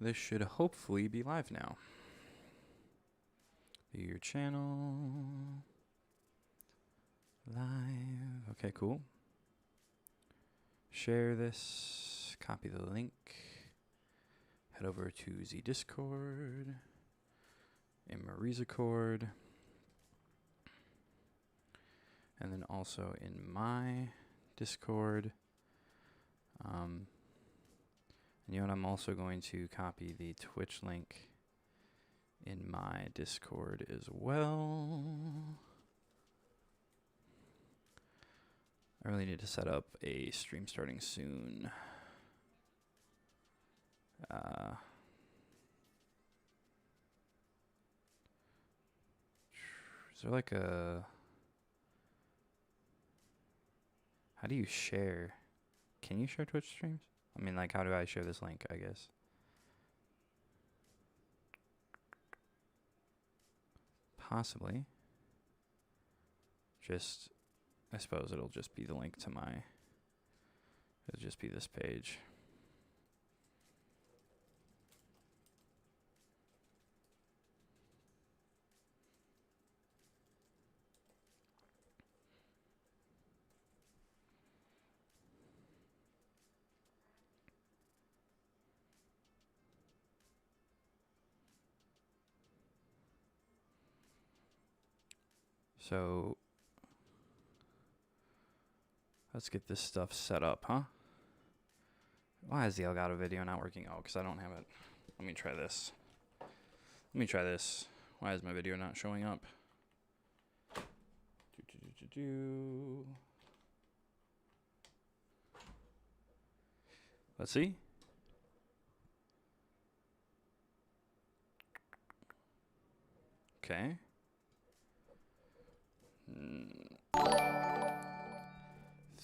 This should hopefully be live now. View your channel. Live. Okay, cool. Share this. Copy the link. Head over to the Discord. In Marizacord. And then also in my Discord. And you know what? I'm also going to copy the Twitch link in my Discord as well. I really need to set up a stream starting soon. Is there like a... How do you share? Can you share Twitch streams? I mean, like, how do I share this link, I guess? Possibly. Just, I suppose it'll just be the link to my... It'll just be this page. So, let's get this stuff set up, huh? Why is the Elgato video not working? Oh, because I don't have it. Let me try this. Let me try this. Why is my video not showing up? Let's see. Okay.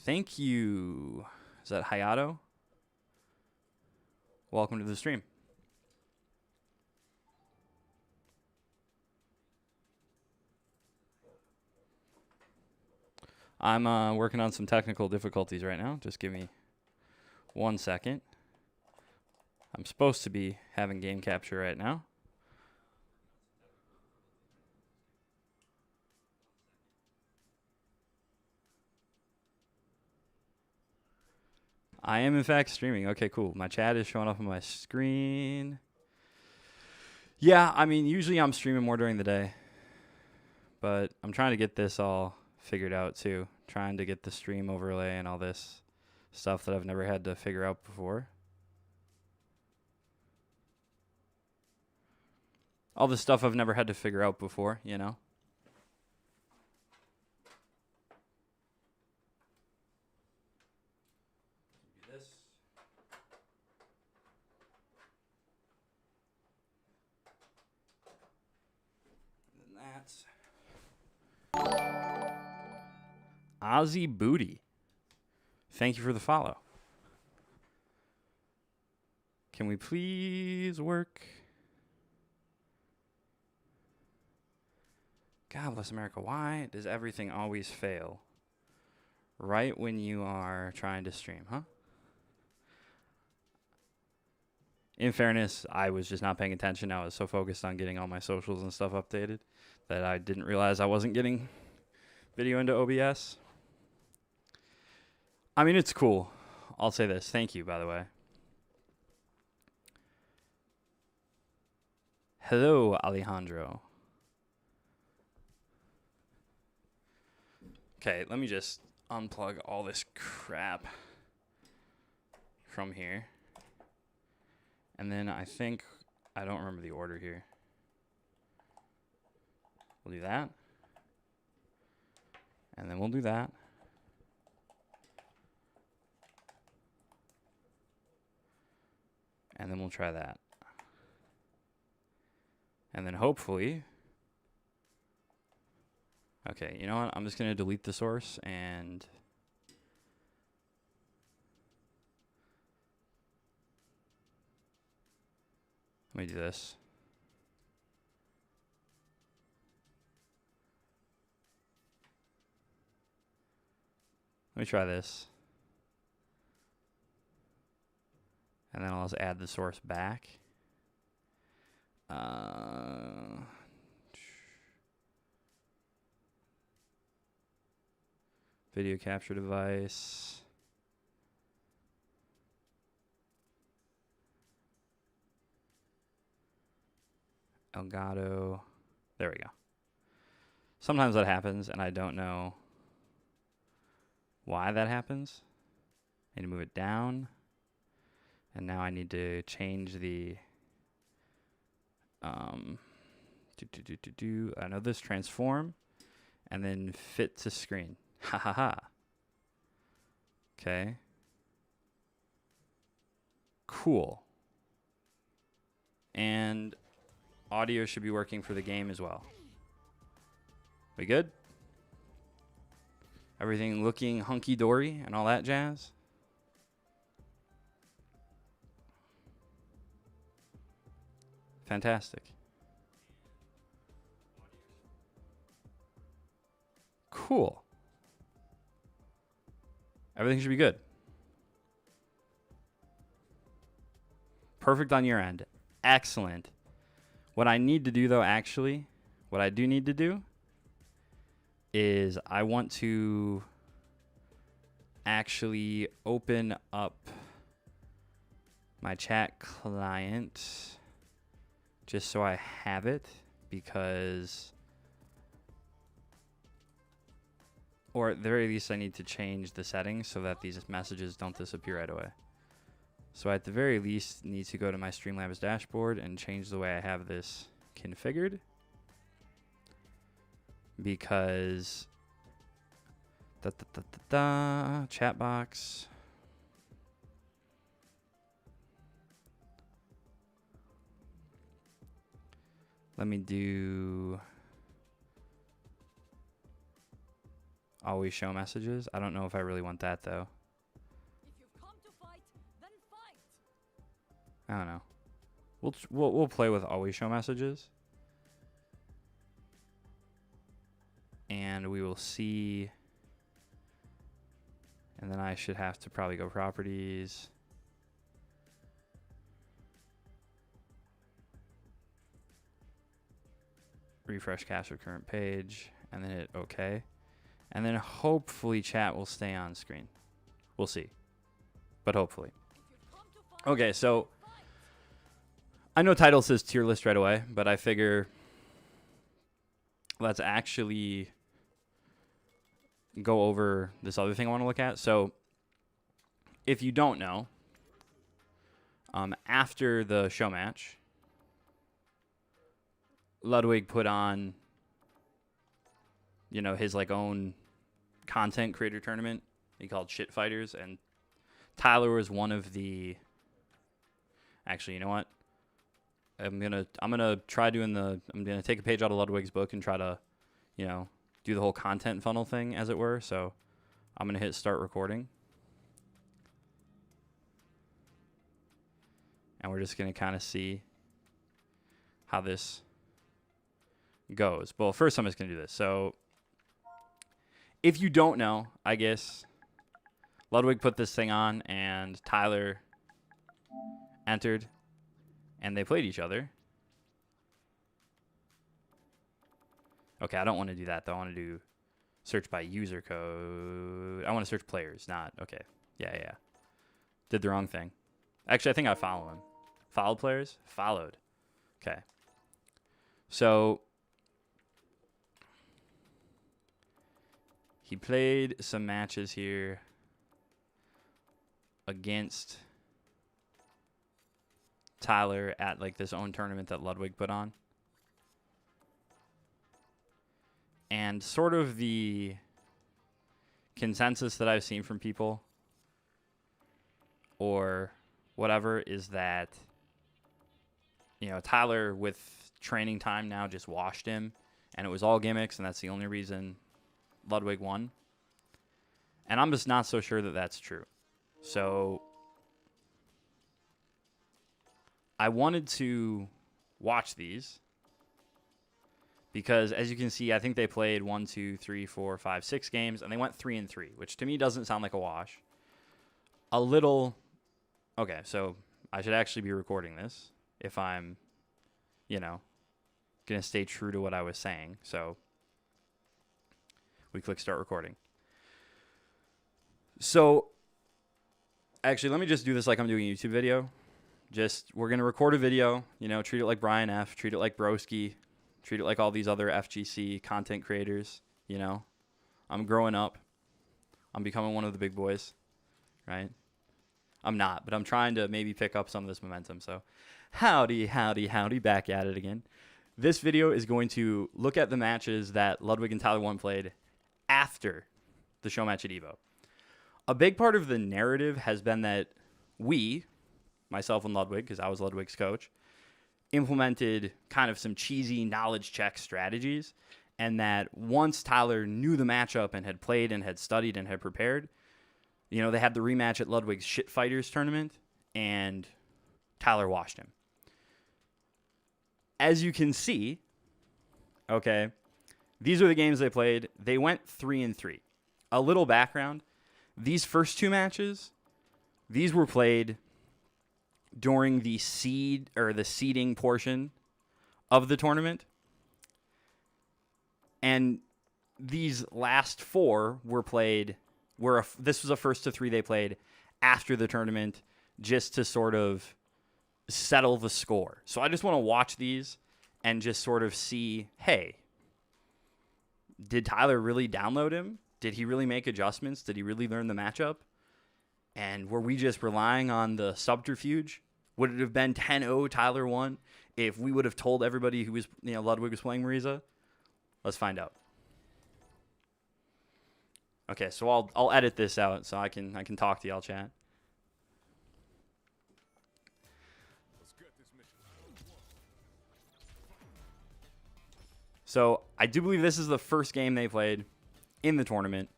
Thank you. Is that Hayato? Welcome to the stream. I'm working on some technical difficulties right now. Just give me 1 second. I'm supposed to be having game capture right now. I am, in fact, streaming. Okay, cool. My chat is showing up on my screen. Yeah, I mean, usually I'm streaming more during the day. But I'm trying to get this all figured out, too. Trying to get the stream overlay and all this stuff that I've never had to figure out before. All the stuff I've never had to figure out before, you know? Ozzy Booty. Thank you for the follow. Can we please work? God bless America. Why does everything always fail right when you are trying to stream, huh? In fairness, I was just not paying attention. I was so focused on getting all my socials and stuff updated that I didn't realize I wasn't getting video into OBS. I mean, it's cool. I'll say this. Thank you, by the way. Hello, Alejandro. Okay, let me just unplug all this crap from here. And then I think, I don't remember the order here. We'll do that. And then we'll do that. And then we'll try that. And then hopefully... Okay, you know what? I'm just going to delete the source and... Let me do this. Let me try this. And then I'll just add the source back. Video capture device. Elgato. There we go. Sometimes that happens, and I don't know why that happens. I need to move it down. And now I need to change the I know this transform and then fit to screen. Ha ha ha. Okay. Cool. And audio should be working for the game as well. We good? Everything looking hunky-dory and all that jazz? Fantastic. Cool. Everything should be good. Perfect on your end. Excellent. What I need to do, though, actually, what I do need to do is I want to actually open up my chat client just so I have it, because, or at the very least I need to change the settings so that these messages don't disappear right away. So I at the very least need to go to my Streamlabs dashboard and change the way I have this configured, because chat box. Let me do always show messages. I don't know if I really want that though. If you've come to fight, then fight. I don't know. We'll play with always show messages, and we will see. And then I should have to probably go properties. Refresh cache of current page, and then hit OK. And then hopefully chat will stay on screen. We'll see. But hopefully. Okay, so I know title says tier list right away, but I figure let's actually go over this other thing I want to look at. So if you don't know, after the show match, Ludwig put on, you know, his like own content creator tournament he called Shit Fighters, and Tyler was one of the. Actually, you know what? I'm gonna try doing the. I'm gonna take a page out of Ludwig's book and try to, you know, do the whole content funnel thing, as it were. So I'm gonna hit start recording, and we're just gonna kind of see how this goes. Well, first I'm just gonna do this. So if you don't know, I guess Ludwig put this thing on and Tyler entered and they played each other. Okay, I don't want to do that though. I want to do search by user code. I want to search players, not okay. Yeah. Did the wrong thing. Actually, I think I follow him. Followed players? Followed. Okay. So he played some matches here against Tyler at like this own tournament that Ludwig put on. And sort of the consensus that I've seen from people or whatever is that, you know, Tyler with training time now just washed him, and it was all gimmicks, and that's the only reason Ludwig won. And I'm just not so sure that that's true. So I wanted to watch these because, as you can see, I think they played 1, 2, 3, 4, 5, 6 games, and they went 3-3, which to me doesn't sound like a wash. A little. Okay, so I should actually be recording this if I'm you know, going to stay true to what I was saying. So we click start recording. So actually, let me just do this like I'm doing a YouTube video. We're going to record a video, you know, treat it like Brian F., treat it like Broski, treat it like all these other FGC content creators, you know. I'm growing up. I'm becoming one of the big boys, right? I'm not, but I'm trying to maybe pick up some of this momentum. So howdy, back at it again. This video is going to look at the matches that Ludwig and Tyler1 played after the show match at EVO. A big part of the narrative has been that we, myself and Ludwig, because I was Ludwig's coach, implemented kind of some cheesy knowledge check strategies, and that once Tyler knew the matchup and had played and had studied and had prepared, you know, they had the rematch at Ludwig's Shit Fighters tournament, and Tyler washed him. As you can see, okay, these are the games they played. They went 3-3. A little background. These first two matches, these were played during the seeding portion of the tournament. And these last four were played, this was a first to three they played after the tournament, just to sort of settle the score. So I just want to watch these and just sort of see, hey, did Tyler really download him? Did he really make adjustments? Did he really learn the matchup? And were we just relying on the subterfuge? Would it have been 10-0 Tyler 1 if we would have told everybody who was, you know, Ludwig was playing Mariza? Let's find out. Okay, so I'll edit this out so I can talk to y'all, chat. So I do believe this is the first game they played in the tournament.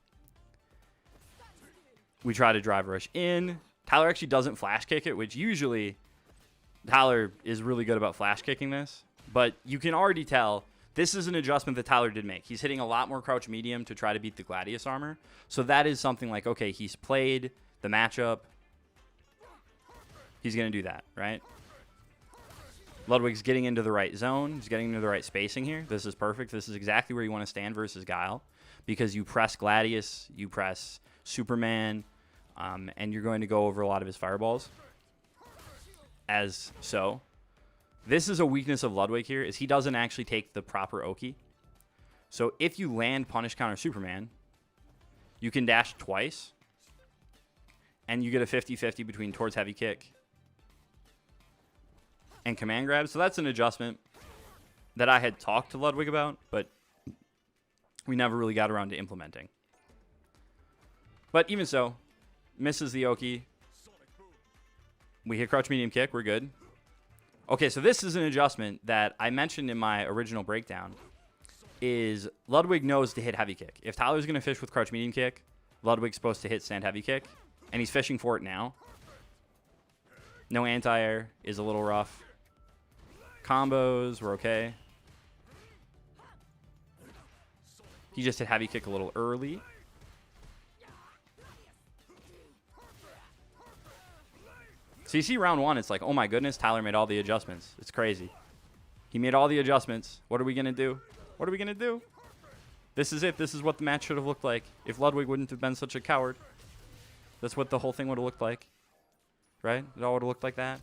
We try to drive rush in. Tyler actually doesn't flash kick it, which usually Tyler is really good about flash kicking this. But you can already tell this is an adjustment that Tyler did make. He's hitting a lot more crouch medium to try to beat the Gladius armor. So that is something like, okay, he's played the matchup. He's going to do that, right? Ludwig's getting into the right zone. He's getting into the right spacing here. This is perfect. This is exactly where you want to stand versus Guile, because you press Gladius, you press Superman, and you're going to go over a lot of his fireballs. As so, this is a weakness of Ludwig here, is he doesn't actually take the proper Oki. So if you land punish counter Superman, you can dash twice, and you get a 50-50 between towards heavy kick and command grab. So that's an adjustment that I had talked to Ludwig about, but we never really got around to implementing. But even so, misses the Oki. We hit crouch medium kick. We're good. Okay, so this is an adjustment that I mentioned in my original breakdown, is Ludwig knows to hit heavy kick. If Tyler's going to fish with crouch medium kick, Ludwig's supposed to hit stand heavy kick, and he's fishing for it now. No anti-air is a little rough. Combos were okay. He just hit heavy kick a little early. So you see round one, it's like, oh my goodness, Tyler made all the adjustments. It's crazy. He made all the adjustments. What are we going to do? What are we going to do? This is it. This is what the match should have looked like if Ludwig wouldn't have been such a coward. That's what the whole thing would have looked like. Right? It all would have looked like that.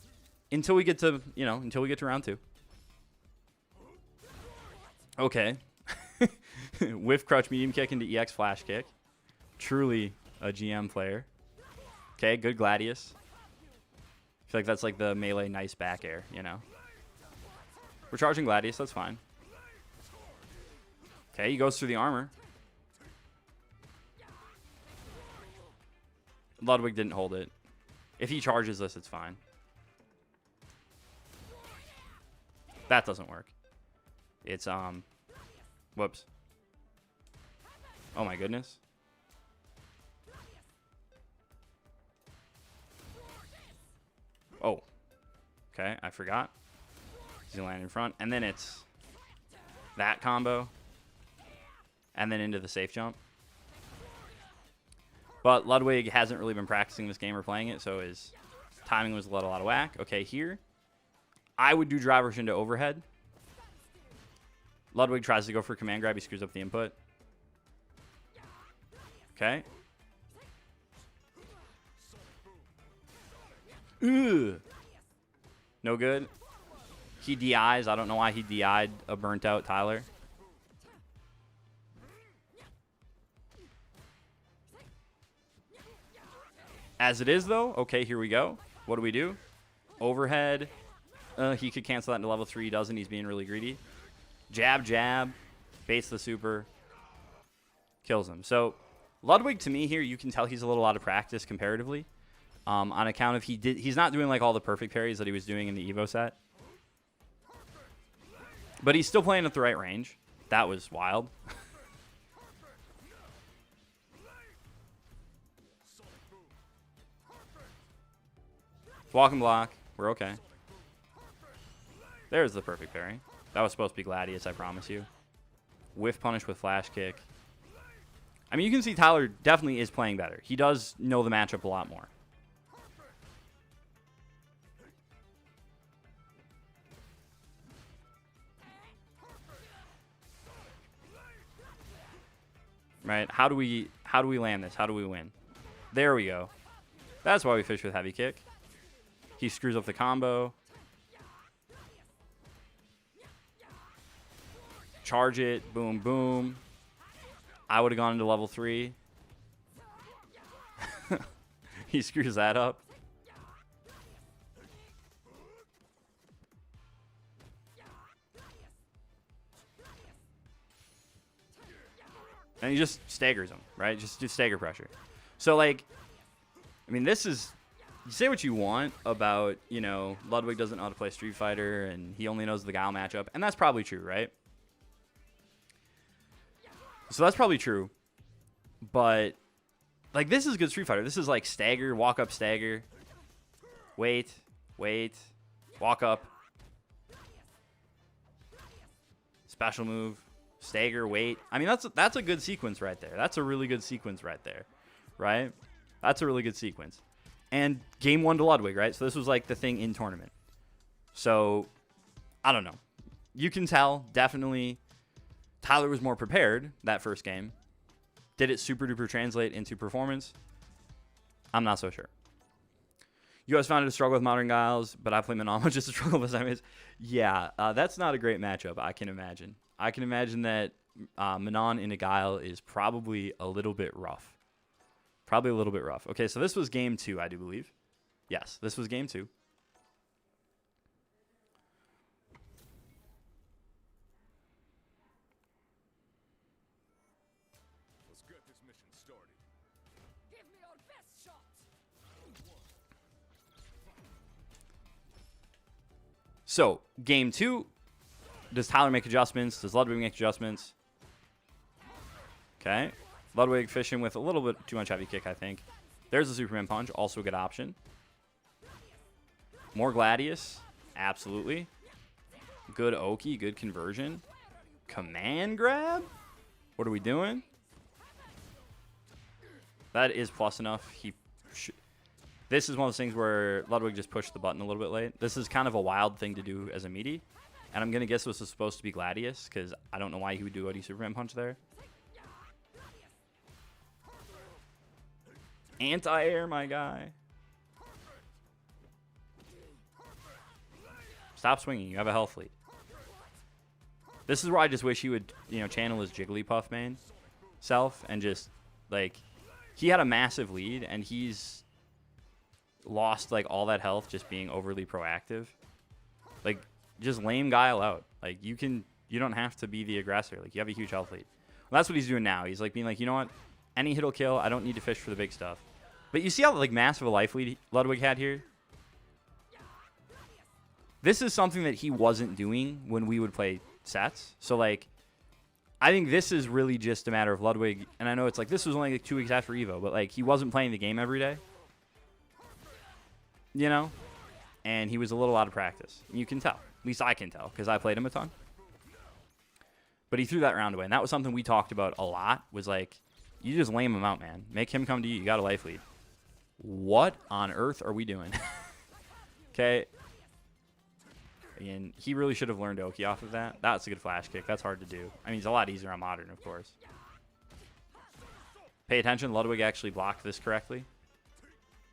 Until we get to, you know, until we get to round two. Okay. Whiff crouch medium kick into EX flash kick. Truly a GM player. Okay, good Gladius. I feel like that's like the melee nice back air, you know. We're charging Gladius, that's fine. Okay, he goes through the armor. Ludwig didn't hold it. If he charges this, it's fine. That doesn't work. It's, whoops. Oh my goodness. Oh. Okay, I forgot. He's gonna land in front. And then it's that combo. And then into the safe jump. But Ludwig hasn't really been practicing this game or playing it, so his timing was a little out of whack. Okay, here, I would do drivers into overhead Ludwig tries to go for command grab. He screws up the input. Okay. Ugh. No good. He DIs. I don't know why he DI'd a burnt out Tyler. As it is, though, okay, here we go. What do we do? Overhead. He could cancel that into level 3. He doesn't. He's being really greedy. Jab, jab. Baits the super. Kills him. So, Ludwig, to me here, you can tell he's a little out of practice comparatively. On account of he's not doing like all the perfect parries that he was doing in the Evo set. But he's still playing at the right range. That was wild. Walk and block. We're okay. There's the perfect parry. That was supposed to be Gladius, I promise you. Whiff punish with flash kick. I mean, you can see Tyler definitely is playing better. He does know the matchup a lot more. Right? How do we land this? How do we win? There we go. That's why we fish with heavy kick. He screws up the combo. Charge it. Boom, boom. I would have gone into level 3. He screws that up. And he just staggers him, right? Just stagger pressure. So, like, I mean, this is... You say what you want about, you know, Ludwig doesn't know how to play Street Fighter and he only knows the Guile matchup. And that's probably true, right? So that's probably true. But, like, this is good Street Fighter. This is like stagger, walk up, stagger. Wait, walk up. Special move, stagger, wait. I mean, that's a good sequence right there. That's a really good sequence right there, right? That's a really good sequence. And game 1 to Ludwig, right? So this was like the thing in tournament. So, I don't know. You can tell, definitely, Tyler was more prepared that first game. Did it super duper translate into performance? I'm not so sure. You guys found it a struggle with Modern Guiles, but I play Manon just a struggle with Siamese. Yeah, that's not a great matchup, I can imagine. I can imagine that Manon in a Guile is probably a little bit rough. Probably a little bit rough. Okay, so this was game 2, I do believe. Yes, this was game 2. Let's get this mission started. Give me your best shot. So, game 2. Does Tyler make adjustments? Does Ludwig make adjustments? Okay. Ludwig fishing with a little bit too much heavy kick, I think. There's the Superman punch. Also a good option. More Gladius. Absolutely. Good Oki. Good conversion. Command grab? What are we doing? That is plus enough. This is one of those things where Ludwig just pushed the button a little bit late. This is kind of a wild thing to do as a meaty. And I'm going to guess this was supposed to be Gladius, because I don't know why he would do OD Superman punch there. Anti-air, my guy. Stop swinging. You have a health lead. This is where I just wish he would, you know, channel his Jigglypuff main self and just, like, he had a massive lead and he's lost, like, all that health just being overly proactive. Like, just lame Guile out. Like, you don't have to be the aggressor. Like, you have a huge health lead. Well, that's what he's doing now. He's, like, being like, you know what? Any hit will kill. I don't need to fish for the big stuff. But you see how, like, massive a life lead Ludwig had here? This is something that he wasn't doing when we would play sets. So, like, I think this is really just a matter of Ludwig. And I know it's like, this was only like 2 weeks after Evo. But, like, he wasn't playing the game every day. You know? And he was a little out of practice. You can tell. At least I can tell, because I played him a ton. But he threw that round away. And that was something we talked about a lot. Was like, you just lame him out, man. Make him come to you. You got a life lead. What on earth are we doing? Okay. And he really should have learned Oki off of that. That's a good flash kick. That's hard to do. I mean, it's a lot easier on modern, of course. Pay attention. Ludwig actually blocked this correctly.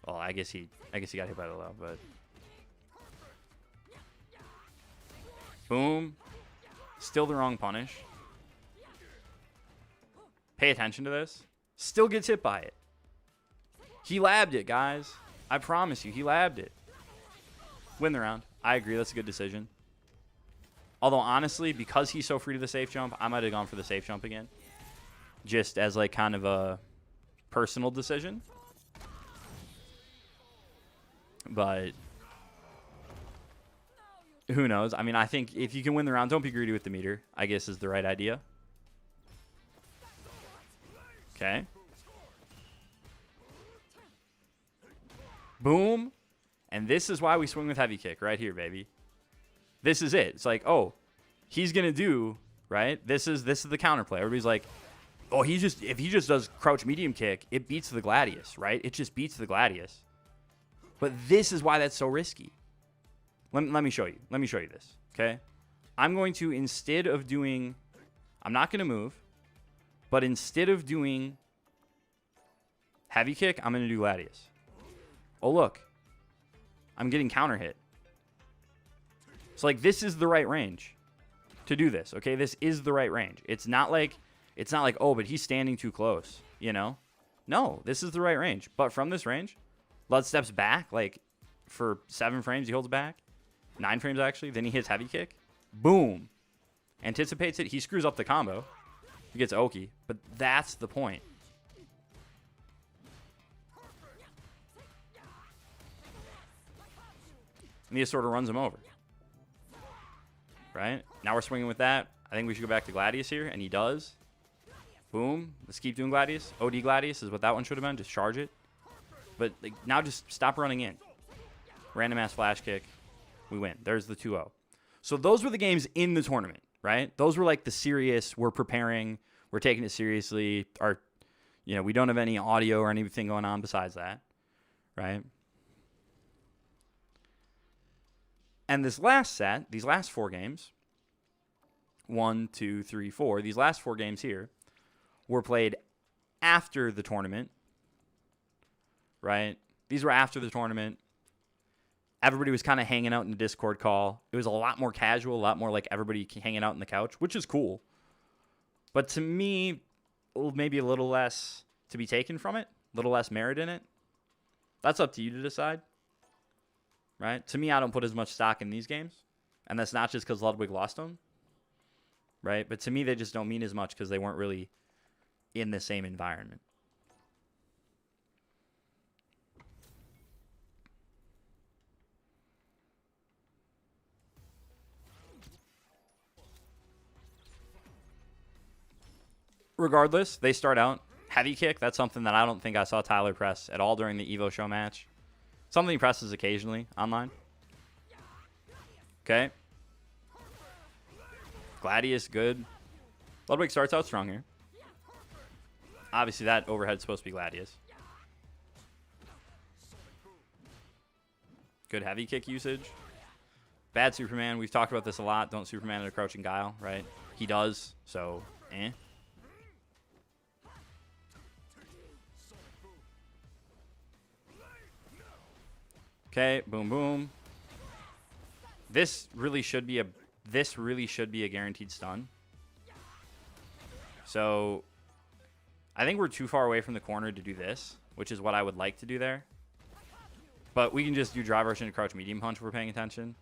Well, I guess he got hit by the low, but boom. Still the wrong punish. Pay attention to this. Still gets hit by it. He labbed it, guys. I promise you, he labbed it. Win the round. I agree. That's a good decision. Although, honestly, because he's so free to the safe jump, I might have gone for the safe jump again. Just as, like, kind of a personal decision. But who knows? I mean, I think if you can win the round, don't be greedy with the meter, I guess is the right idea. Okay. Boom. And this is why we swing with heavy kick right here, baby. This is it. It's like, oh, he's going to do, right? This is the counterplay. Everybody's like, oh, if he just does crouch medium kick, it beats the Gladius, right? It just beats the Gladius. But this is why that's so risky. Let me show you. Let me show you this, okay? I'm going to, instead of doing, I'm not going to move, but instead of doing heavy kick, I'm going to do Gladius. Oh, look. I'm getting counter hit. So, like, this is the right range to do this, okay? This is the right range. It's not like, oh, but he's standing too close, you know? No, this is the right range. But from this range, Lud steps back, like, for 7 frames, he holds back. 9 frames, actually. Then he hits heavy kick. Boom. Anticipates it. He screws up the combo. He gets Oki. But that's the point. And he just sort of runs him over. Right? Now we're swinging with that. I think we should go back to Gladius here, and he does. Boom. Let's keep doing Gladius. OD Gladius is what that one should have been. Just charge it. But like, now just stop running in. Random ass flash kick. We win. There's the 2-0. So those were the games in the tournament, right? Those were like the serious, we're preparing, we're taking it seriously. We don't have any audio or anything going on besides that, right? And this last set, these last 4 games, 1, 2, 3, 4, these last 4 games here were played after the tournament, right? These were after the tournament. Everybody was kind of hanging out in the Discord call. It was a lot more casual, a lot more like everybody hanging out on the couch, which is cool. But to me, maybe a little less to be taken from it, a little less merit in it. That's up to you to decide. Right? To me, I don't put as much stock in these games. And that's not just because Ludwig lost them. Right? But to me, they just don't mean as much because they weren't really in the same environment. Regardless, they start out heavy kick. That's something that I don't think I saw Tyler press at all during the Evo show match. Something he presses occasionally online. Okay. Gladius, good. Ludwig starts out strong here. Obviously, that overhead's supposed to be Gladius. Good heavy kick usage. Bad Superman. We've talked about this a lot. Don't Superman at a crouching guile, right? He does, so eh. Okay, boom, boom. This really should be a guaranteed stun. So I think we're too far away from the corner to do this, which is what I would like to do there. But we can just do drive rush into crouch medium punch if we're paying attention.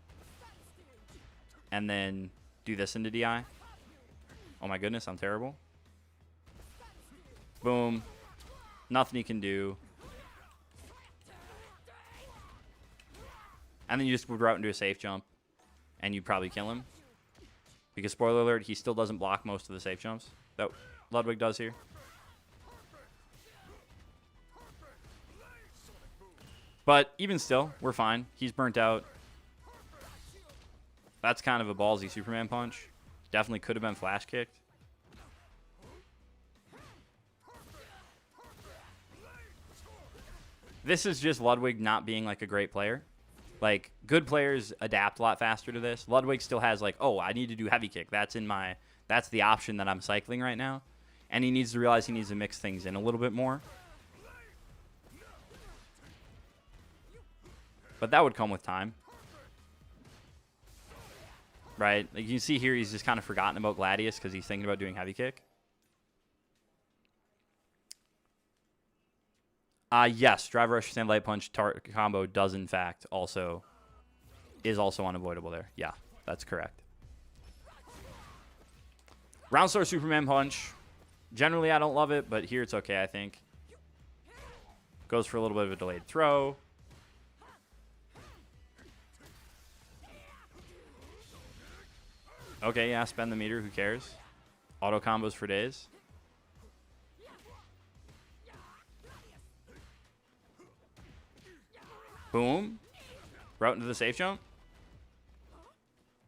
And then do this into DI. Oh my goodness, I'm terrible. Boom. Nothing he can do. And then you just would route into a safe jump, and you'd probably kill him. Because, spoiler alert, he still doesn't block most of the safe jumps that Ludwig does here. But even still, we're fine. He's burnt out. That's kind of a ballsy Superman punch. Definitely could have been flash kicked. This is just Ludwig not being like a great player. Like, good players adapt a lot faster to this. Ludwig still has, like, oh, I need to do heavy kick. That's the option that I'm cycling right now. And he needs to realize he needs to mix things in a little bit more. But that would come with time. Right? Like, you can see here he's just kind of forgotten about Gladius because he's thinking about doing heavy kick. Yes, drive rush, stand light punch combo does in fact is also unavoidable there. Yeah, that's correct. Round star Superman punch. Generally, I don't love it, but here it's okay, I think. Goes for a little bit of a delayed throw. Okay, yeah, spend the meter. Who cares? Auto combos for days. Boom. Route into the safe jump.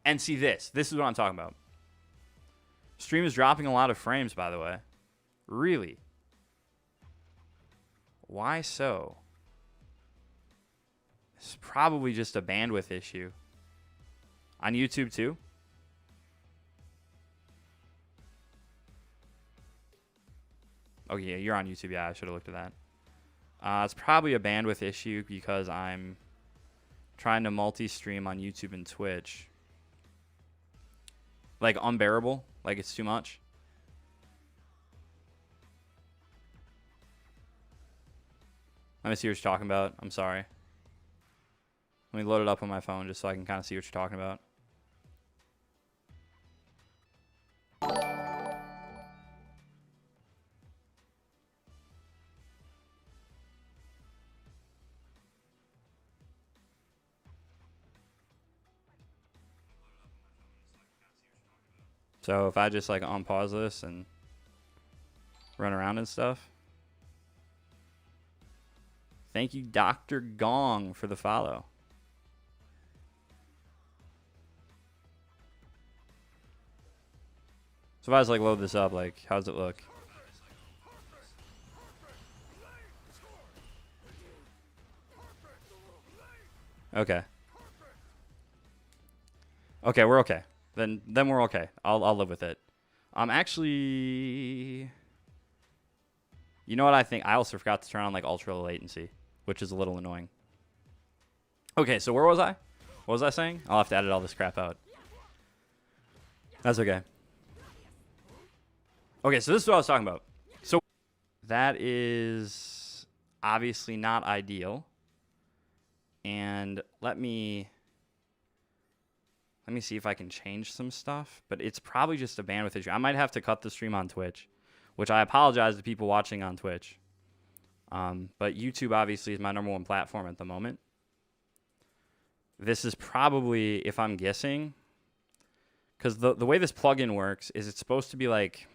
And see this. This is what I'm talking about. Stream is dropping a lot of frames, by the way. Really? Why so? It's probably just a bandwidth issue. On YouTube, too? Oh, yeah, you're on YouTube. Yeah, I should have looked at that. It's probably a bandwidth issue because I'm trying to multi-stream on YouTube and Twitch. Like, unbearable. Like, it's too much. Let me see what you're talking about. I'm sorry. Let me load it up on my phone just so I can kind of see what you're talking about. So if I just like unpause this and run around and stuff. Thank you, Dr. Gong, for the follow. So if I just like load this up, like how does it look? Okay. Okay, we're okay. Then we're okay. I'll live with it. Actually, you know what I think? I also forgot to turn on like ultra low latency, which is a little annoying. Okay, so where was I? What was I saying? I'll have to edit all this crap out. That's okay. Okay, so this is what I was talking about. So that is obviously not ideal. And let me see if I can change some stuff, but it's probably just a bandwidth issue. I might have to cut the stream on Twitch, which I apologize to people watching on Twitch. But YouTube obviously is my #1 platform at the moment. This is probably, if I'm guessing, because the way this plugin works is it's supposed to be like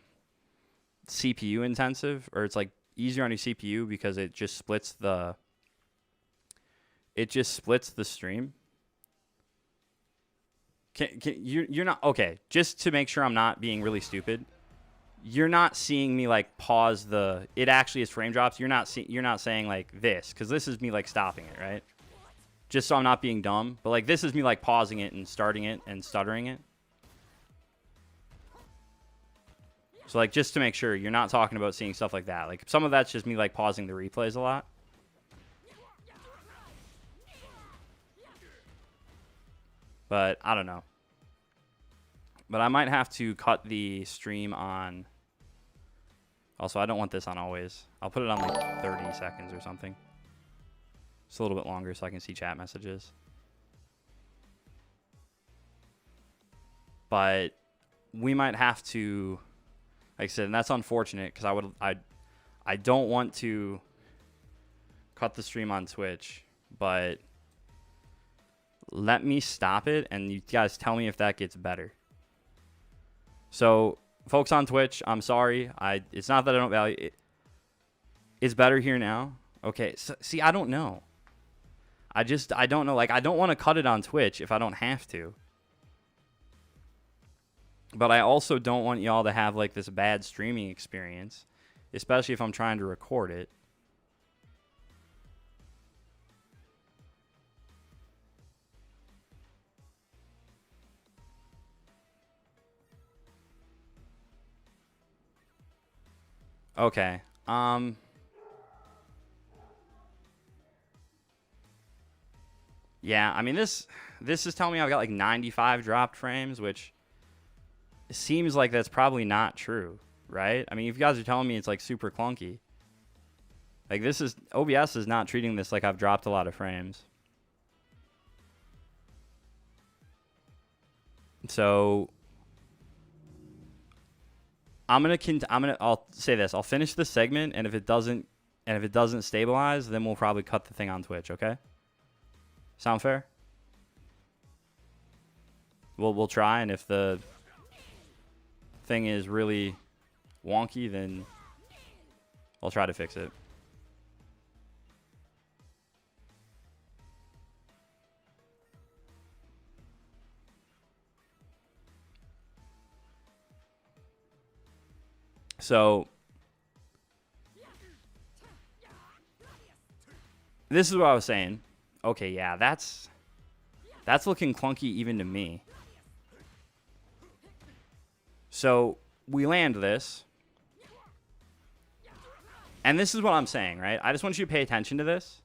CPU intensive, or it's like easier on your CPU because it just splits the stream. You're not okay. Just to make sure I'm not being really stupid, you're not seeing me like pause the. It actually is frame drops. You're not saying like this, because this is me like stopping it, right? Just so I'm not being dumb. But like this is me like pausing it and starting it and stuttering it. So like just to make sure you're not talking about seeing stuff like that. Like some of that's just me like pausing the replays a lot. But I don't know. But I might have to cut the stream on. Also, I don't want this on always. I'll put it on like 30 seconds or something. Just a little bit longer so I can see chat messages. But we might have to, like I said, and that's unfortunate because I don't want to cut the stream on Twitch, but let me stop it and you guys tell me if that gets better. So, folks on Twitch, I'm sorry. It's not that I don't value it. It's better here now. Okay. So, see, I don't know. I don't know. Like, I don't want to cut it on Twitch if I don't have to. But I also don't want y'all to have, like, this bad streaming experience, especially if I'm trying to record it. Okay. Yeah, I mean this is telling me I've got like 95 dropped frames, which seems like that's probably not true, right? I mean, if you guys are telling me it's like super clunky. Like this is OBS is not treating this like I've dropped a lot of frames. So I'll say this. I'll finish this segment, and if it doesn't stabilize, then we'll probably cut the thing on Twitch, okay? Sound fair? We'll try, and if the thing is really wonky, then I'll try to fix it. So this is what I was saying. Okay, yeah, that's looking clunky even to me. So we land this. And this is what I'm saying, right? I just want you to pay attention to this.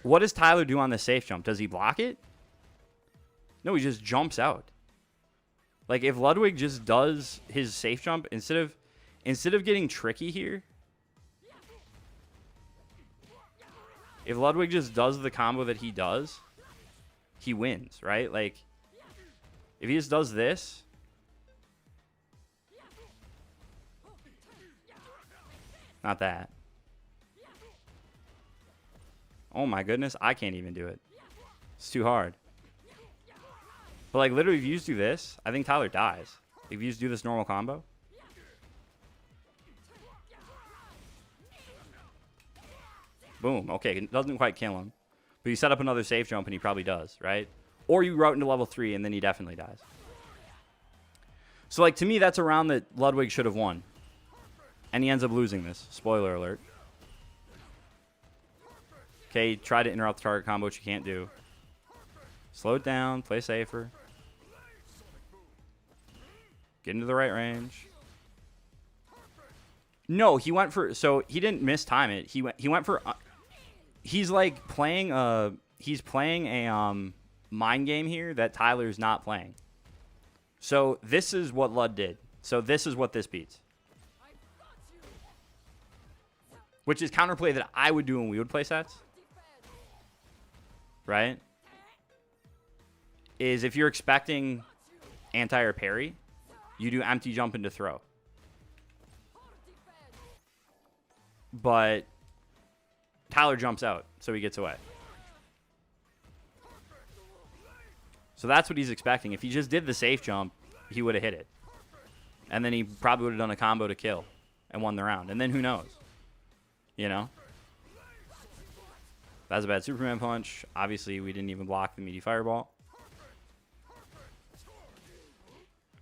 What does Tyler do on the safe jump? Does he block it? No, he just jumps out. Like if Ludwig just does his safe jump instead of getting tricky here, if Ludwig just does the combo that he does, he wins, right? Like if he just does this, not that. Oh my goodness, I can't even do it. It's too hard. But like literally if you just do this, I think Tyler dies. If you just do this normal combo. Boom. Okay, it doesn't quite kill him. But you set up another safe jump and he probably does, right? Or you route into level 3 and then he definitely dies. So like to me that's a round that Ludwig should have won. And he ends up losing this. Spoiler alert. Okay, try to interrupt the target combo, which you can't do. Slow it down, play safer. Get into the right range. No, he went for, so he didn't mistime it. He went for, he's like playing a mind game here that Tyler's not playing. So this is what Lud did. So this is what this beats. Which is counterplay that I would do when we would play sets. Right? Is if you're expecting anti or parry, you do empty jump into throw. But Tyler jumps out, so he gets away. So that's what he's expecting. If he just did the safe jump, he would have hit it. And then he probably would have done a combo to kill and won the round. And then who knows? You know? That's a bad Superman punch. Obviously, we didn't even block the meaty fireball.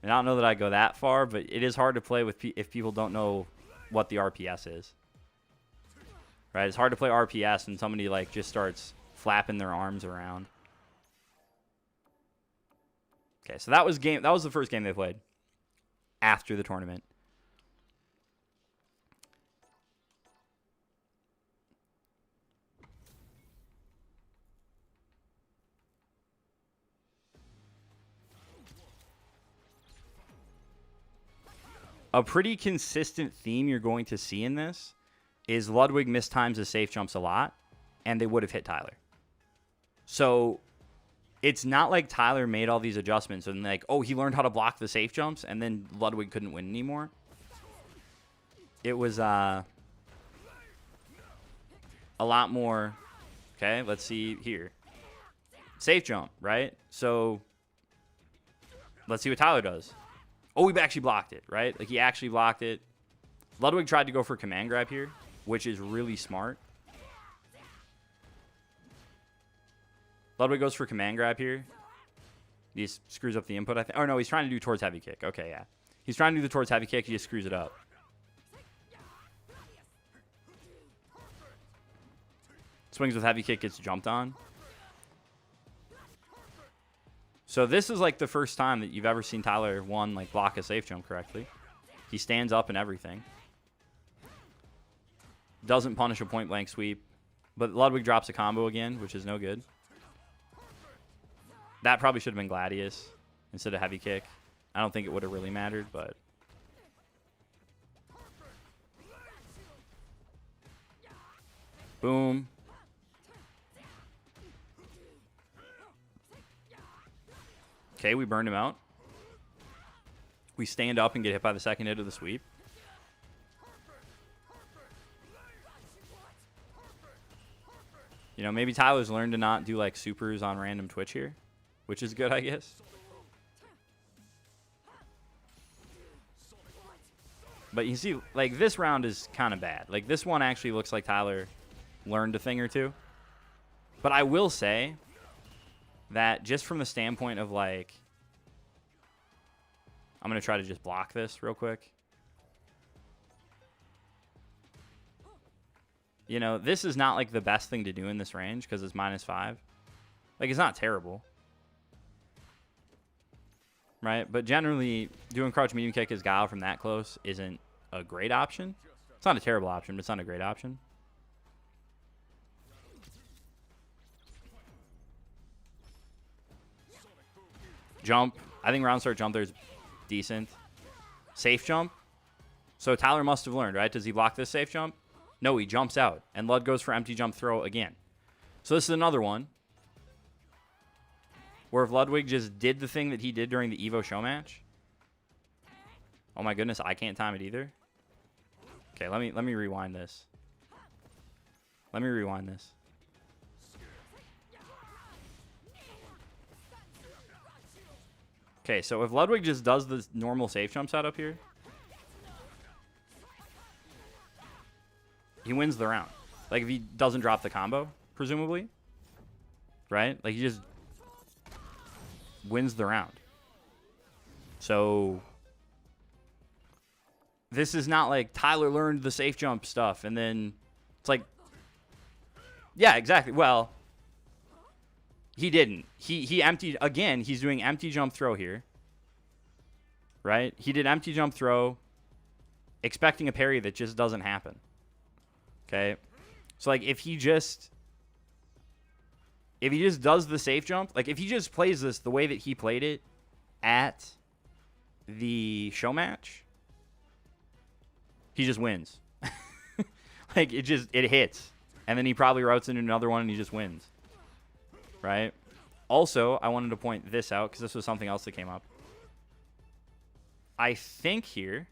And I don't know that I go that far, but it is hard to play with if people don't know what the RPS is. Right? It's hard to play RPS when somebody like just starts flapping their arms around. Okay, so that was the first game they played after the tournament. A pretty consistent theme you're going to see in this is Ludwig mistimes his safe jumps a lot, and they would have hit Tyler. So it's not like Tyler made all these adjustments and like, oh, he learned how to block the safe jumps, and then Ludwig couldn't win anymore. It was a lot more. Okay, let's see here. Safe jump, right? So let's see what Tyler does. Oh, he actually blocked it, right? Like, he actually blocked it. Ludwig tried to go for command grab here, which is really smart. Ludwig goes for command grab here. He just screws up the input, I think. Oh, no, he's trying to do towards heavy kick. Okay, yeah. He's trying to do the towards heavy kick. He just screws it up. Swings with heavy kick, gets jumped on. So this is like the first time that you've ever seen Tyler1 like block a safe jump correctly. He stands up and everything. Doesn't punish a point-blank sweep. But Ludwig drops a combo again, which is no good. That probably should have been Gladius instead of heavy kick. I don't think it would have really mattered, but... Boom. Okay, we burned him out. We stand up and get hit by the second hit of the sweep. You know, maybe Tyler's learned to not do, like, supers on random Twitch here, which is good, I guess. But you see, like, this round is kind of bad. Like, this one actually looks like Tyler learned a thing or two. But I will say that just from the standpoint of, like, I'm going to try to just block this real quick. You know, this is not, like, the best thing to do in this range because it's -5. Like, it's not terrible. Right? But generally, doing crouch medium kick as Guile from that close isn't a great option. It's not a terrible option, but it's not a great option. Jump. I think round start jump there is decent. Safe jump. So Tyler must have learned, right? Does he block this safe jump? No, he jumps out. And Lud goes for empty jump throw again. So this is another one where if Ludwig just did the thing that he did during the Evo show match. Oh my goodness, I can't time it either. Okay, let me rewind this. Let me rewind this. Okay, so if Ludwig just does the normal safe jump setup here, he wins the round. Like, if he doesn't drop the combo, presumably. Right? Like, he just wins the round. So, this is not like Tyler learned the safe jump stuff, and then it's like, yeah, exactly. Well, he didn't. He emptied, again, he's doing empty jump throw here. Right? He did empty jump throw, expecting a parry that just doesn't happen. Okay? So, like, if he just does the safe jump, like, if he just plays this the way that he played it at the show match, he just wins. Like, it hits. And then he probably routes into another one and he just wins. Right? Also, I wanted to point this out because this was something else that came up. I think here,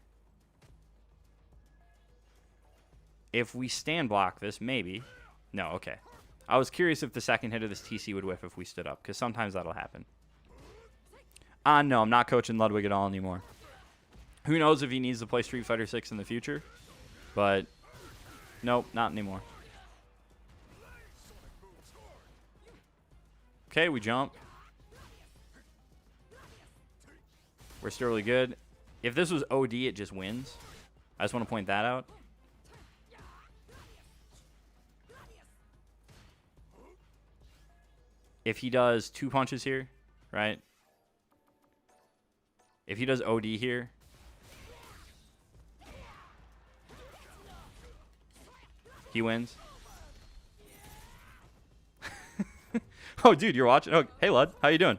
if we stand block this, maybe. No, okay. I was curious if the second hit of this TC would whiff if we stood up, because sometimes that'll happen. No, I'm not coaching Ludwig at all anymore. Who knows if he needs to play Street Fighter 6 in the future, but nope, not anymore. Okay, we jump. We're still really good. If this was OD, it just wins. I just want to point that out. If he does 2 punches here, right? If he does OD here, he wins. Oh, dude, you're watching? Oh, hey, Lud. How you doing?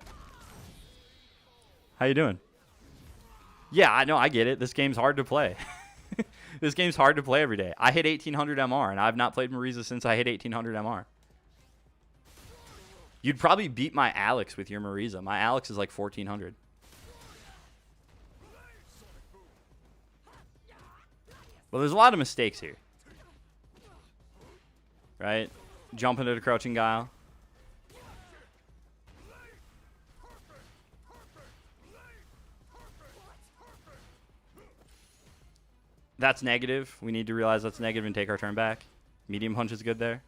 How you doing? Yeah, I know. I get it. This game's hard to play. This game's hard to play every day. I hit 1800 MR, and I've not played Marisa since I hit 1800 MR. You'd probably beat my Alex with your Marisa. My Alex is like 1400. Well, there's a lot of mistakes here. Right? Jumping into the crouching Guile. That's negative. We need to realize that's negative and take our turn back. Medium punch is good there.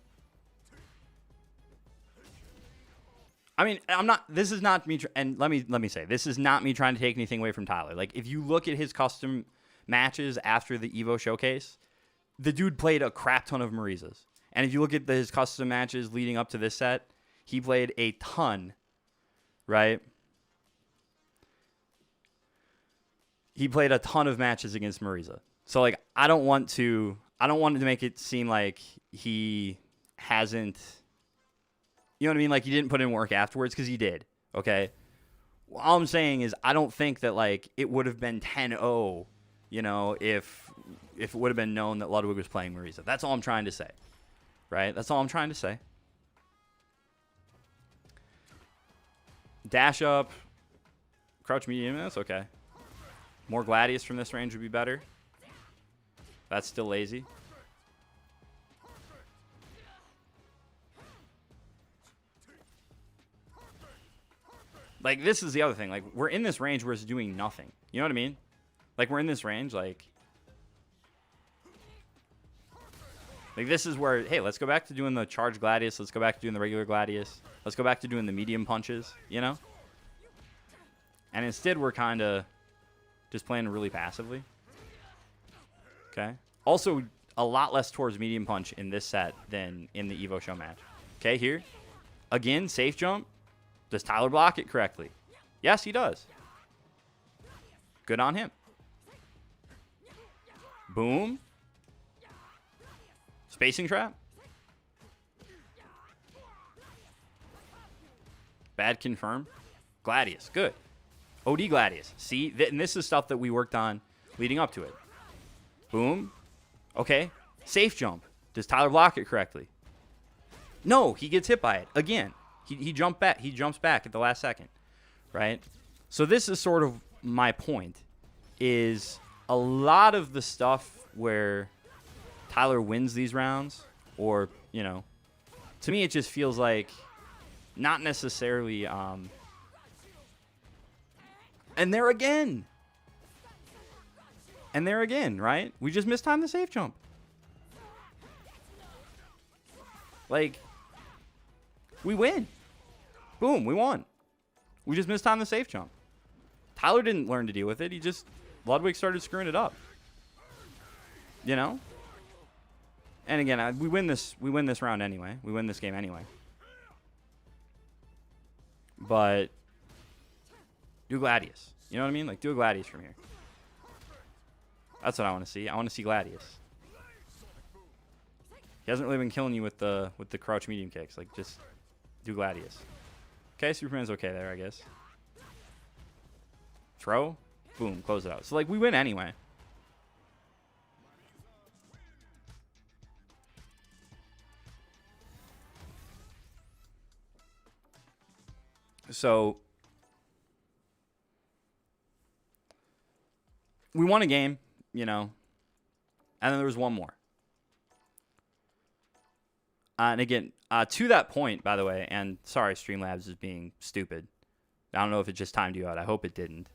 I mean, this is not me, and let me say, this is not me trying to take anything away from Tyler. Like, if you look at his custom matches after the Evo showcase, the dude played a crap ton of Marisas. And if you look at his custom matches leading up to this set, he played a ton, right? he played a ton of matches against Marisa. So like I don't want to make it seem like he hasn't, you know what I mean? Like he didn't put in work afterwards, because he did. Okay. All I'm saying is I don't think that like it would have been 10-0, you know, if it would have been known that Ludwig was playing Marisa. That's all I'm trying to say. Right? That's all I'm trying to say. Dash up. Crouch medium. That's okay. More Gladius from this range would be better. That's still lazy. Like, this is the other thing. Like, we're in this range where it's doing nothing. You know what I mean? Like, we're in this range, like, this is where, hey, let's go back to doing the charge Gladius. Let's go back to doing the regular Gladius. Let's go back to doing the medium punches, you know? And instead, we're kind of just playing really passively. Okay? Also, a lot less towards medium punch in this set than in the Evo show match. Okay, here. Again, safe jump. Does Tyler block it correctly? Yes, he does. Good on him. Boom. Spacing trap. Bad confirm. Gladius. Good. OD Gladius. See? And this is stuff that we worked on leading up to it. Boom. Okay. Safe jump. Does Tyler block it correctly? No, he gets hit by it. Again. He jumped back. He jumps back at the last second. Right? So this is sort of my point. Is a lot of the stuff where Tyler wins these rounds, or, you know, to me it just feels like not necessarily and there again. And there again, right? We just mistimed the safe jump. Like, we win. Boom, we won. We just mistimed the safe jump. Tyler didn't learn to deal with it. Ludwig started screwing it up. You know? And again, we win this round anyway. We win this game anyway. But do Gladius. You know what I mean? Like, do a Gladius from here. That's what I want to see. I want to see Gladius. He hasn't really been killing you with the crouch medium kicks. Like, just do Gladius. Okay, Superman's okay there, I guess. Throw. Boom, close it out. So, like, we win anyway. So, we won a game, you know, and then there was one more. And again, to that point, by the way, and sorry, Streamlabs is being stupid. I don't know if it just timed you out. I hope it didn't.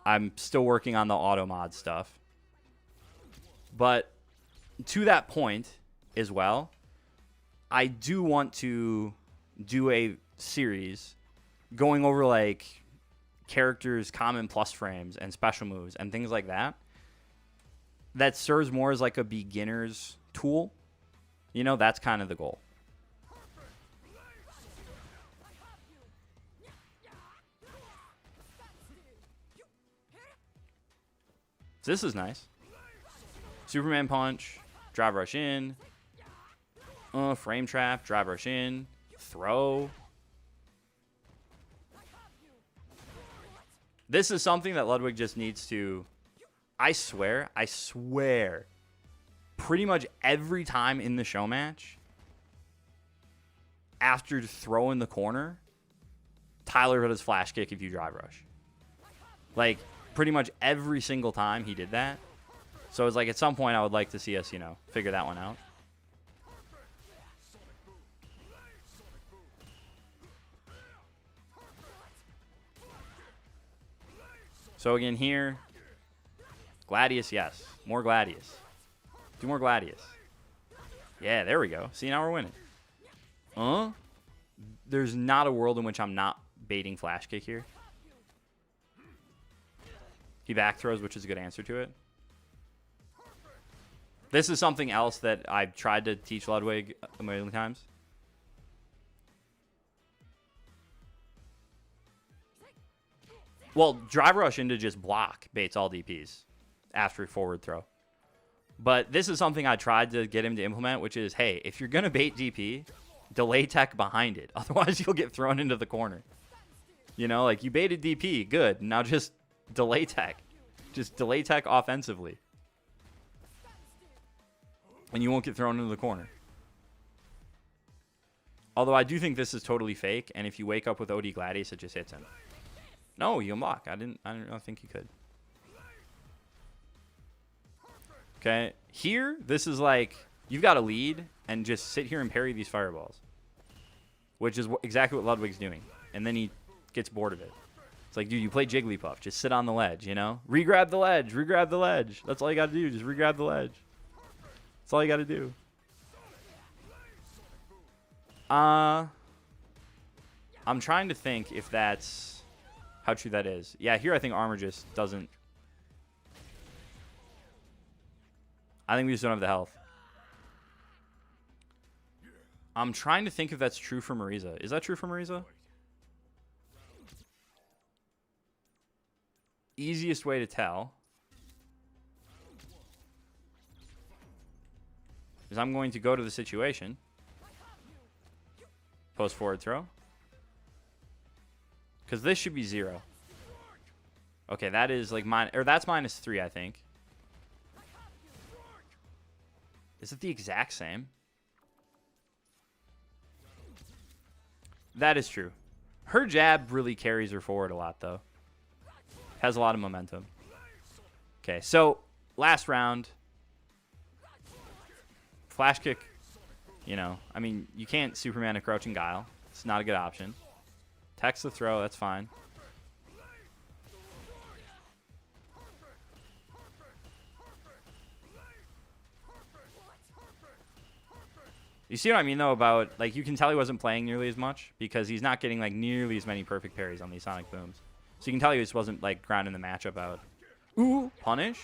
I'm still working on the auto mod stuff. But to that point as well, I do want to do a series going over like characters' common plus frames and special moves and things like that. That serves more as like a beginner's tool. You know, that's kind of the goal. So this is nice. Superman punch, drive rush in, frame trap, drive rush in, throw. This is something that Ludwig just needs to, I swear, pretty much every time in the show match, after throw in the corner, Tyler hit his flash kick if you drive rush. Like, pretty much every single time he did that. So it's like at some point I would like to see us, you know, figure that one out. So again here, Gladius, yes. More Gladius. Do more Gladius. Yeah, there we go. See, now we're winning. There's not a world in which I'm not baiting flash kick here. He back throws, which is a good answer to it. This is something else that I've tried to teach Ludwig a million times. Well, drive rush into just block baits all DPs after forward throw. But this is something I tried to get him to implement, which is, hey, if you're going to bait DP, delay tech behind it. Otherwise, you'll get thrown into the corner. You know, like you baited DP, good. Now just delay tech. Just delay tech offensively. And you won't get thrown into the corner. Although I do think this is totally fake, and if you wake up with OD Gladius, it just hits him. No, you unlock. I don't think you could. Okay, here, this is like, you've got a lead, and just sit here and parry these fireballs. Which is exactly what Ludwig's doing. And then he gets bored of it. It's like, dude, you play Jigglypuff. Just sit on the ledge, you know? Regrab the ledge. Regrab the ledge. That's all you got to do. Just regrab the ledge. That's all you got to do. I'm trying to think if that's how true that is. Yeah, here I think armor just doesn't. I think we just don't have the health. I'm trying to think if that's true for Marisa. Is that true for Marisa? Easiest way to tell is I'm going to go to the situation. Post forward throw. Because this should be 0. Okay, that is like that's -3, I think. Is it the exact same? That is true. Her jab really carries her forward a lot, though. Has a lot of momentum. Okay, so last round. Flash kick. You know, I mean, you can't Superman a Crouching Guile. It's not a good option. Text the throw, that's fine. You see what I mean, though, about, like, you can tell he wasn't playing nearly as much because he's not getting, like, nearly as many perfect parries on these Sonic Booms. So you can tell he just wasn't, like, grounding the matchup out. Ooh, punish.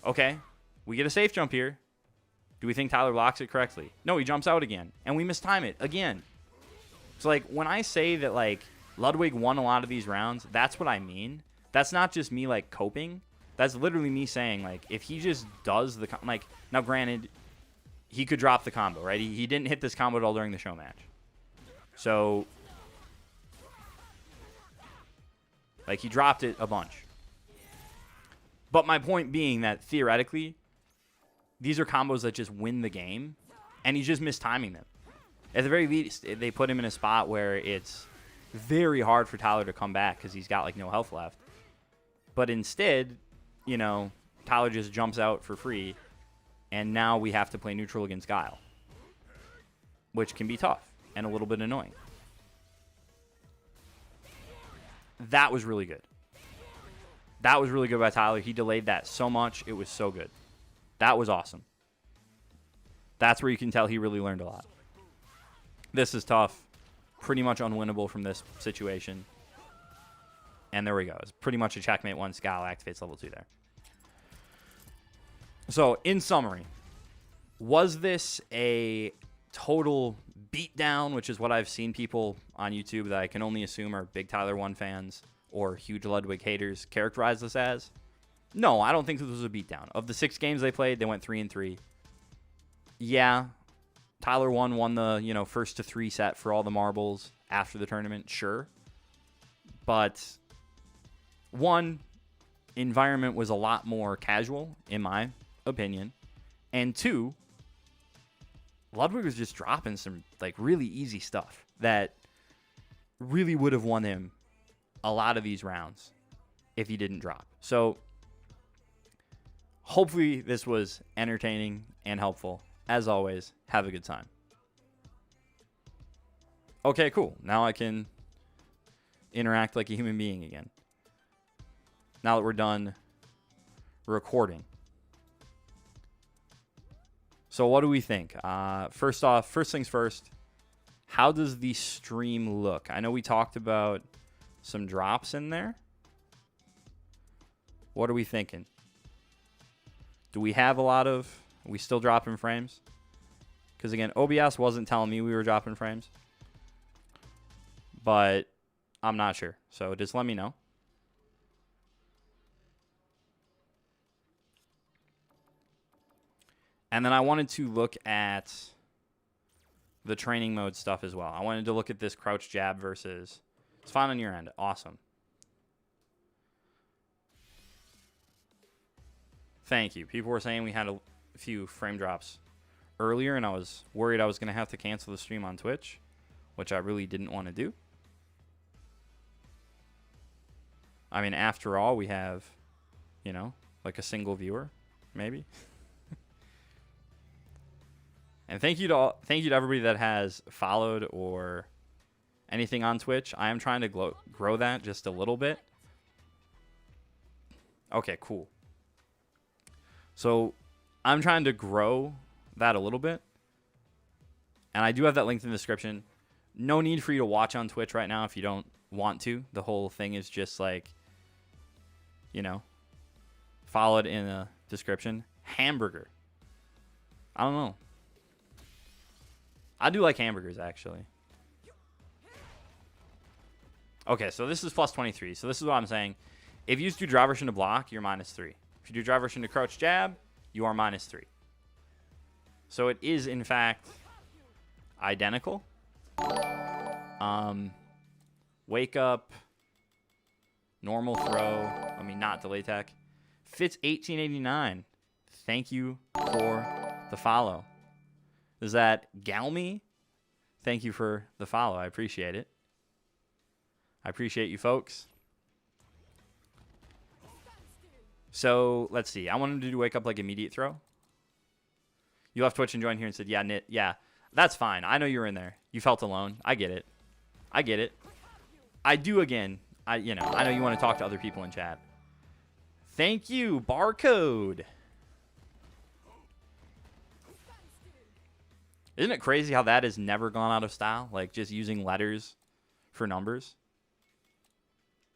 Okay, we get a safe jump here. Do we think Tyler blocks it correctly? No, he jumps out again, and we mistime it again. So, like, when I say that, like, Ludwig won a lot of these rounds, that's what I mean. That's not just me, like, coping. That's literally me saying, like, if he just does the, like, now granted, he could drop the combo, right? He didn't hit this combo at all during the show match. So, like, he dropped it a bunch. But my point being that, theoretically, these are combos that just win the game, and he's just mistiming them. At the very least, they put him in a spot where it's very hard for Tyler to come back because he's got, like, no health left. But instead, you know, Tyler just jumps out for free, and now we have to play neutral against Guile, which can be tough and a little bit annoying. That was really good. That was really good by Tyler. He delayed that so much. It was so good. That was awesome. That's where you can tell he really learned a lot. This is tough. Pretty much unwinnable from this situation. And there we go. It's pretty much a checkmate once Guile activates level 2 there. So, in summary, was this a total beatdown, which is what I've seen people on YouTube that I can only assume are big Tyler1 fans or huge Ludwig haters characterize this as? No, I don't think this was a beatdown. Of the 6 games they played, they went 3-3. Yeah, Tyler1 won the, you know, 1st to 3 set for all the marbles after the tournament, sure. But one, environment was a lot more casual, in my opinion. And 2, Ludwig was just dropping some, like, really easy stuff that really would have won him a lot of these rounds if he didn't drop. So hopefully this was entertaining and helpful. As always, have a good time. Okay, cool. Now I can interact like a human being again. Now that we're done recording. So what do we think? First things first, how does the stream look? I know we talked about some drops in there. What are we thinking? Do we have a lot of... Are we still dropping frames? Because, again, OBS wasn't telling me we were dropping frames. But I'm not sure. So just let me know. And then I wanted to look at the training mode stuff as well. I wanted to look at this crouch jab versus... It's fine on your end. Awesome. Thank you. People were saying we had a few frame drops earlier, and I was worried I was going to have to cancel the stream on Twitch, which I really didn't want to do. I mean, after all, we have, you know, like a single viewer, maybe. And thank you to everybody that has followed or anything on Twitch. I am trying to grow that just a little bit. Okay, cool. So I'm trying to grow that a little bit. And I do have that linked in the description. No need for you to watch on Twitch right now if you don't want to. The whole thing is just like, you know, follow it in the description. Hamburger. I don't know. I do like hamburgers, actually. Okay, so this is plus 23. So this is what I'm saying. If you do draw version to block, you're -3. If you do draw version to crouch jab, you are -3. So it is, in fact, identical. Wake up. Normal throw. I mean, not delay tech. Fits 1889. Thank you for the follow. Is that Galmi? Thank you for the follow. I appreciate it. I appreciate you folks. So let's see. I want him to do wake up like immediate throw. You left Twitch and joined here and said, yeah, Nit. Yeah, that's fine. I know you were in there. You felt alone. I get it. I get it. I do again. I know you want to talk to other people in chat. Thank you, Barcode. Isn't it crazy how that has never gone out of style? Like just using letters for numbers.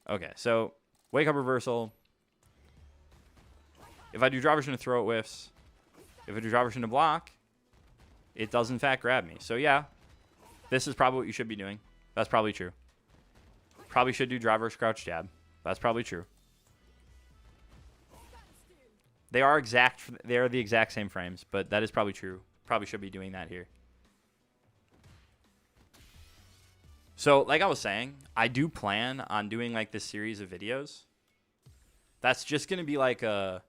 Okay, so wake up reversal. If I do draw version to throw, it whiffs. If I do draw version to block, it does in fact grab me. So yeah, this is probably what you should be doing. That's probably true. Probably should do draw versus crouch jab. That's probably true. They are the exact same frames, but that is probably true. Probably should be doing that here. So, like I was saying, I do plan on doing like this series of videos. That's just going to be like a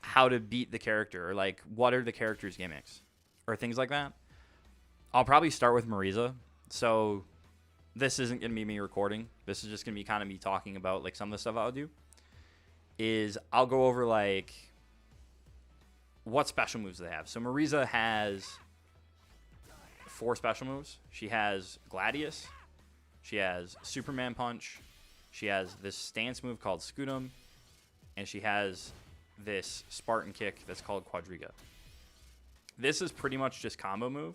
how to beat the character, or like what are the character's gimmicks or things like that. I'll probably start with Marisa. So this isn't going to be me recording. This is just going to be kind of me talking about like some of the stuff I'll do. I'll go over like what special moves they have. So Marisa has 4 special moves. She has Gladius. She has Superman Punch. She has this stance move called Scutum. And she has this Spartan Kick that's called Quadriga. This is pretty much just combo move.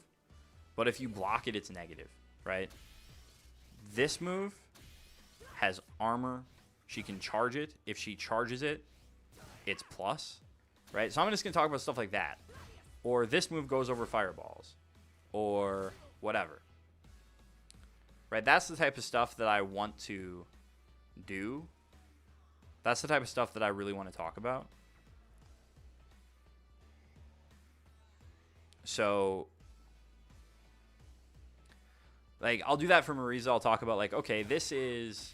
But if you block it, it's negative, right? This move has armor. She can charge it. If she charges it, it's plus, right? So I'm just going to talk about stuff like that. Or this move goes over fireballs. Or whatever. Right? That's the type of stuff that I want to do. That's the type of stuff that I really want to talk about. So, like, I'll do that for Marisa. I'll talk about, like, okay, this is...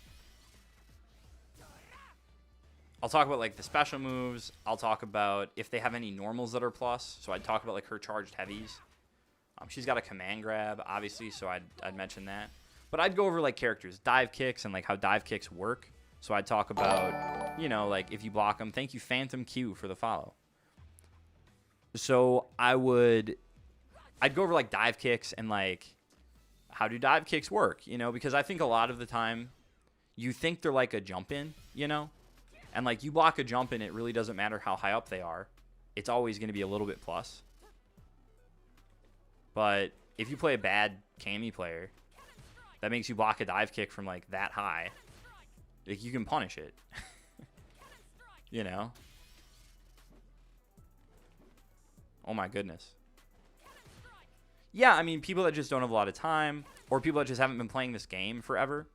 I'll talk about, like, the special moves. I'll talk about if they have any normals that are plus. So I'd talk about, like, her charged heavies. She's got a command grab, obviously, so I'd mention that. But I'd go over, like, characters, dive kicks, and, like, how dive kicks work. So I'd talk about, you know, like, if you block them. Thank you, Phantom Q, for the follow. So I'd go over, like, dive kicks and, like, how do dive kicks work, you know? Because I think a lot of the time you think they're like a jump in, you know? And, like, you block a jump in, it really doesn't matter how high up they are. It's always going to be a little bit plus. But if you play a bad Kami player that makes you block a dive kick from, like, that high, like, you can punish it. You know? Oh, my goodness. Yeah, I mean, people that just don't have a lot of time, or people that just haven't been playing this game forever,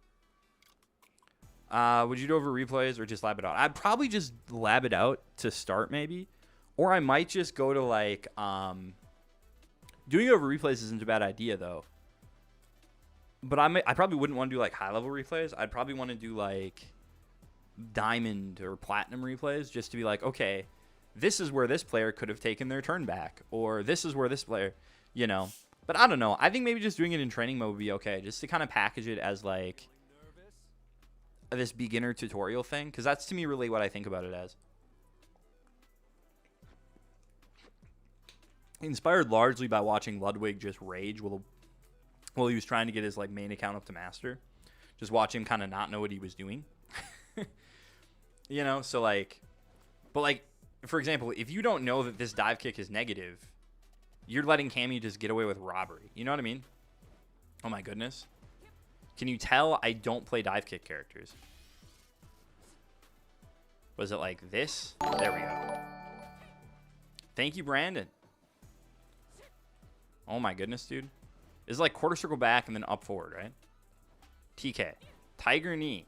Would you do over replays or just lab it out? I'd probably just lab it out to start maybe. Or I might just go to like doing over replays isn't a bad idea though. But I probably wouldn't want to do like high level replays. I'd probably want to do like diamond or platinum replays just to be like, okay, this is where this player could have taken their turn back, or this is where this player, you know. But I don't know. I think maybe just doing it in training mode would be okay, just to kind of package it as like this beginner tutorial thing, because that's to me really what I think about it as. Inspired largely by watching Ludwig just rage while he was trying to get his like main account up to master. Just watch him kind of not know what he was doing. You know, so like, but like, for example, if you don't know that this dive kick is negative, you're letting Cammy just get away with robbery. You know what I mean? Oh my goodness. Can you tell I don't play dive kick characters? Was it like this? There we go. Thank you, Brandon. Oh my goodness, dude. It's like quarter circle back and then up forward, right? TK. Tiger knee.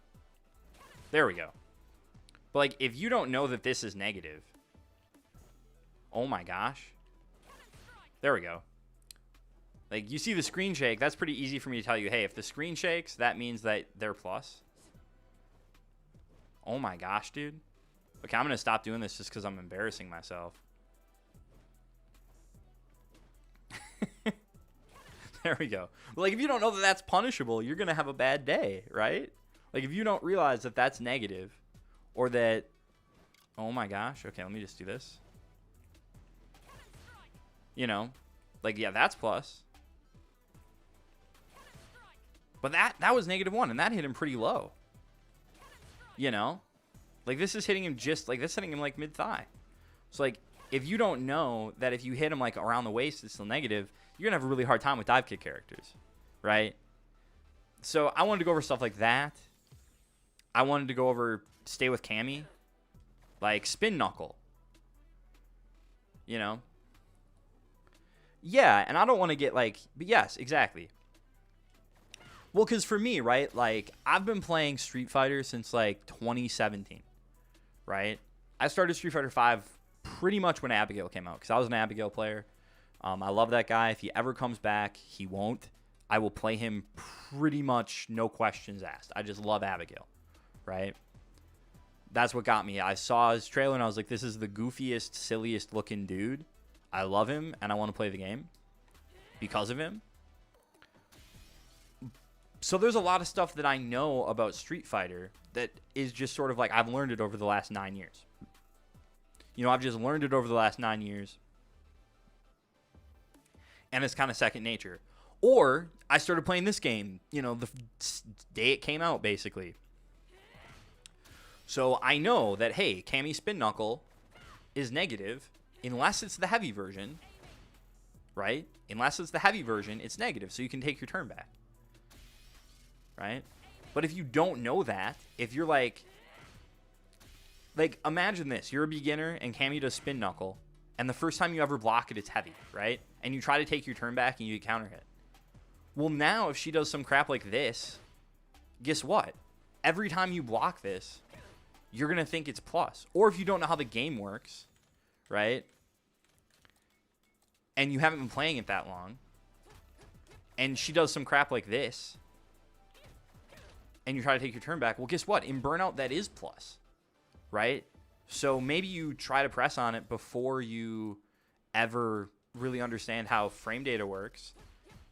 There we go. But like, if you don't know that this is negative. Oh my gosh. There we go. Like, you see the screen shake. That's pretty easy for me to tell you, hey, if the screen shakes, that means that they're plus. Oh my gosh, dude. Okay, I'm going to stop doing this just because I'm embarrassing myself. There we go. Like, if you don't know that that's punishable, you're going to have a bad day, right? Like, if you don't realize that that's negative, or that, oh my gosh, okay, let me just do this. You know, like, yeah, that's plus. But that was -1, and that hit him pretty low. You know? Like, this is hitting him just, like, this hitting him, like, mid-thigh. So, like, if you don't know that if you hit him, like, around the waist, it's still negative, you're going to have a really hard time with dive kick characters, right? So, I wanted to go over stuff like that. I wanted to go over stay with Cammy. Like, spin knuckle. You know? Yeah, and I don't want to get, like, but yes, exactly. Well, because for me, right, like, I've been playing Street Fighter since, like, 2017, right? I started Street Fighter 5 pretty much when Abigail came out, because I was an Abigail player. I love that guy. If he ever comes back, he won't. I will play him pretty much no questions asked. I just love Abigail, right? That's what got me. I saw his trailer, and I was like, this is the goofiest, silliest looking dude. I love him, and I want to play the game because of him. So there's a lot of stuff that I know about Street Fighter that is just sort of like I've learned it over the last 9 years. You know, I've just learned it over the last 9 years. And it's kind of second nature. Or I started playing this game, you know, the day it came out, basically. So I know that, hey, Cammy Spin Knuckle is negative unless it's the heavy version, right? Unless it's the heavy version, it's negative, so you can take your turn back, right? But if you don't know that, if you're like imagine this. You're a beginner, and Cammy does Spin Knuckle, and the first time you ever block it, it's heavy, right? And you try to take your turn back, and you get counter hit. Well, now if she does some crap like this, guess what? Every time you block this, you're going to think it's plus. Or if you don't know how the game works, right? And you haven't been playing it that long, and she does some crap like this, and you try to take your turn back, well, guess what? In Burnout, that is plus, right? So maybe you try to press on it before you ever really understand how frame data works,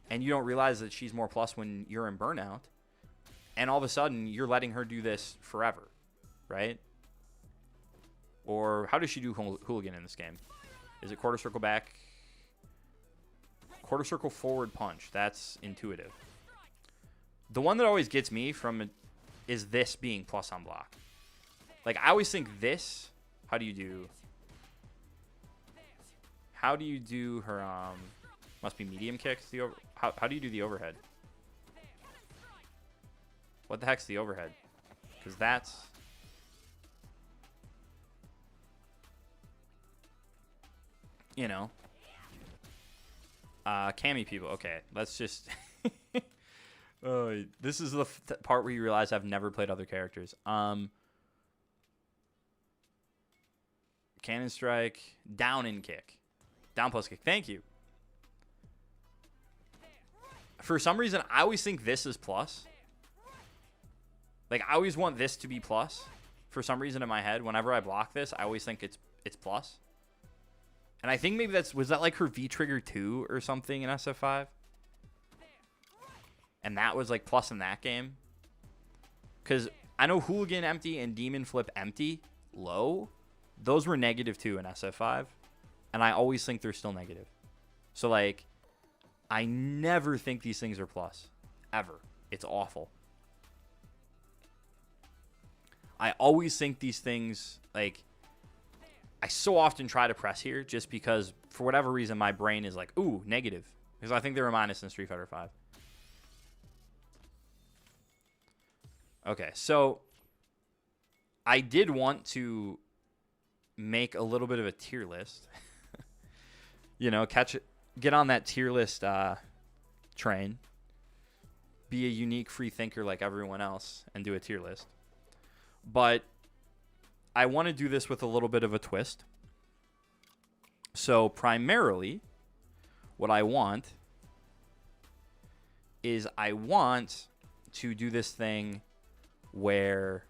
and you don't realize that she's more plus when you're in Burnout, and all of a sudden, you're letting her do this forever, right? Or how does she do Hooligan in this game? Is it quarter circle back? Quarter circle forward punch. That's intuitive. The one that always gets me from it is this being plus on block. Like, I always think this, how do you do her, must be medium kicks, how do you do the overhead? What the heck's the overhead? Because that's, you know, Cammy people. Okay, let's just This is the part where you realize I've never played other characters. Cannon strike, down and kick. Down plus kick. Thank you. For some reason, I always think this is plus. Like, I always want this to be plus. For some reason in my head, whenever I block this, I always think it's plus. And I think maybe was that like her V-Trigger 2 or something in SF5? And that was like plus in that game. Because I know Hooligan empty and Demon Flip empty, low. Those were -2 in SF5. And I always think they're still negative. So like, I never think these things are plus. Ever. It's awful. I always think these things, like, I so often try to press here just because, for whatever reason, my brain is like, ooh, negative. Because I think they were minus in Street Fighter 5. Okay, so I did want to make a little bit of a tier list. You know, get on that tier list train. Be a unique free thinker like everyone else and do a tier list. But I want to do this with a little bit of a twist. So primarily, what I want is I want to do this thing where...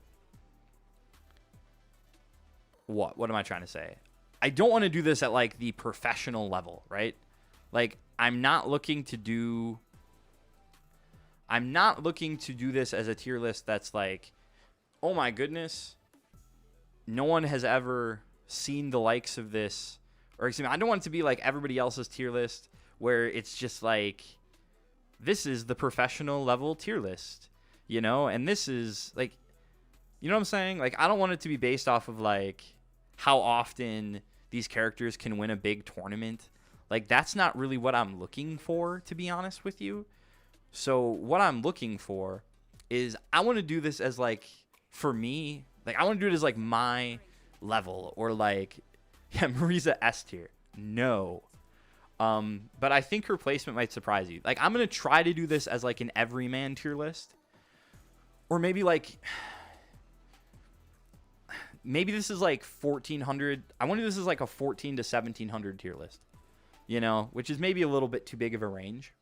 What am I trying to say? I don't want to do this at like the professional level, right? Like, I'm not looking to do this as a tier list that's like, oh my goodness, no one has ever seen the likes of this. Or excuse me, I don't want it to be like everybody else's tier list where it's just like, this is the professional level tier list, you know? And this is like, you know what I'm saying? Like, I don't want it to be based off of like how often these characters can win a big tournament. Like, that's not really what I'm looking for, to be honest with you. So what I'm looking for is I want to do this as like, for me, like I want to do it as like my level, or like, yeah, Marisa S tier. No. But I think her placement might surprise you. Like, I'm going to try to do this as like an everyman tier list. Or maybe like, maybe this is like 1,400. I wonder if this is like a 14 to 1,700 tier list, you know, which is maybe a little bit too big of a range.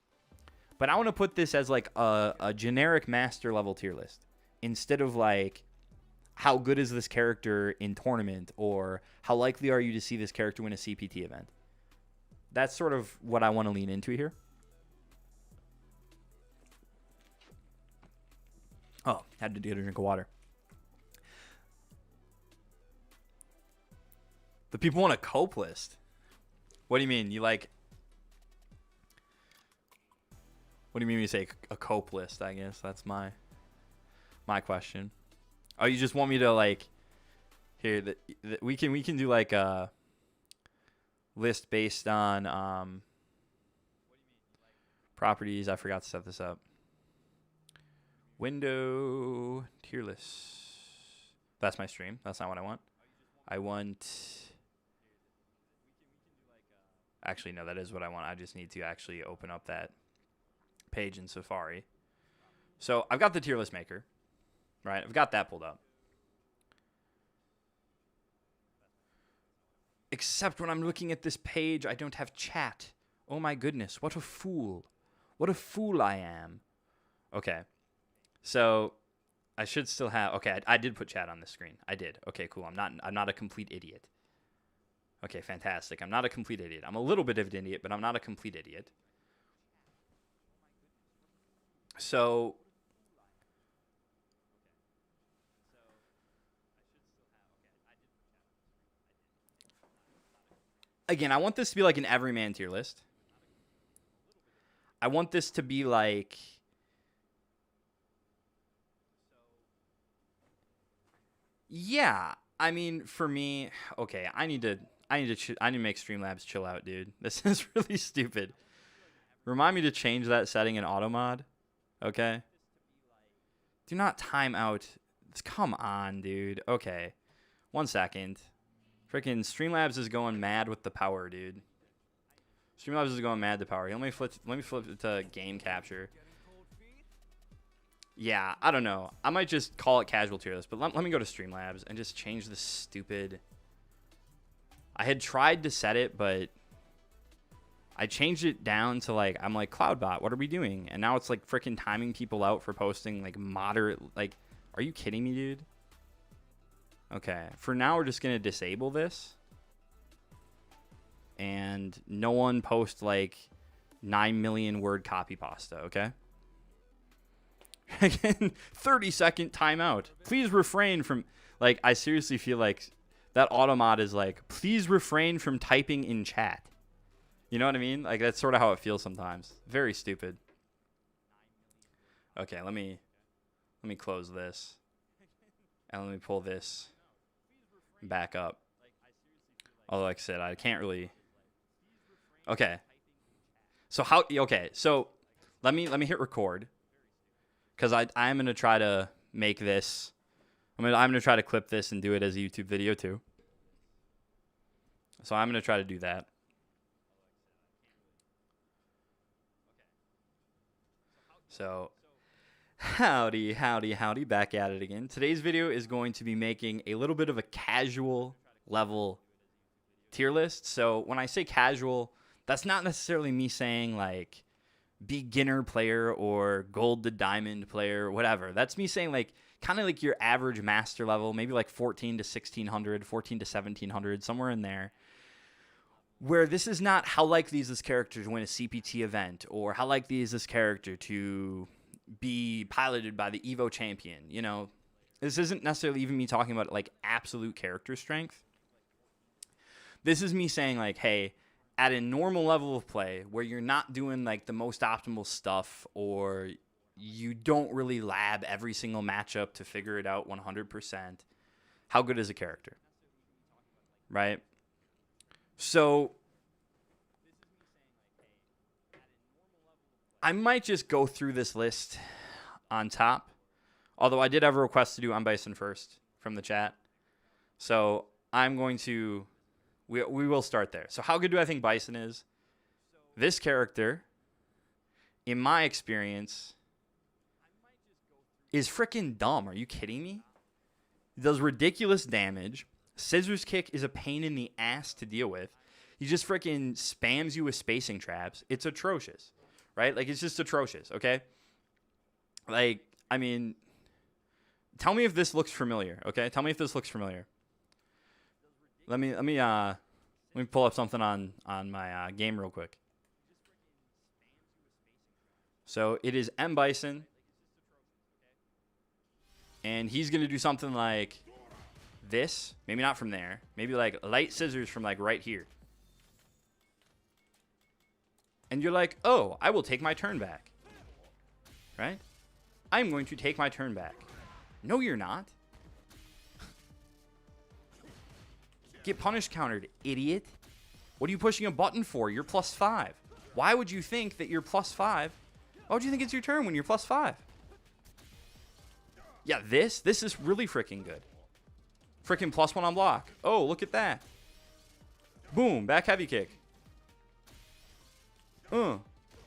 But I want to put this as like a generic master level tier list, instead of like, how good is this character in tournament, or how likely are you to see this character win a CPT event. That's sort of what I want to lean into here. Oh, had to get a drink of water. The people want a cope list. What do you mean? You like... What do you mean when you say a cope list, I guess? That's my question. Oh, you just want me to like... Here, we can do like a list based on properties. I forgot to set this up. Window tier list. That's my stream. That's not what I want. I want... Actually, no, that is what I want. I just need to actually open up that page in Safari. So I've got the tier list maker, right? I've got that pulled up. Except when I'm looking at this page, I don't have chat. Oh my goodness, what a fool. What a fool I am. Okay, so I should still have... Okay, I did put chat on the screen. I did. Okay, cool. I'm not a complete idiot. Okay, fantastic. I'm not a complete idiot. I'm a little bit of an idiot, but I'm not a complete idiot. So... Again, I want this to be like an everyman tier list. I want this to be like... Yeah, I mean, for me... Okay, I need to make Streamlabs chill out, dude. This is really stupid. Remind me to change that setting in auto mod. Okay. Do not time out. Come on, dude. Okay. 1 second. Freaking Streamlabs is going mad with the power, dude. Streamlabs is going mad to power. Let me flip it to game capture. Yeah, I don't know. I might just call it casual tier list, but let me go to Streamlabs and just change this stupid. I had tried to set it, but I changed it down to like, I'm like, Cloudbot, what are we doing? And now it's like freaking timing people out for posting like moderate, like, are you kidding me, dude? Okay, for now we're just gonna disable this. And no one post like 9 million word copy pasta, okay? Again, 30-second timeout. Please refrain from, like, I seriously feel like that automod is like, please refrain from typing in chat. You know what I mean? Like, that's sort of how it feels sometimes. Very stupid. Okay, let me close this. And let me pull this back up. Although, like I said, I can't really. Okay. So let me hit record. Because I'm going to try to make this. I'm going to try to clip this and do it as a YouTube video too. So I'm going to try to do that. So howdy, back at it again. Today's video is going to be making a little bit of a casual level tier list. So when I say casual, that's not necessarily me saying like beginner player or gold to diamond player or whatever. That's me saying like kind of like your average master level, maybe like 14 to 1600, 14 to 1700, somewhere in there. Where this is not how likely is this character to win a CPT event, or how likely is this character to be piloted by the Evo champion. You know, this isn't necessarily even me talking about like absolute character strength. This is me saying like, hey, at a normal level of play where you're not doing like the most optimal stuff, or you don't really lab every single matchup to figure it out 100%, how good is a character? Right? So I might just go through this list on top. Although I did have a request to do Unbison first from the chat. So I'm going to, we will start there. So how good do I think Bison is? This character, in my experience, is freaking dumb. Are you kidding me? He does ridiculous damage. Scissors kick is a pain in the ass to deal with. He just freaking spams you with spacing traps. It's atrocious, right? Like, it's just atrocious, okay? Like, I mean, tell me if this looks familiar, okay? Tell me if this looks familiar. Let me pull up something on my game real quick. So it is M Bison, and he's gonna do something like this. Maybe not from there. Maybe like light scissors from like right here. And you're like, oh, I will take my turn back. Right? I'm going to take my turn back. No, you're not. Get punish countered, idiot. What are you pushing a button for? You're +5. Why would you think that you're +5? Why would you think it's your turn when you're +5? Yeah, this is really freaking good. Freaking +1 on block. Oh, look at that. Boom, back heavy kick. Oh,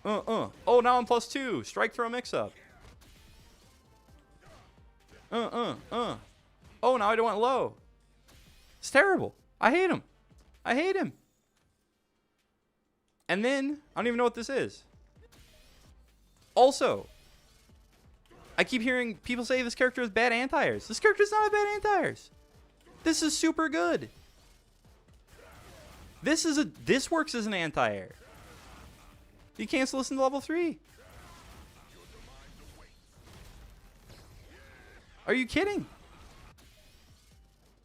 now I'm +2. Strike throw mix up. Oh, now I don't want low. It's terrible. I hate him. I hate him. And then, I don't even know what this is. Also, I keep hearing people say this character is bad anti-airs. This character is not a bad anti-airs. This is super good. This works as an anti-air. You cancel this into level 3. Are you kidding?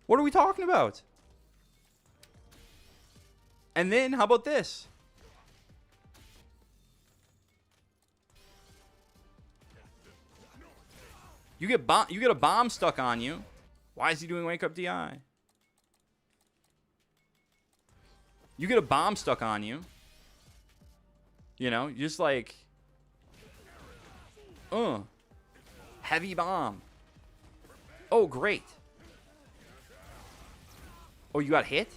What are we talking about? And then, how about this? You get a bomb stuck on you. Why is he doing wake up DI? You get a bomb stuck on you. You know, you just like heavy bomb. Oh, great. Oh, you got hit?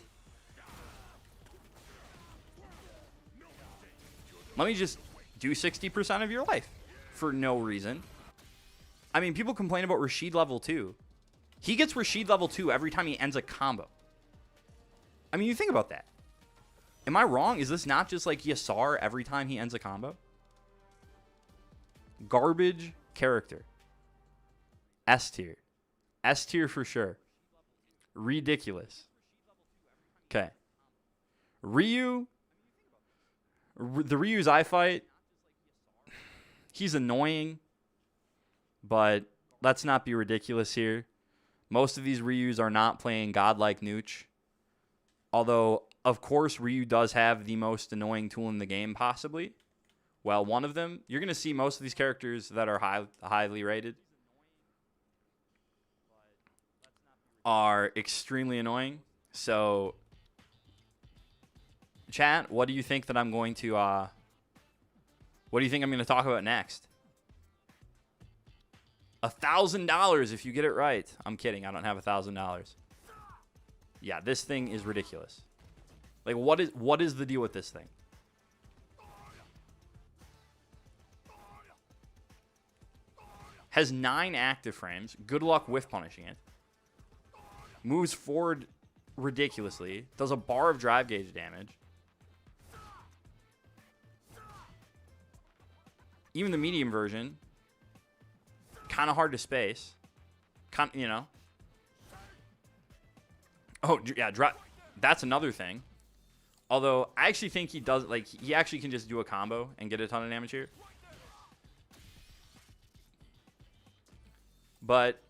Let me just do 60% of your life for no reason. I mean, people complain about Rashid level 2. He gets Rashid level 2 every time he ends a combo. I mean, you think about that. Am I wrong? Is this not just like Yasar every time he ends a combo? Garbage character. S tier. S tier for sure. Ridiculous. Okay. Ryu. The Ryus I fight. He's annoying. But let's not be ridiculous here. Most of these Ryus are not playing godlike Nooch. Although, of course, Ryu does have the most annoying tool in the game, possibly. Well, one of them. You're going to see most of these characters that are highly rated are extremely annoying. So, chat, what do you think that I'm going to, what do you think I'm going to talk about next? $1,000 if you get it right. I'm kidding. I don't have $1,000. Yeah, this thing is ridiculous. Like, what is the deal with this thing? Has 9 active frames. Good luck with punishing it. Moves forward ridiculously. Does a bar of drive gauge damage. Even the medium version, kind of hard to space. You know. Oh, yeah, that's another thing. Although, I actually think he does, like, he actually can just do a combo and get a ton of damage here. But,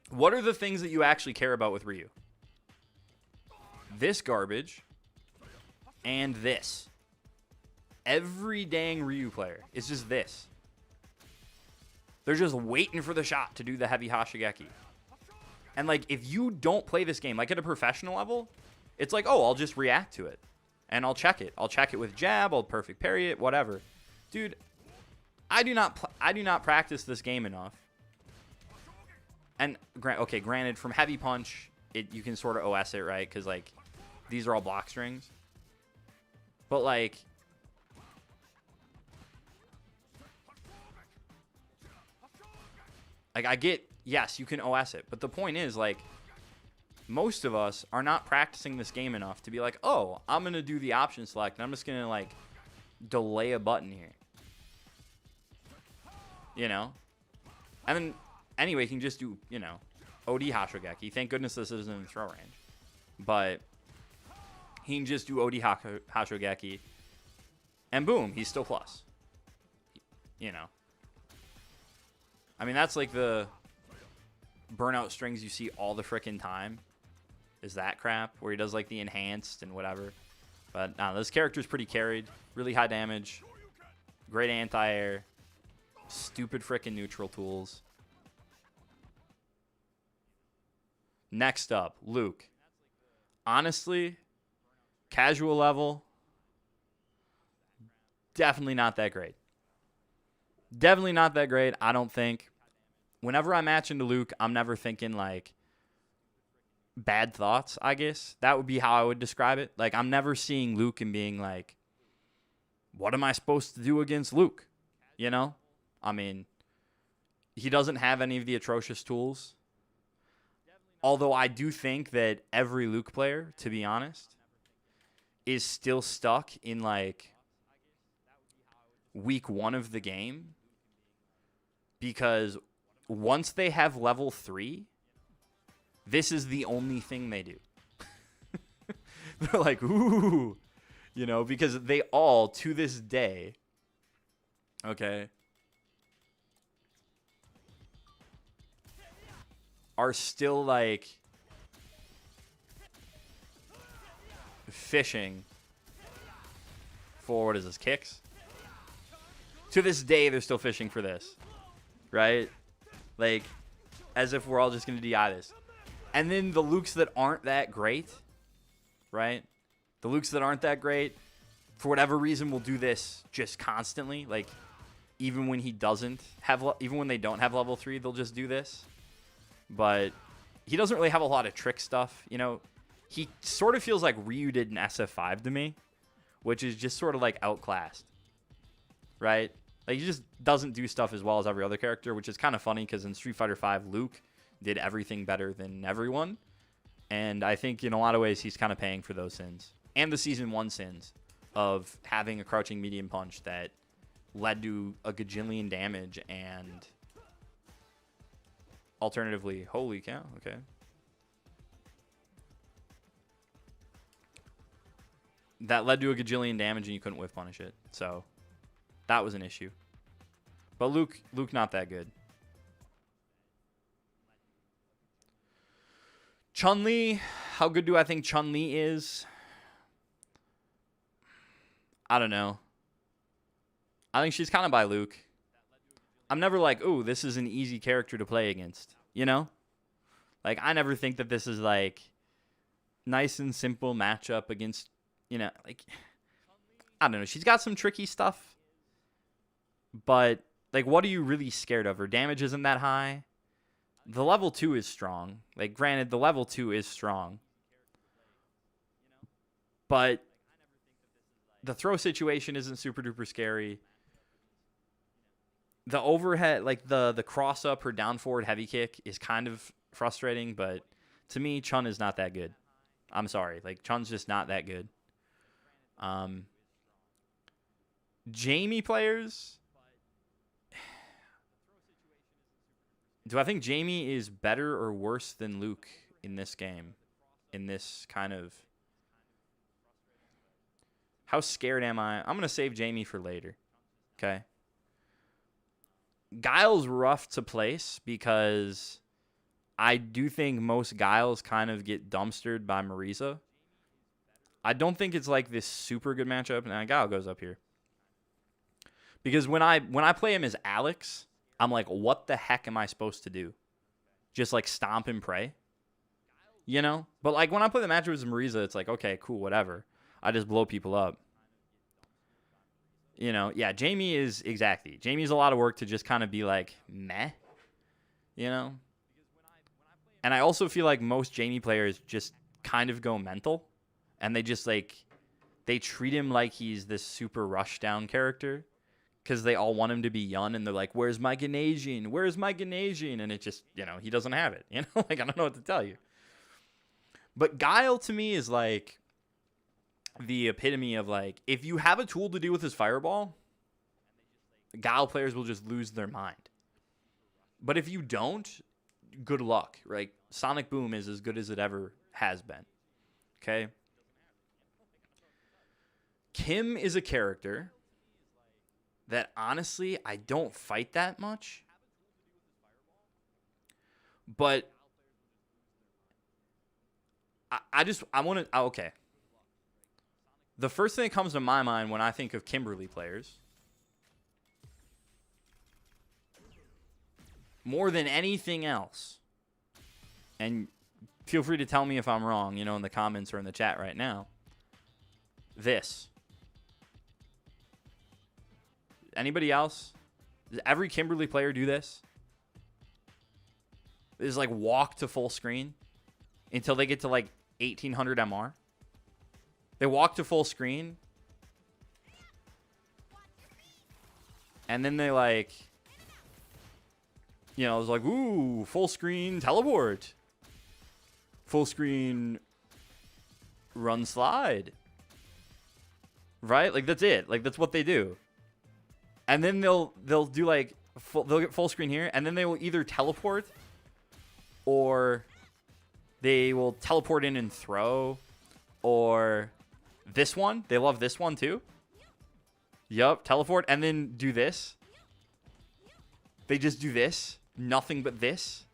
what are the things that you actually care about with Ryu? This garbage. And this. Every dang Ryu player is just this. They're just waiting for the shot to do the heavy Hashigeki. And, like, if you don't play this game, like, at a professional level, it's like, oh, I'll just react to it. And I'll check it. I'll check it with jab. I'll perfect parry it, whatever. Dude, I do not practice this game enough. And, okay, granted, from heavy punch, you can sort of OS it, right? Because, like, these are all block strings. But, like, I get, yes, you can OS it. But the point is, like, most of us are not practicing this game enough to be like, oh, I'm going to do the option select, and I'm just going to, like, delay a button here. You know? And then, anyway, you can just do, you know, OD Hashogeki. Thank goodness this isn't in throw range. But he can just do OD Hashogeki, and boom, he's still plus. You know? I mean, that's like the burnout strings you see all the frickin' time. Is that crap where he does like the enhanced and whatever. But no, this character's pretty carried. Really high damage. Great anti-air. Stupid frickin' neutral tools. Next up, Luke. Honestly, casual level, definitely not that great. Definitely not that great, I don't think. Whenever I match into Luke, I'm never thinking, like, bad thoughts, I guess. That would be how I would describe it. Like, I'm never seeing Luke and being like, what am I supposed to do against Luke? You know? I mean, he doesn't have any of the atrocious tools. Although I do think that every Luke player, to be honest, is still stuck in, like, week 1 of the game. Because once they have level 3, this is the only thing they do. They're like, ooh, you know, because they all, to this day, okay, are still, like, fishing for, what is this, kicks? To this day, they're still fishing for this. Right? Like, as if we're all just going to DI this. And then the Lukes that aren't that great, right? The Lukes that aren't that great, for whatever reason, will do this just constantly. Like, even when he doesn't have, even when they don't have level 3, they'll just do this. But he doesn't really have a lot of trick stuff, you know? He sort of feels like Ryu did in SF5 to me, which is just sort of, like, outclassed. Right? Like, he just doesn't do stuff as well as every other character, which is kind of funny because in Street Fighter V, Luke did everything better than everyone. And I think in a lot of ways he's kind of paying for those sins. And the Season 1 sins of having a crouching medium punch that led to a gajillion damage and alternatively, holy cow, okay. That led to a gajillion damage and you couldn't whiff punish it. So that was an issue. But Luke not that good. Chun-Li, how good do I think Chun-Li is? I don't know. I think she's kind of by Luke. I'm never like, ooh, this is an easy character to play against. You know? Like, I never think that this is like nice and simple matchup against, you know, like, I don't know. She's got some tricky stuff. But, like, what are you really scared of? Her damage isn't that high. The level 2 is strong. Like, granted, the level 2 is strong. But the throw situation isn't super duper scary. The overhead, like the cross up, her down forward heavy kick is kind of frustrating. But to me, Chun is not that good. I'm sorry. Like, Chun's just not that good. Jamie players. Do I think Jamie is better or worse than Luke in this game? In this kind of... How scared am I? I'm going to save Jamie for later. Okay. Guile's rough to place because I do think most Guiles kind of get dumpstered by Marisa. I don't think it's like this super good matchup. Now Guile goes up here. Because when I play him as Alex, I'm like, what the heck am I supposed to do? Just like stomp and pray? You know? But like when I play the matchup as Marisa, it's like, okay, cool, whatever. I just blow people up. You know, yeah, Jamie is exactly. Jamie's a lot of work to just kind of be like, meh. You know? And I also feel like most Jamie players just kind of go mental. And they just like, they treat him like he's this super rushdown character. Because they all want him to be young, and they're like, where's my Ganasian? Where's my Ganasian? And it just, you know, he doesn't have it. You know, like, I don't know what to tell you. But Guile, to me, is like the epitome of, like, if you have a tool to deal with his fireball, Guile players will just lose their mind. But if you don't, good luck, right? Sonic Boom is as good as it ever has been. Okay? Kim is a character that honestly I don't fight that much. But I want to, okay. The first thing that comes to my mind when I think of Kimberly players, more than anything else, and feel free to tell me if I'm wrong, you know, in the comments or in the chat right now, this. Anybody else? Does every Kimberly player do this? Is like walk to full screen until they get to like 1800 MR. They walk to full screen. And then they like, you know, it's like, ooh, full screen teleport. Full screen run slide. Right? Like that's it. Like that's what they do. And then they'll do like they'll get full screen here, and then they will either teleport or they will teleport in and throw, or this one. They love this one too. Yup, teleport and then do this. They just do this, nothing but this,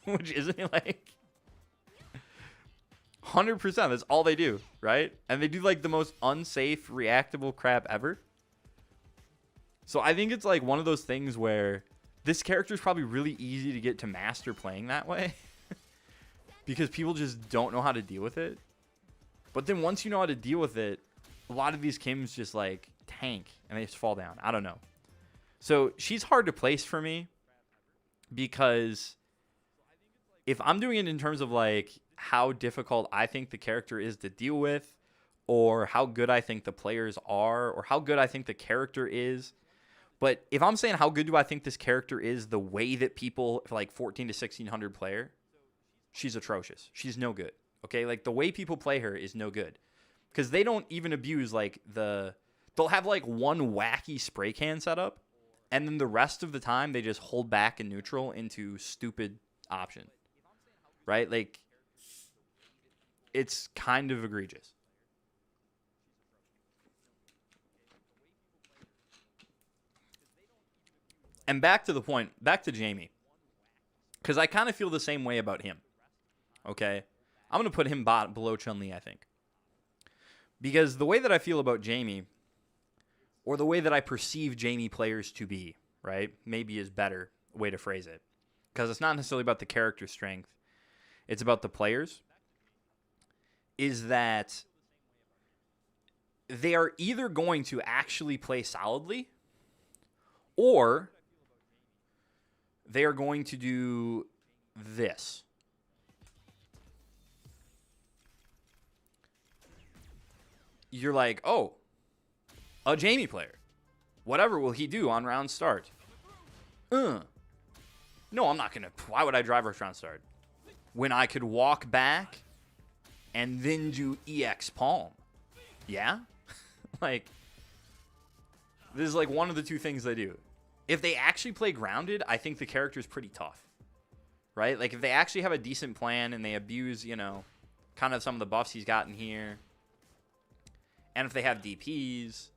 which isn't like 100%. That's all they do, right? And they do like the most unsafe, reactable crap ever. So I think it's like one of those things where this character is probably really easy to get to master playing that way because people just don't know how to deal with it. But then once you know how to deal with it, a lot of these Kims just like tank and they just fall down. I don't know. So she's hard to place for me because if I'm doing it in terms of like how difficult I think the character is to deal with, or how good I think the players are or how good I think the character is. But if I'm saying how good do I think this character is, the way that people like 14 to 1600 player, she's atrocious. She's no good. Okay, like the way people play her is no good because they don't even abuse like they'll have like one wacky spray can setup, and then the rest of the time they just hold back in neutral into stupid option, right? Like it's kind of egregious. And back to the point, back to Jamie, because I kind of feel the same way about him. Okay, I'm gonna put him below Chun-Li, I think, because the way that I feel about Jamie, or the way that I perceive Jamie players to be, right, maybe is better way to phrase it, because it's not necessarily about the character strength, it's about the players. Is that they are either going to actually play solidly, or they are going to do this. You're like, oh, a Jamie player. Whatever will he do on round start? No, I'm not going to. Why would I drive rush round start? When I could walk back and then do EX palm. Yeah? Like, this is like one of the two things they do. If they actually play grounded, I think the character is pretty tough. Right? Like, if they actually have a decent plan and they abuse, you know, kind of some of the buffs he's gotten here, and if they have DPs,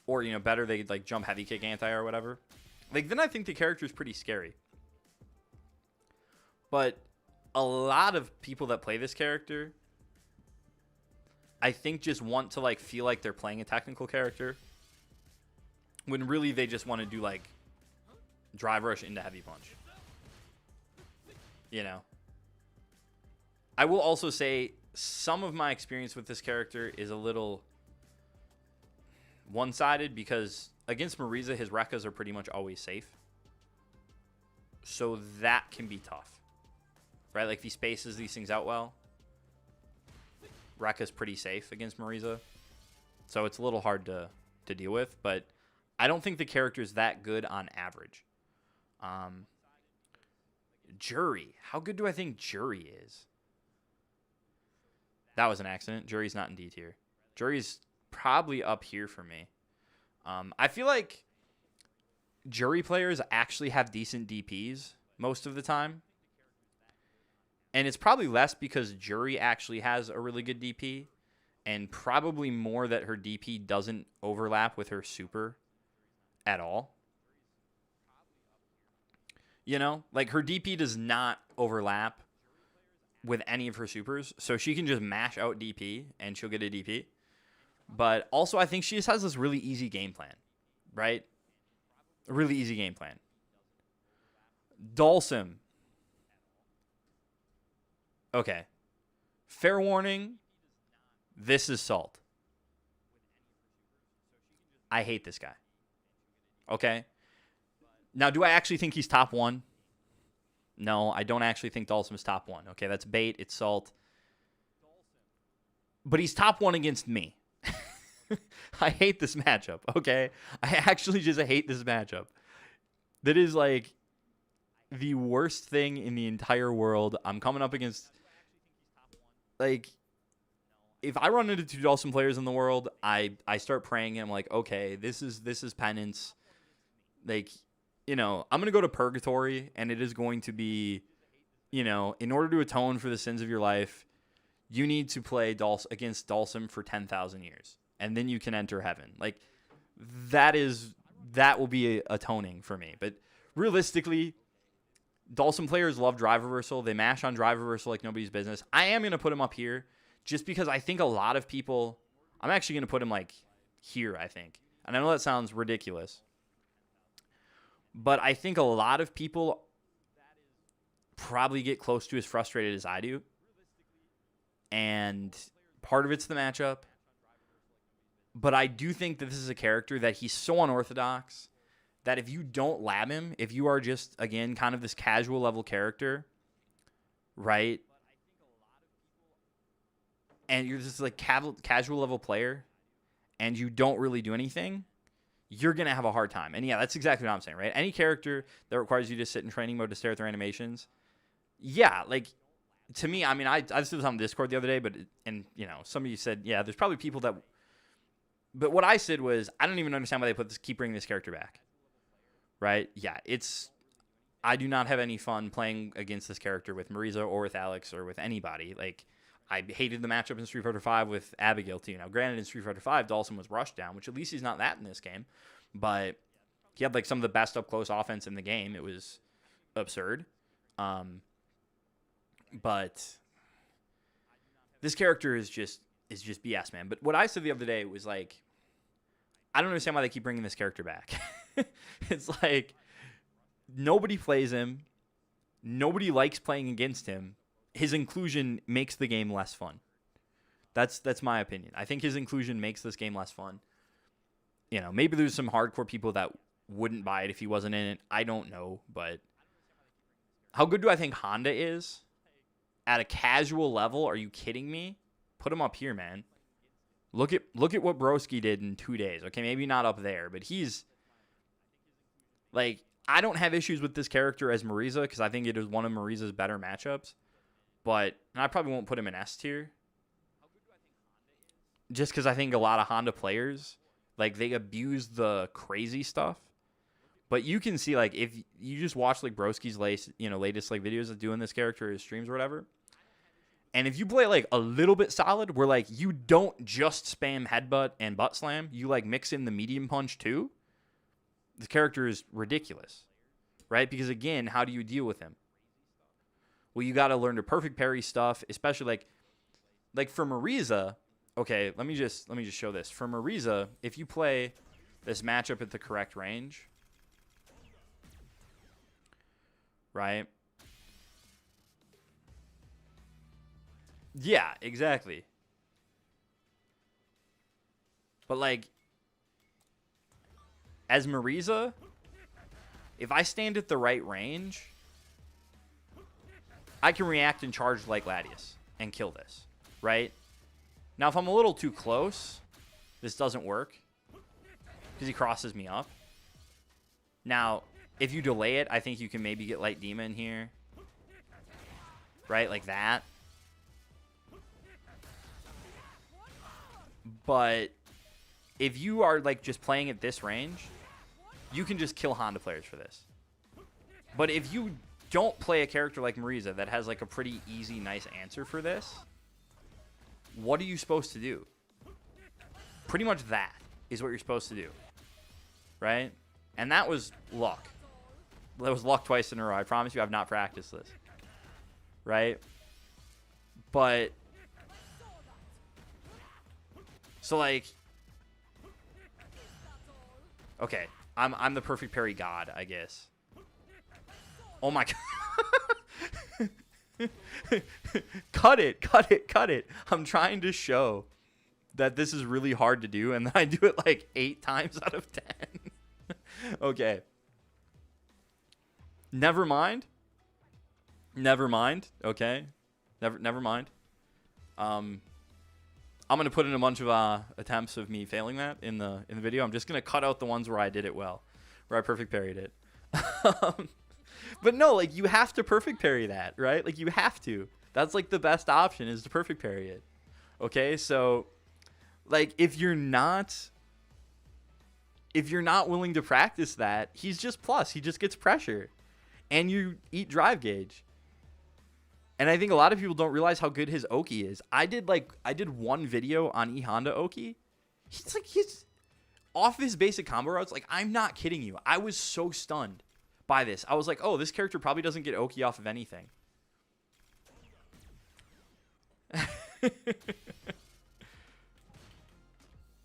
or, you know, better, they like jump heavy kick anti or whatever, like, then I think the character is pretty scary. But a lot of people that play this character, I think, just want to like feel like they're playing a technical character, when really they just want to do like drive rush into heavy punch. You know, I will also say some of my experience with this character is a little one-sided because against Marisa, his Rekkas are pretty much always safe. So that can be tough, right? Like if he spaces these things out well, Rekka's pretty safe against Marisa. So it's a little hard to deal with, but I don't think the character is that good on average. Jury. How good do I think Jury is? That was an accident. Jury's not in D tier. Jury's probably up here for me. I feel like Jury players actually have decent DPs most of the time. And it's probably less because Jury actually has a really good DP, and probably more that her DP doesn't overlap with her super at all. You know, like her DP does not overlap with any of her supers, so she can just mash out DP and she'll get a DP. But also, I think she just has this really easy game plan, right? A really easy game plan. Dhalsim. Okay. Fair warning. This is Salt. I hate this guy. Okay. Now, do I actually think he's top one? No, I don't actually think Dhalsim is top one. Okay, that's bait. It's Salt. But he's top one against me. I hate this matchup, okay? I actually just hate this matchup. That is like the worst thing in the entire world. I'm coming up against, like, if I run into two Dhalsim players in the world, I start praying and I'm like, okay, this is penance. Like, you know, I'm going to go to purgatory, and it is going to be, you know, in order to atone for the sins of your life, you need to play against Dhalsim for 10,000 years, and then you can enter heaven. Like, that will be atoning for me. But realistically, Dhalsim players love drive reversal. They mash on drive reversal like nobody's business. I am going to put him up here just because I think a lot of people, I'm actually going to put him like here, I think. And I know that sounds ridiculous, but I think a lot of people probably get close to as frustrated as I do. And part of it's the matchup. But I do think that this is a character that he's so unorthodox that if you don't lab him, if you are just, again, kind of this casual level character, right? and you're just like casual level player and you don't really do anything, you're going to have a hard time. And yeah, that's exactly what I'm saying, right? Any character that requires you to sit in training mode to stare at their animations, yeah, like, to me, I mean, I said this on Discord the other day, but, and, you know, some of you said, yeah, there's probably people that, but what I said was, I don't even understand why they keep bringing this character back, right? Yeah, I do not have any fun playing against this character with Marisa or with Alex or with anybody. Like, I hated the matchup in Street Fighter V with Abigail, too. Now, granted, in Street Fighter V, Dawson was rushed down, which at least he's not that in this game. But he had, like, some of the best up-close offense in the game. It was absurd. But this character is just BS, man. But what I said the other day was, like, I don't understand why they keep bringing this character back. It's like, nobody plays him. Nobody likes playing against him. His inclusion makes the game less fun. That's my opinion. I think his inclusion makes this game less fun. You know, maybe there's some hardcore people that wouldn't buy it if he wasn't in it. I don't know, but how good do I think Honda is? At a casual level, are you kidding me? Put him up here, man. Look at what Broski did in 2 days. Okay, maybe not up there, but he's like, I don't have issues with this character as Marisa because I think it is one of Marisa's better matchups. But and I probably won't put him in S tier. Just because I think a lot of Honda players, like, they abuse the crazy stuff. But you can see, like, if you just watch, like, Broski's latest like videos of doing this character, his streams or whatever. And if you play, like, a little bit solid, where, like, you don't just spam headbutt and butt slam, you, like, mix in the medium punch too, the character is ridiculous, right? Because, again, how do you deal with him? Well, you got to learn to perfect parry stuff, especially, like for Marisa. Okay, let me just show this. For Marisa, if you play this matchup at the correct range, right? Yeah, exactly. But, like, as Marisa, if I stand at the right range, I can react and charge like Latius and kill this, right? Now, if I'm a little too close, this doesn't work because he crosses me up. Now, if you delay it, I think you can maybe get Light Demon here, right? Like that. But if you are, like, just playing at this range, you can just kill Honda players for this. But if you don't play a character like Marisa that has, like, a pretty easy, nice answer for this, what are you supposed to do? Pretty much that is what you're supposed to do, right? And that was luck. That was luck twice in a row. I promise you I've not practiced this, right? But so, like, okay, I'm the perfect parry god, I guess. Oh my god. Cut it. I'm trying to show that this is really hard to do, and then I do it like 8 times out of 10. Okay. Never mind. Okay. Never mind. I'm gonna put in a bunch of attempts of me failing that in the video. I'm just gonna cut out the ones where I did it well, where I perfect parried it. But no, like, you have to perfect parry that, right? Like, you have to. That's, like, the best option is to perfect parry it. Okay, so, like, if you're not willing to practice that, he's just plus. He just gets pressure, and you eat drive gauge. And I think a lot of people don't realize how good his Oki is. I did one video on E Honda Oki. He's off his basic combo routes. Like, I'm not kidding you. I was so stunned by this. I was like, oh, this character probably doesn't get Oki off of anything.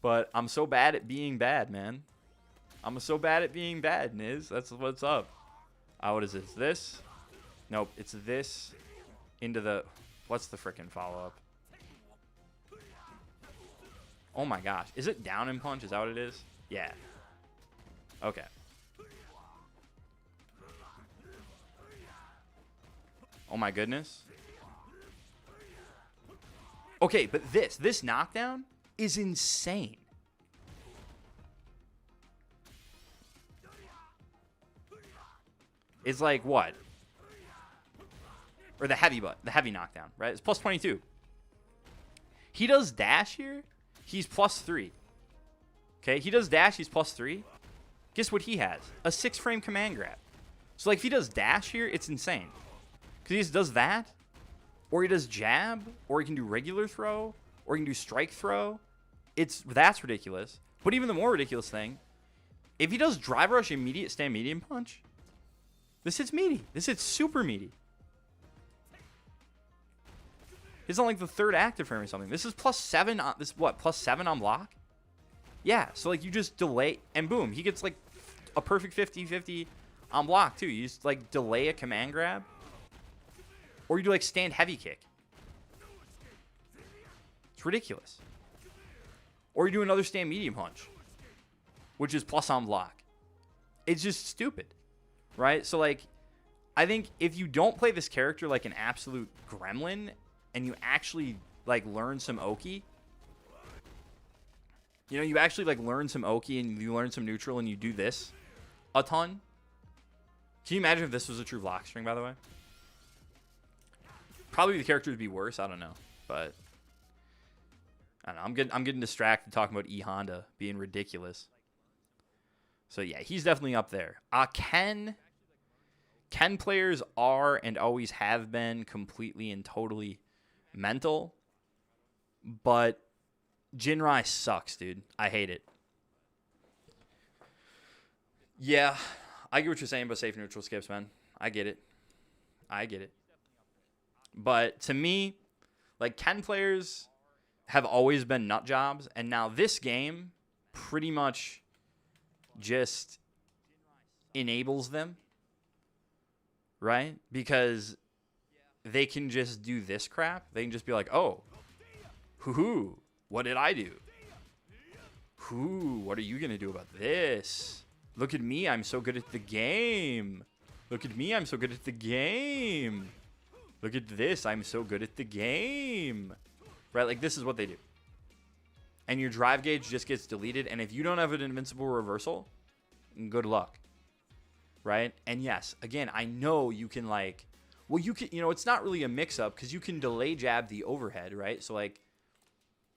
But I'm so bad at being bad, man. I'm so bad at being bad, Niz. That's what's up. What is this? This? Nope, it's this into the... What's the frickin' follow-up? Oh my gosh. Is it down and punch? Is that what it is? Yeah. Okay. Oh my goodness. Okay, but this knockdown is insane. It's like what? Or the heavy knockdown, right? It's plus 22. He does dash here, he's plus 3. Okay, he does dash, he's plus 3. Guess what he has? A 6-frame command grab. So like if he does dash here, it's insane. Because he just does that, or he does jab, or he can do regular throw, or he can do strike throw. That's ridiculous. But even the more ridiculous thing, if he does drive rush, immediate stand medium punch, this hits meaty. This hits super meaty. It's on like the 3rd active frame or something. This is plus 7 on plus 7 on block? Yeah, so like you just delay and boom, he gets like a perfect 50-50 on block too. You just like delay a command grab. Or you do like stand heavy kick. It's ridiculous. Or you do another stand medium punch, which is plus on block. It's just stupid, right? So like, I think if you don't play this character like an absolute gremlin and you actually like learn some Oki, you know, you actually like learn some Oki and you learn some neutral and you do this a ton. Can you imagine if this was a true block string, by the way? Probably the character would be worse. I don't know, but I don't know. I'm getting distracted talking about E Honda being ridiculous. So yeah, he's definitely up there. Ken players are and always have been completely and totally mental, but Jinrai sucks, dude. I hate it. Yeah, I get what you're saying about safe neutral skips, man. I get it. But to me, like Ken players have always been nut jobs, and now this game pretty much just enables them, right? Because they can just do this crap. They can just be like, oh, hoo-hoo, what did I do? Hoo, what are you going to do about this? Look at me, I'm so good at the game. Look at me, I'm so good at the game. Look at this, I'm so good at the game. Right, like this is what they do. And your drive gauge just gets deleted. And if you don't have an invincible reversal, good luck. Right? And yes, again, I know you can like, well, you can, you know, it's not really a mix-up because you can delay jab the overhead, right? So like,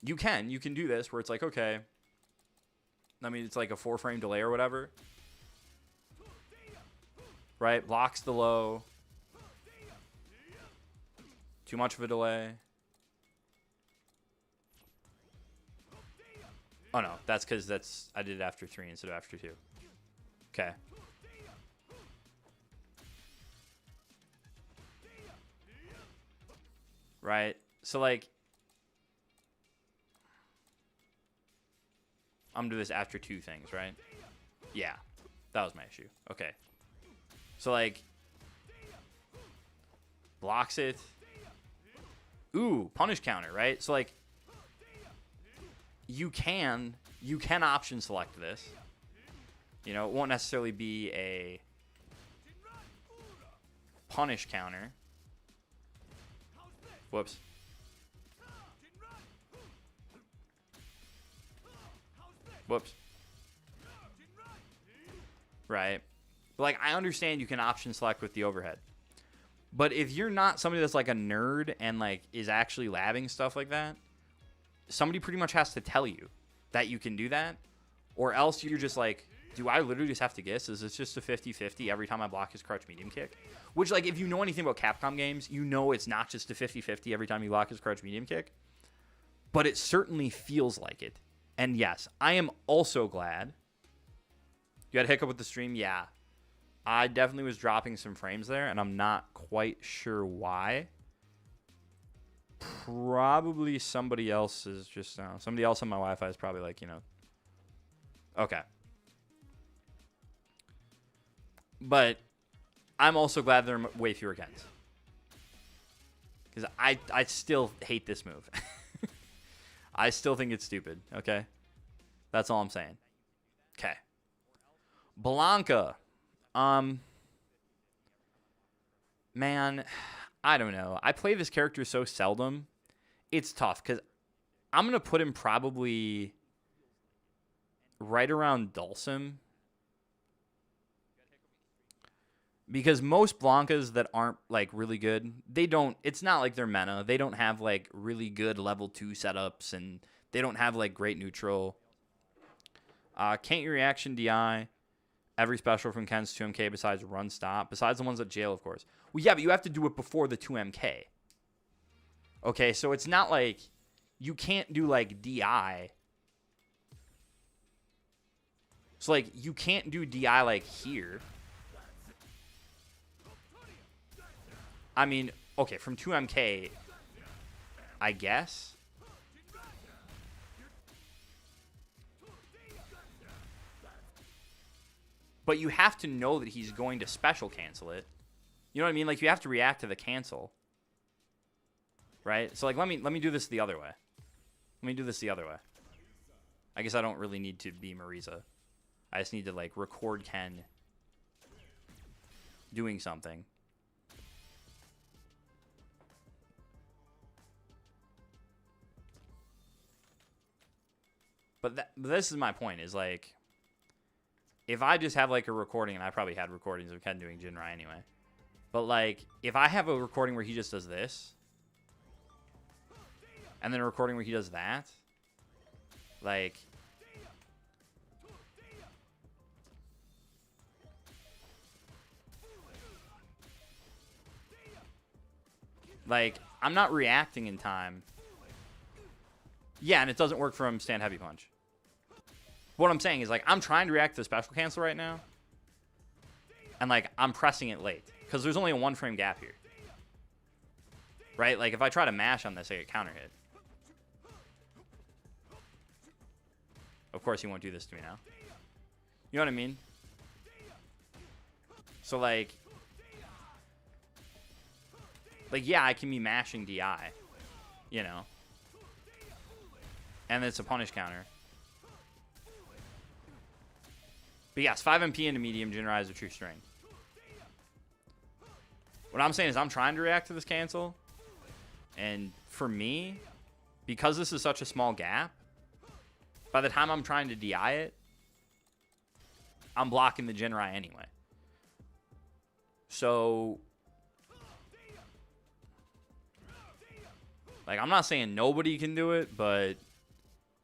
you can do this where it's like, okay, I mean, it's like a 4-frame delay or whatever. Right? Blocks the low. Too much of a delay. Oh no, that's because I did it after 3 instead of after 2. Okay. Right? So like, I'm gonna do this after 2 things, right? Yeah, that was my issue. Okay. So like, blocks it. Ooh, punish counter, right? So like, you can option select this. You know, it won't necessarily be a punish counter. Whoops. Whoops. Right. But like, I understand you can option select with the overhead. But if you're not somebody that's like a nerd and like is actually labbing stuff like that, somebody pretty much has to tell you that you can do that, or else you're just like, do I literally just have to guess? Is this just a 50-50 every time I block his crouch medium kick? Which, like, if you know anything about Capcom games, you know it's not just a 50-50 every time you block his crouch medium kick. But it certainly feels like it. And yes, I am also glad. You had a hiccup with the stream? Yeah. I definitely was dropping some frames there, and I'm not quite sure why. Probably somebody else is just somebody else on my Wi-Fi is probably like, you know. Okay. But I'm also glad there are way fewer Kens. Because I still hate this move. I still think it's stupid, okay? That's all I'm saying. Okay. Blanca. Man, I don't know. I play this character so seldom. it's tough because I'm going to put him probably right around Dulcim. Because most Blancas that aren't, like, really good, it's not like they're Mena. They don't have, like, really good level 2 setups, and they don't have, like, great neutral. Can't your reaction DI. Every special from Ken's 2MK besides run stop. Besides the ones at jail, of course. Well, yeah, but you have to do it before the 2MK. Okay, so it's not like you can't do, like, DI. So, like, you can't do DI, like, here. I mean, okay, from 2MK, I guess. But you have to know that he's going to special cancel it. You know what I mean? Like, you have to react to the cancel. Right? So, like, let me do this the other way. Let me do this the other way. I guess I don't really need to be Marisa. I just need to, like, record Ken doing something. But this is my point, is, like, if I just have, like, a recording, and I probably had recordings of Ken doing Jinrai anyway. But, like, if I have a recording where he just does this, and then a recording where he does that, like, I'm not reacting in time. Yeah, and it doesn't work from stand heavy punch. What I'm saying is, like, I'm trying to react to the special cancel right now. And, like, I'm pressing it late. Because there's only a 1 frame gap here. Right? Like, if I try to mash on this, I get counter hit. Of course he won't do this to me now. You know what I mean? So, like, yeah, I can be mashing DI. You know? And it's a punish counter. But yes, 5 MP into medium Jinrai is a true string. What I'm saying is I'm trying to react to this cancel. And for me, because this is such a small gap, by the time I'm trying to DI it, I'm blocking the Jinrai anyway. So, like, I'm not saying nobody can do it, but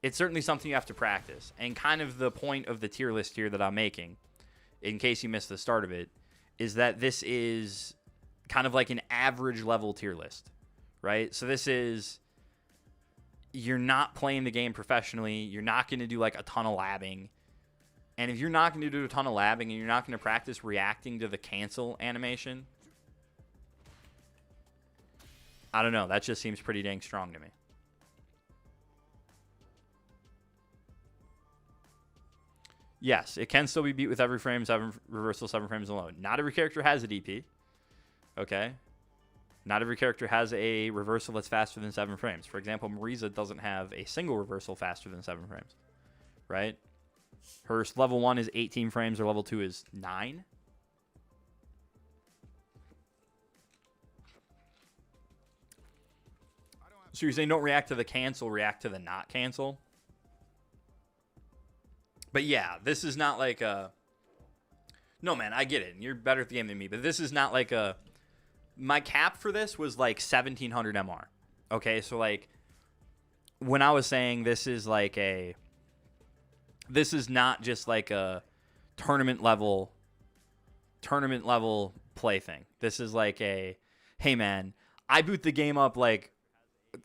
it's certainly something you have to practice. And kind of the point of the tier list here that I'm making, in case you missed the start of it, is that this is kind of like an average level tier list, right? So this is, you're not playing the game professionally. You're not going to do, like, a ton of labbing. And if you're not going to do a ton of labbing and you're not going to practice reacting to the cancel animation, I don't know. That just seems pretty dang strong to me. Yes, it can still be beat with every frame, 7 reversal, 7 frames alone. Not every character has a DP. Okay? Not every character has a reversal that's faster than 7 frames. For example, Marisa doesn't have a single reversal faster than 7 frames. Right? Her level 1 is 18 frames, or level 2 is 9. So you're saying don't react to the cancel, react to the not cancel? But yeah, this is not like a... No, man, I get it. You're better at the game than me. But this is not like a... My cap for this was like 1700 MR. Okay, so like... When I was saying this is like a... This is not just like a tournament level play thing. This is like a... Hey, man, I boot the game up like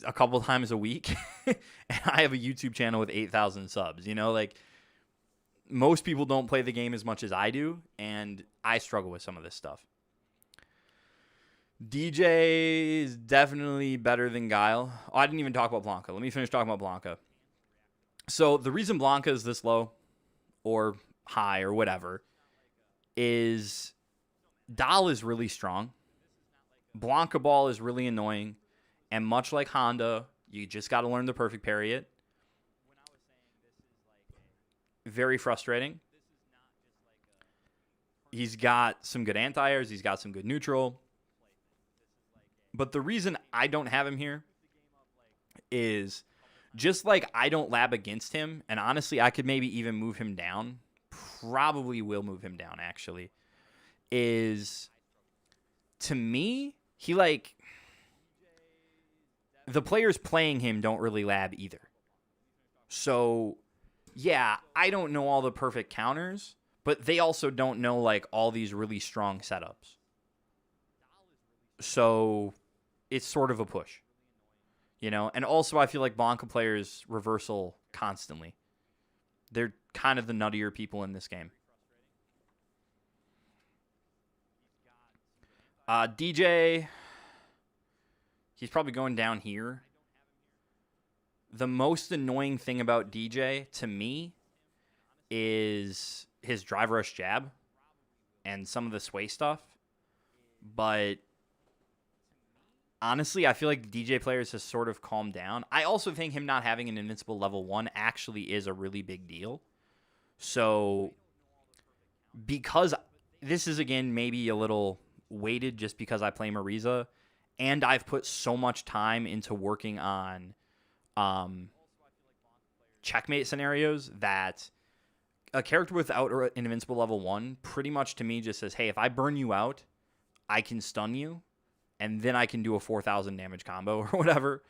a couple times a week. And I have a YouTube channel with 8,000 subs. You know, like... Most people don't play the game as much as I do, and I struggle with some of this stuff. DJ is definitely better than Guile. Oh, I didn't even talk about Blanca. Let me finish talking about Blanca. So the reason Blanca is this low, or high, or whatever, is Dahl is really strong. Blanca Ball is really annoying, and much like Honda, you just got to learn the perfect parry it. Very frustrating. He's got some good anti-airs. He's got some good neutral. But the reason I don't have him here is just like I don't lab against him, and honestly, I could maybe even move him down. Probably will move him down, actually. Is to me, he like the players playing him don't really lab either. So, yeah, I don't know all the perfect counters, but they also don't know like all these really strong setups. So, it's sort of a push. You know, and also I feel like Blanca players reversal constantly. They're kind of the nuttier people in this game. DJ, he's probably going down here. The most annoying thing about DJ to me is his drive rush jab and some of the sway stuff. But honestly, I feel like DJ players has sort of calmed down. I also think him not having an invincible level 1 actually is a really big deal. So, because this is, again, maybe a little weighted just because I play Marisa, and I've put so much time into working on checkmate scenarios that a character without an invincible level 1 pretty much to me just says, hey, if I burn you out, I can stun you, and then I can do a 4,000 damage combo or whatever.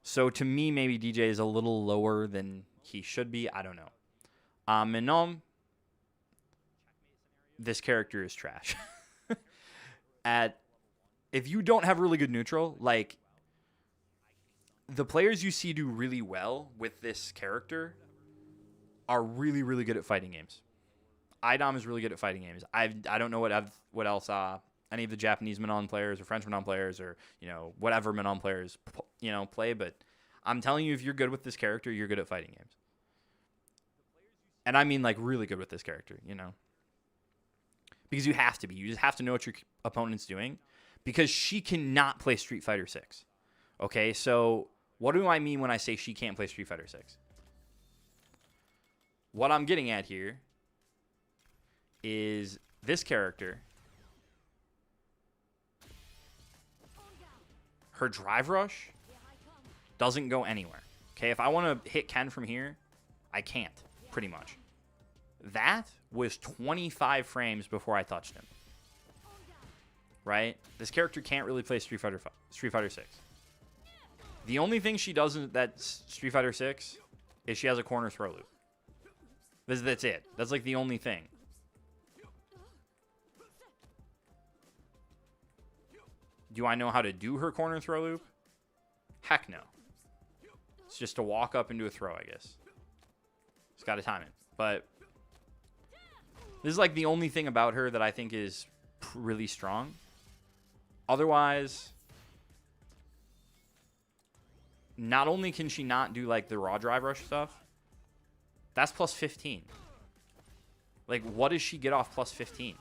So to me, maybe DJ is a little lower than he should be. I don't know. Minom, this character is trash. If you don't have really good neutral, like the players you see do really well with this character are really, really good at fighting games. IDOM is really good at fighting games. I don't know what else any of the Japanese Manon players or French Manon players or, you know, whatever Manon players, you know, play. But I'm telling you, if you're good with this character, you're good at fighting games. And I mean, like, really good with this character, you know. Because you have to be. You just have to know what your opponent's doing. Because she cannot play Street Fighter 6. Okay, so what do I mean when I say she can't play Street Fighter 6? What I'm getting at here is this character, her drive rush doesn't go anywhere. Okay, if I want to hit Ken from here, I can't, pretty much. That was 25 frames before I touched him. Right? This character can't really play Street Fighter 6. The only thing she does in that Street Fighter 6 is she has a corner throw loop. That's it. That's like the only thing. Do I know how to do her corner throw loop? Heck no. It's just to walk up and do a throw, I guess. Just got to time it. But this is like the only thing about her that I think is really strong. Otherwise, not only can she not do like the raw drive rush stuff, that's plus 15. Like, what does she get off plus 15?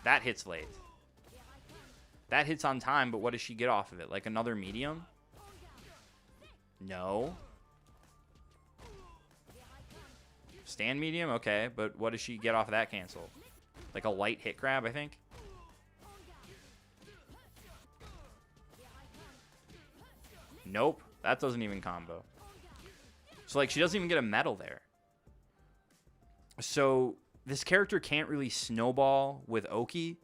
That hits late. That hits on time, but what does she get off of it? Like another medium? No. Stand medium? Okay, but what does she get off of that cancel? Like a light hit grab, I think? Nope. That doesn't even combo. So, like, she doesn't even get a medal there. So, this character can't really snowball with Oki.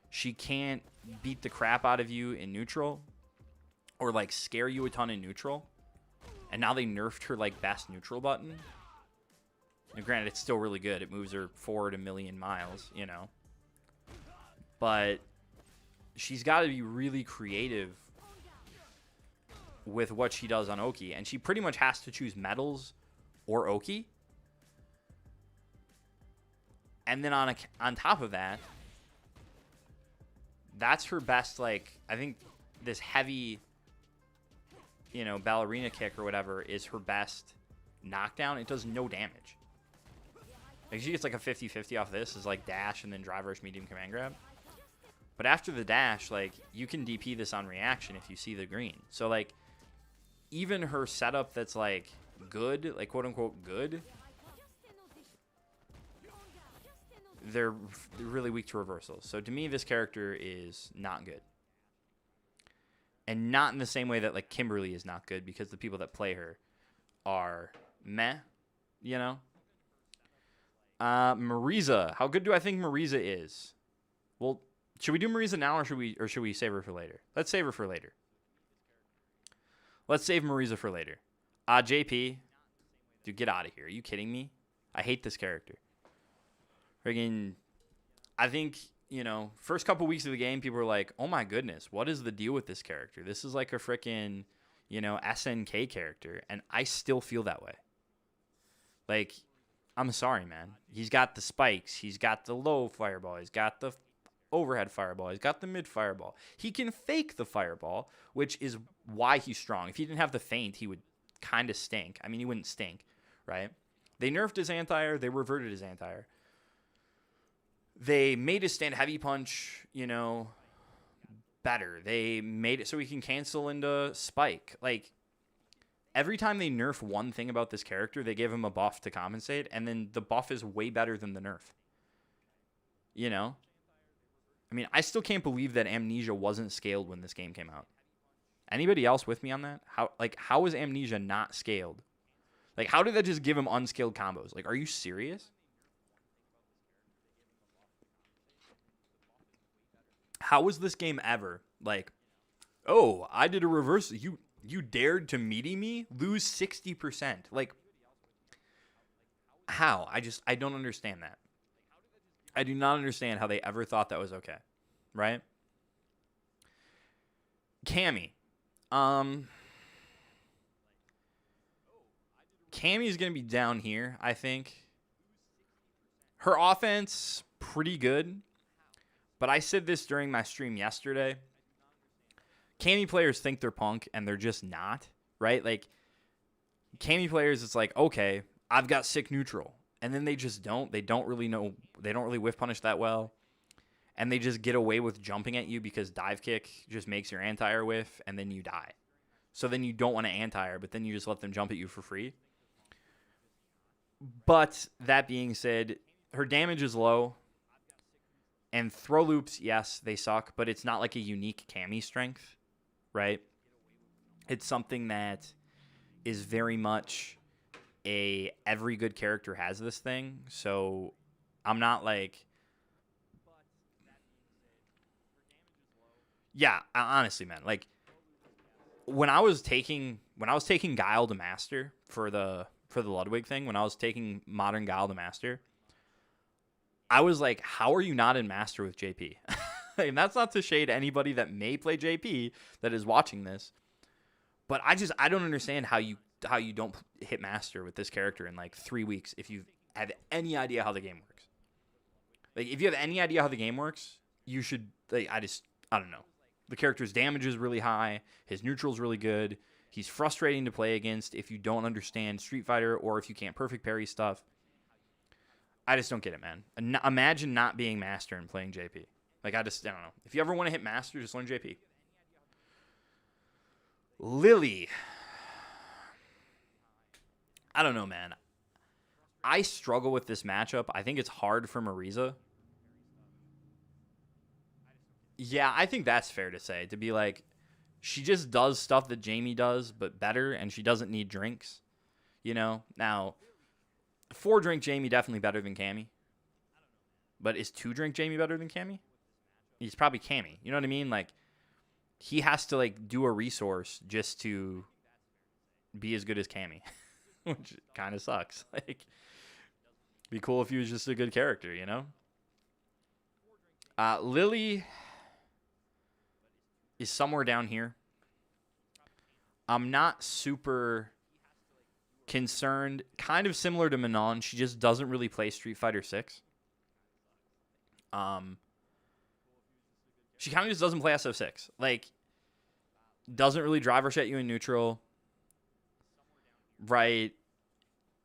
She can't beat the crap out of you in neutral. Or, like, scare you a ton in neutral. And now they nerfed her, like, best neutral button. Now, granted, it's still really good. It moves her forward a million miles, you know. But she's got to be really creative with what she does on Oki. And she pretty much has to choose medals or Oki. And then on top of that, that's her best, like, I think this heavy, you know, ballerina kick or whatever is her best knockdown. It does no damage. Like, she gets like a 50-50 off this is like dash and then drive rush medium command grab. But after the dash, like, you can DP this on reaction if you see the green. So, like, even her setup that's, like, good, like, quote-unquote good, they're really weak to reversals. So, to me, this character is not good. And not in the same way that, like, Kimberly is not good because the people that play her are meh, you know? Marisa. How good do I think Marisa is? Well, should we do Marisa now or should we save her for later? Let's save her for later. Let's save Marisa for later. JP. Dude, get out of here. Are you kidding me? I hate this character. Friggin', I think, first couple weeks of the game, people were like, oh my goodness, what is the deal with this character? This is like a freaking, SNK character. And I still feel that way. Like, I'm sorry, man. He's got the spikes. He's got the low fireball. He's got the overhead fireball. He's got the mid fireball. He can fake the fireball, which is why he's strong. If he didn't have the feint, he would kind of stink. I mean, he wouldn't stink, right? They nerfed his anti-air. They reverted his anti-air. They made his stand heavy punch, better. They made it so he can cancel into spike. Like, every time they nerf one thing about this character, they give him a buff to compensate, and then the buff is way better than the nerf. I mean, I still can't believe that Amnesia wasn't scaled when this game came out. Anybody else with me on that? How is Amnesia not scaled? Like, how did that just give him unscaled combos? Like, are you serious? How was this game ever like, oh, I did a reverse. You dared to meaty me? Lose 60%. Like, how? I don't understand that. I do not understand how they ever thought that was okay. Right? Cammy. Cammy's going to be down here, I think. Her offense, pretty good. But I said this during my stream yesterday. Cammy players think they're punk, and they're just not, right? Like, Cammy players, it's like, okay, I've got sick neutral. And then they just don't. They don't really know. They don't really whiff punish that well. And they just get away with jumping at you because dive kick just makes your anti-air whiff, and then you die. So then you don't want to anti-air, but then you just let them jump at you for free. But that being said, her damage is low. And throw loops, yes, they suck, but it's not like a unique Cammy strength, right? It's something that is very much every good character has this thing. So I'm not like, yeah, honestly, man, like when I was taking Guile to Master for the Ludwig thing, when I was taking modern Guile to Master, I was like, how are you not in Master with JP? And that's not to shade anybody that may play JP that is watching this. But I don't understand how you don't hit Master with this character in like 3 weeks if you have any idea how the game works. Like, if you have any idea how the game works, you should, like, I don't know. The character's damage is really high. His neutral's really good. He's frustrating to play against if you don't understand Street Fighter or if you can't perfect parry stuff. I just don't get it, man. Imagine not being Master and playing JP. Like, I don't know. If you ever want to hit Master, just learn JP. Lily. I don't know, man. I struggle with this matchup. I think it's hard for Marisa. Yeah, I think that's fair to say. To be like, she just does stuff that Jamie does, but better, and she doesn't need drinks. Now, 4-drink Jamie definitely better than Cammy. But is 2-drink Jamie better than Cammy? He's probably Cammy. You know what I mean? Like, he has to, like, do a resource just to be as good as Cammy. Which kind of sucks. Like, be cool if he was just a good character, Lily is somewhere down here. I'm not super concerned. Kind of similar to Manon. She just doesn't really play Street Fighter 6. She kind of just doesn't play SF6. Like, doesn't really drive rush at you in neutral. Right.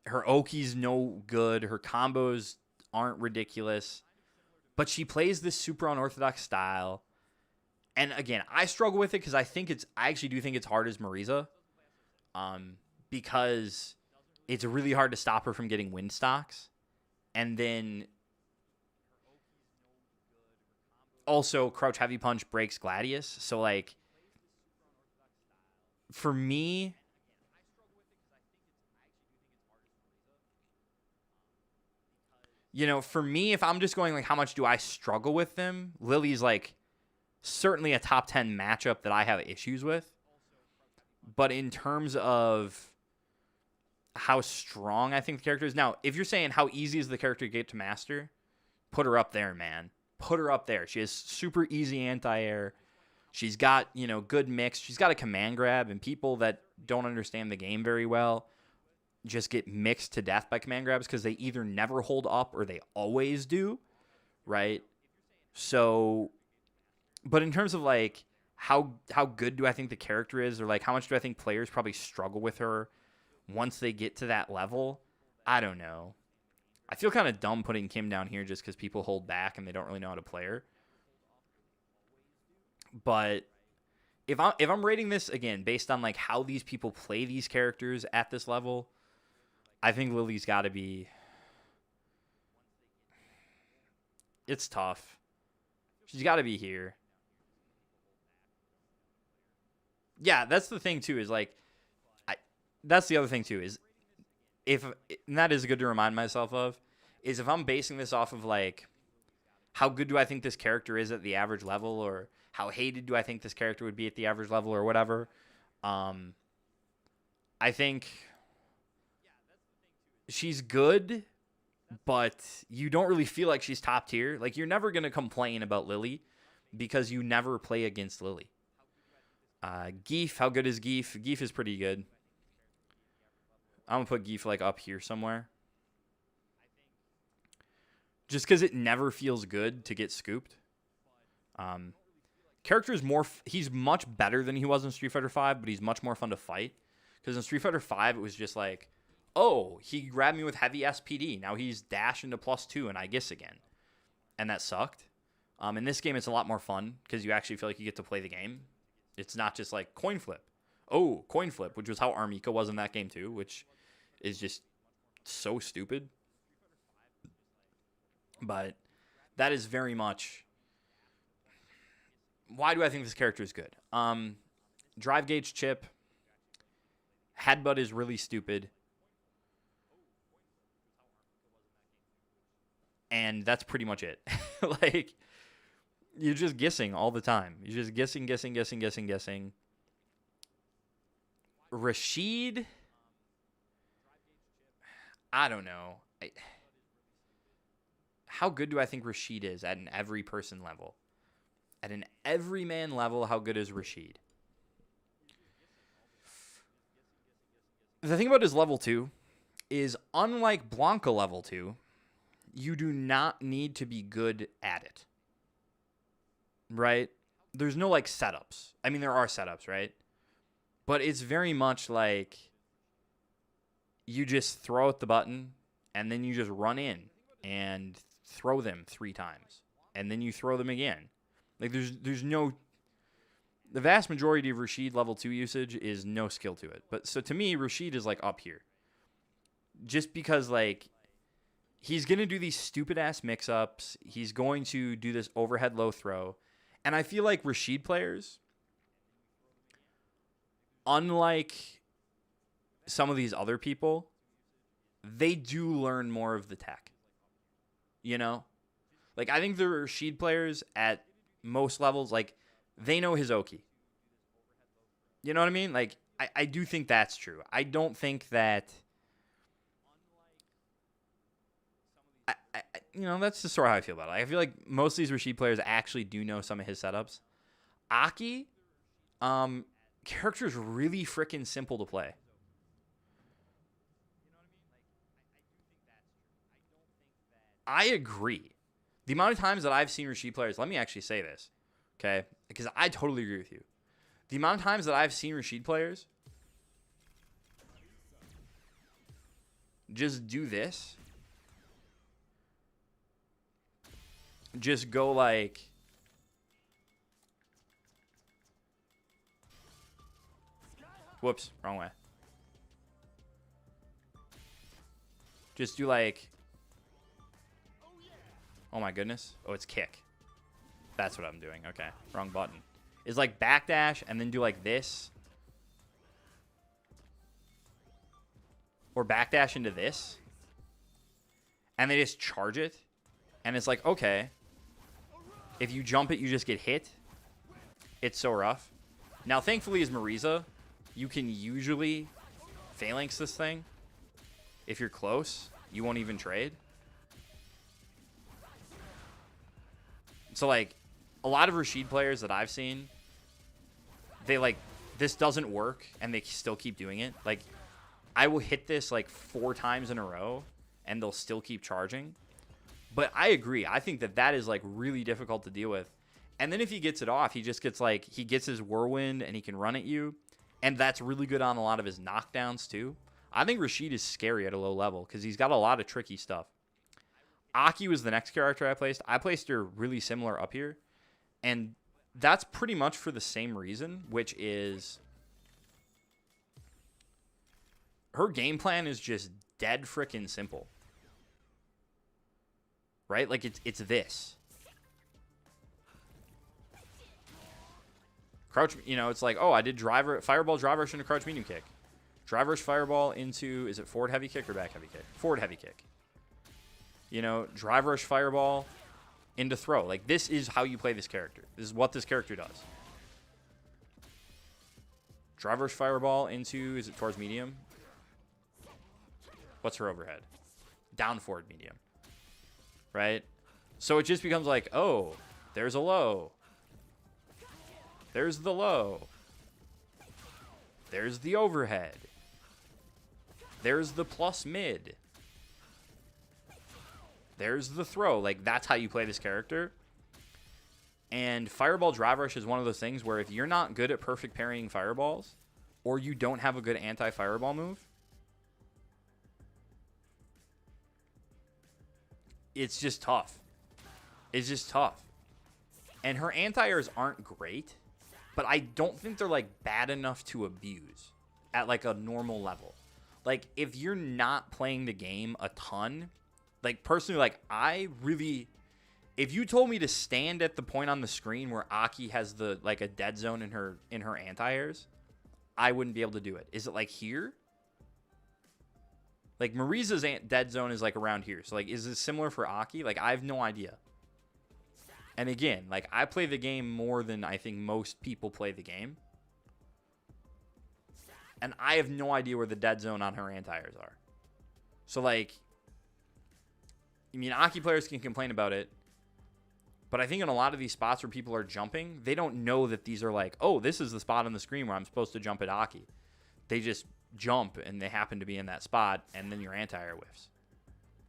Her Oki's no good. Her combos aren't ridiculous. But she plays this super unorthodox style. And again, I struggle with it because I actually do think it's hard as Marisa. Because it's really hard to stop her from getting win stocks. And then also Crouch Heavy Punch breaks Gladius. So, like, For me, for me, if I'm just going like how much do I struggle with them, Lily's like certainly a top 10 matchup that I have issues with. But in terms of how strong I think the character is, now, if you're saying how easy is the character to get to master, put her up there, man. Put her up there. She has super easy anti-air. She's got, good mix. She's got a command grab, and people that don't understand the game very well just get mixed to death by command grabs because they either never hold up or they always do, right? So, but in terms of like how good do I think the character is, or like how much do I think players probably struggle with her once they get to that level, I don't know. I feel kind of dumb putting Kim down here just because people hold back and they don't really know how to play her. But if I'm rating this again based on like how these people play these characters at this level, I think Lily's got to be. It's tough. She's got to be here. Yeah, that's the thing too. Is like, that's the other thing too. Is and that is good to remind myself of, is if I'm basing this off of like, how good do I think this character is at the average level, or how hated do I think this character would be at the average level, or whatever. I think she's good, but you don't really feel like she's top tier. Like, you're never going to complain about Lily because you never play against Lily. Geef, how good is Geef? Geef is pretty good. I'm going to put Geef like up here somewhere. Just because it never feels good to get scooped. Character is he's much better than he was in Street Fighter V, but he's much more fun to fight. Because in Street Fighter V, it was just like, oh, he grabbed me with heavy SPD. Now he's dash into +2 and I guess again. And that sucked. In this game, it's a lot more fun because you actually feel like you get to play the game. It's not just like coin flip. Oh, coin flip, which was how Armika was in that game too, which is just so stupid. But that is very much... Why do I think this character is good? Drive gauge chip. Headbutt is really stupid. And that's pretty much it. Like, you're just guessing all the time. You're just guessing. Rashid? I don't know. How good do I think Rashid is at an every person level? At an everyman level, how good is Rashid? The thing about his level 2 is, unlike Blanca level 2, you do not need to be good at it. Right? There's no like setups. I mean, there are setups, right? But it's very much like you just throw out the button and then you just run in and throw them 3 times. And then you throw them again. Like, there's no... The vast majority of Rashid level 2 usage is no skill to it. But so to me, Rashid is like up here. Just because like he's going to do these stupid ass mix-ups. He's going to do this overhead low throw. And I feel like Rashid players, unlike some of these other people, they do learn more of the tech. You know? Like, I think the Rashid players at most levels, like, they know his Oki. You know what I mean? Like, I do think that's true. I don't think that... that's just sort of how I feel about it. I feel like most of these Rashid players actually do know some of his setups. Aki, character's really freaking simple to play. I agree. The amount of times that I've seen Rashid players, let me actually say this, okay? Because I totally agree with you. The amount of times that I've seen Rashid players just do this. Just go like... Whoops, wrong way. Just do like... Oh my goodness. Oh, it's kick. That's what I'm doing. Okay, wrong button. Is like backdash and then do like this. or backdash into this, and they just charge it, and it's like, okay, if you jump it, you just get hit. It's so rough. Now, thankfully, as Marisa, you can usually phalanx this thing. If you're close, you won't even trade. So, like, a lot of Rashid players that I've seen, they, like, this doesn't work, and they still keep doing it. Like, I will hit this, like, 4 times in a row, and they'll still keep charging. But I agree. I think that is, like, really difficult to deal with. And then if he gets it off, he just gets, like, he gets his whirlwind, and he can run at you. And that's really good on a lot of his knockdowns, too. I think Rashid is scary at a low level, because he's got a lot of tricky stuff. Aki was the next character I placed. I placed her really similar up here. And that's pretty much for the same reason, which is her game plan is just dead frickin' simple. Right? Like, it's this. Crouch, you know, it's like, oh, I did fireball, drive rush into crouch medium kick. Drive rush fireball into, is it forward heavy kick or back heavy kick? Forward heavy kick. You know, drive rush fireball into throw. Like, this is how you play this character. This is what this character does. Drive rush fireball into, is it towards medium? What's her overhead? Down forward medium. Right? So it just becomes like, oh, there's a low. There's the low. There's the overhead. There's the plus mid. There's the throw. Like, that's how you play this character. And Fireball Drive Rush is one of those things where if you're not good at perfect parrying fireballs, or you don't have a good anti-fireball move, it's just tough. It's just tough. And her anti-airs aren't great, but I don't think they're, like, bad enough to abuse at, like, a normal level. Like, if you're not playing the game a ton, like, personally, like, I really, if you told me to stand at the point on the screen where Aki has the, like, a dead zone in her anti-airs, I wouldn't be able to do it. Is it, like, here? Like, Marisa's dead zone is, like, around here. So, like, is this similar for Aki? Like, I have no idea. And again, like, I play the game more than I think most people play the game. And I have no idea where the dead zone on her anti-airs are. So, like, I mean, Aki players can complain about it. But I think in a lot of these spots where people are jumping, they don't know that these are like, oh, this is the spot on the screen where I'm supposed to jump at Aki. They just jump, and they happen to be in that spot, and then your anti-air whiffs.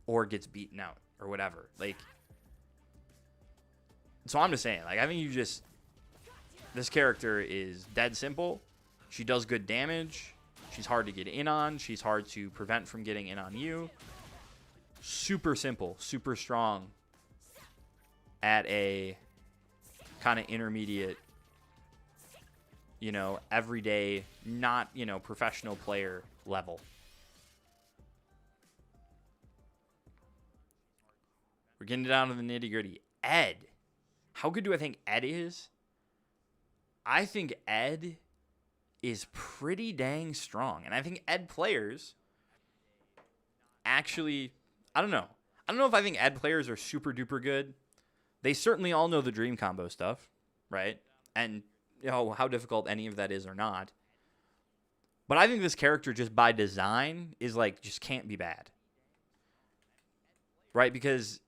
Or gets beaten out, or whatever. Like, so I'm just saying, like, I think this character is dead simple. She does good damage. She's hard to get in on. She's hard to prevent from getting in on you. Super simple, super strong at a kind of intermediate, you know, everyday, not, you know, professional player level. We're getting down to the nitty gritty. Ed. How good do I think Ed is? I think Ed is pretty dang strong. And I think Ed players actually, I don't know. I don't know if I think Ed players are super duper good. They certainly all know the dream combo stuff, right? And, you know, how difficult any of that is or not. But I think this character just by design is like, just can't be bad. Right? Because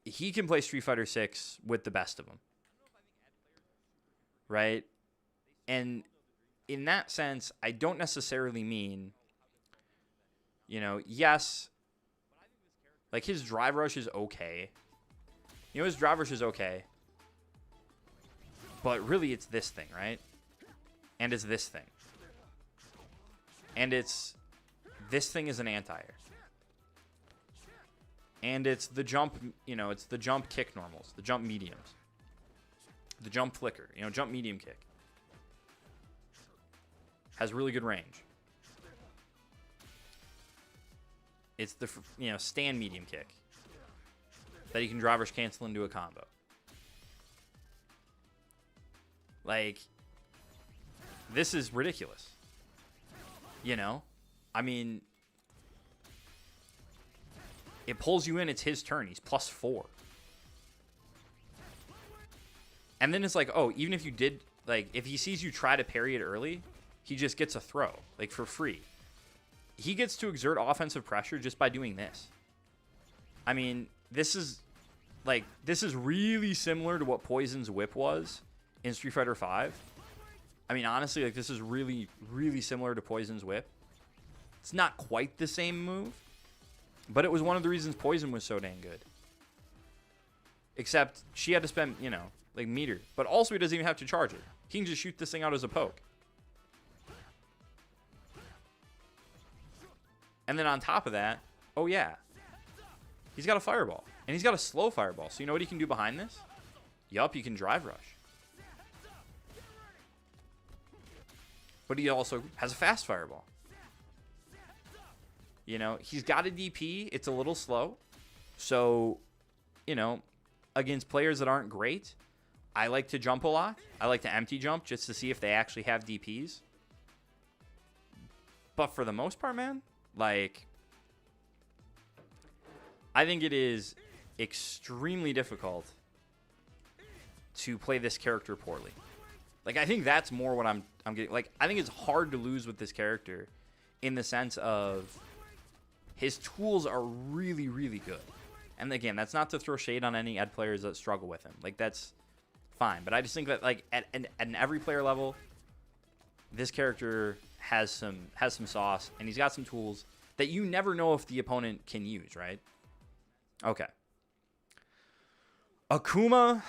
he can play Street Fighter 6 with the best of them. Right? And in that sense, I don't necessarily mean, you know, yes, like his drive rush is okay. You know, his drive rush is okay. But really, it's this thing, right? And it's this thing. And it's, this thing is an anti-air. And it's the jump, you know, it's the jump kick normals, the jump mediums, the jump flicker, you know, jump medium kick. Has really good range. It's the, you know, stand medium kick that you can drive rush cancel into a combo. Like, this is ridiculous. You know? I mean, It pulls you in. It's his turn. He's +4. And then it's like, oh, even if you did, like, if he sees you try to parry it early, he just gets a throw, like, for free. He gets to exert offensive pressure just by doing this. I mean, this is really similar to what Poison's whip was in Street Fighter V. I mean, honestly, like, this is really, really similar to Poison's whip. It's not quite the same move, but it was one of the reasons Poison was so dang good. Except she had to spend, you know, like, meter. But also he doesn't even have to charge it. He can just shoot this thing out as a poke. And then on top of that, oh yeah, he's got a fireball. And he's got a slow fireball. So you know what he can do behind this? Yup, he can drive rush. But he also has a fast fireball. You know, he's got a DP. It's a little slow. So, you know, against players that aren't great, I like to jump a lot. I like to empty jump just to see if they actually have DPs. But for the most part, man, like, I think it is extremely difficult to play this character poorly. Like, I think that's more what I'm getting. Like, I think it's hard to lose with this character in the sense of his tools are really, really good. And again, that's not to throw shade on any ed players that struggle with him. Like, that's fine. But I just think that, like, at an every player level, this character has some sauce, and he's got some tools that you never know if the opponent can use, right? Okay. Akuma.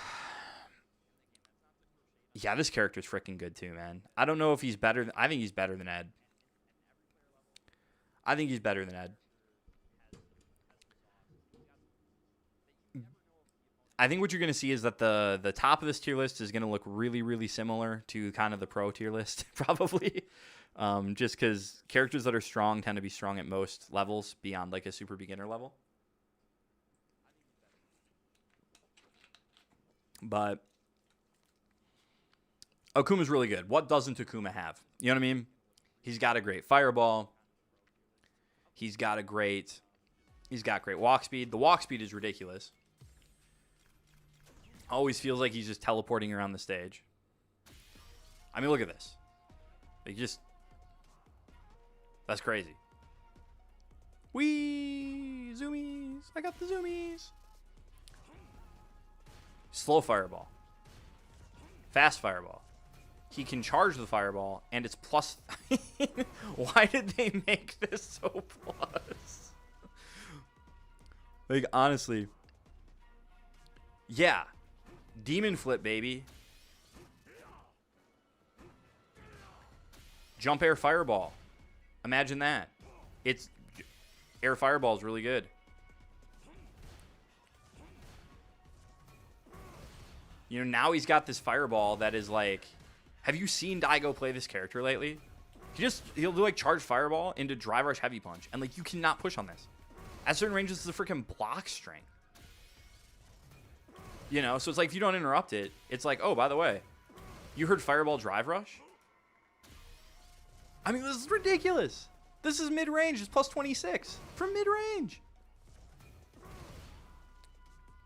Yeah, this character's freaking good too, man. I don't know if he's better. I think he's better than Ed. I think he's better than Ed. I think what you're going to see is that the top of this tier list is going to look really, really similar to kind of the pro tier list, probably. Just because characters that are strong tend to be strong at most levels beyond like a super beginner level. But Akuma's really good. What doesn't Akuma have? You know what I mean? He's got a great fireball. He's got great walk speed. The walk speed is ridiculous. Always feels like he's just teleporting around the stage. I mean, look at this. Like, that's crazy. Whee! Zoomies! I got the zoomies! Slow fireball. Fast fireball. He can charge the fireball, and it's plus... Why did they make this so plus? Like, honestly. Yeah. Demon flip, baby. Jump air fireball. Imagine that. Air fireball is really good. You know, now he's got this fireball that is like... Have you seen Daigo play this character lately? He'll do like charge fireball into drive rush heavy punch. And like, you cannot push on this. At certain ranges, it's a freaking block string. You know, so it's like if you don't interrupt it, it's like, oh, by the way, you heard fireball drive rush? I mean, this is ridiculous. This is mid-range. It's plus 26 from mid-range.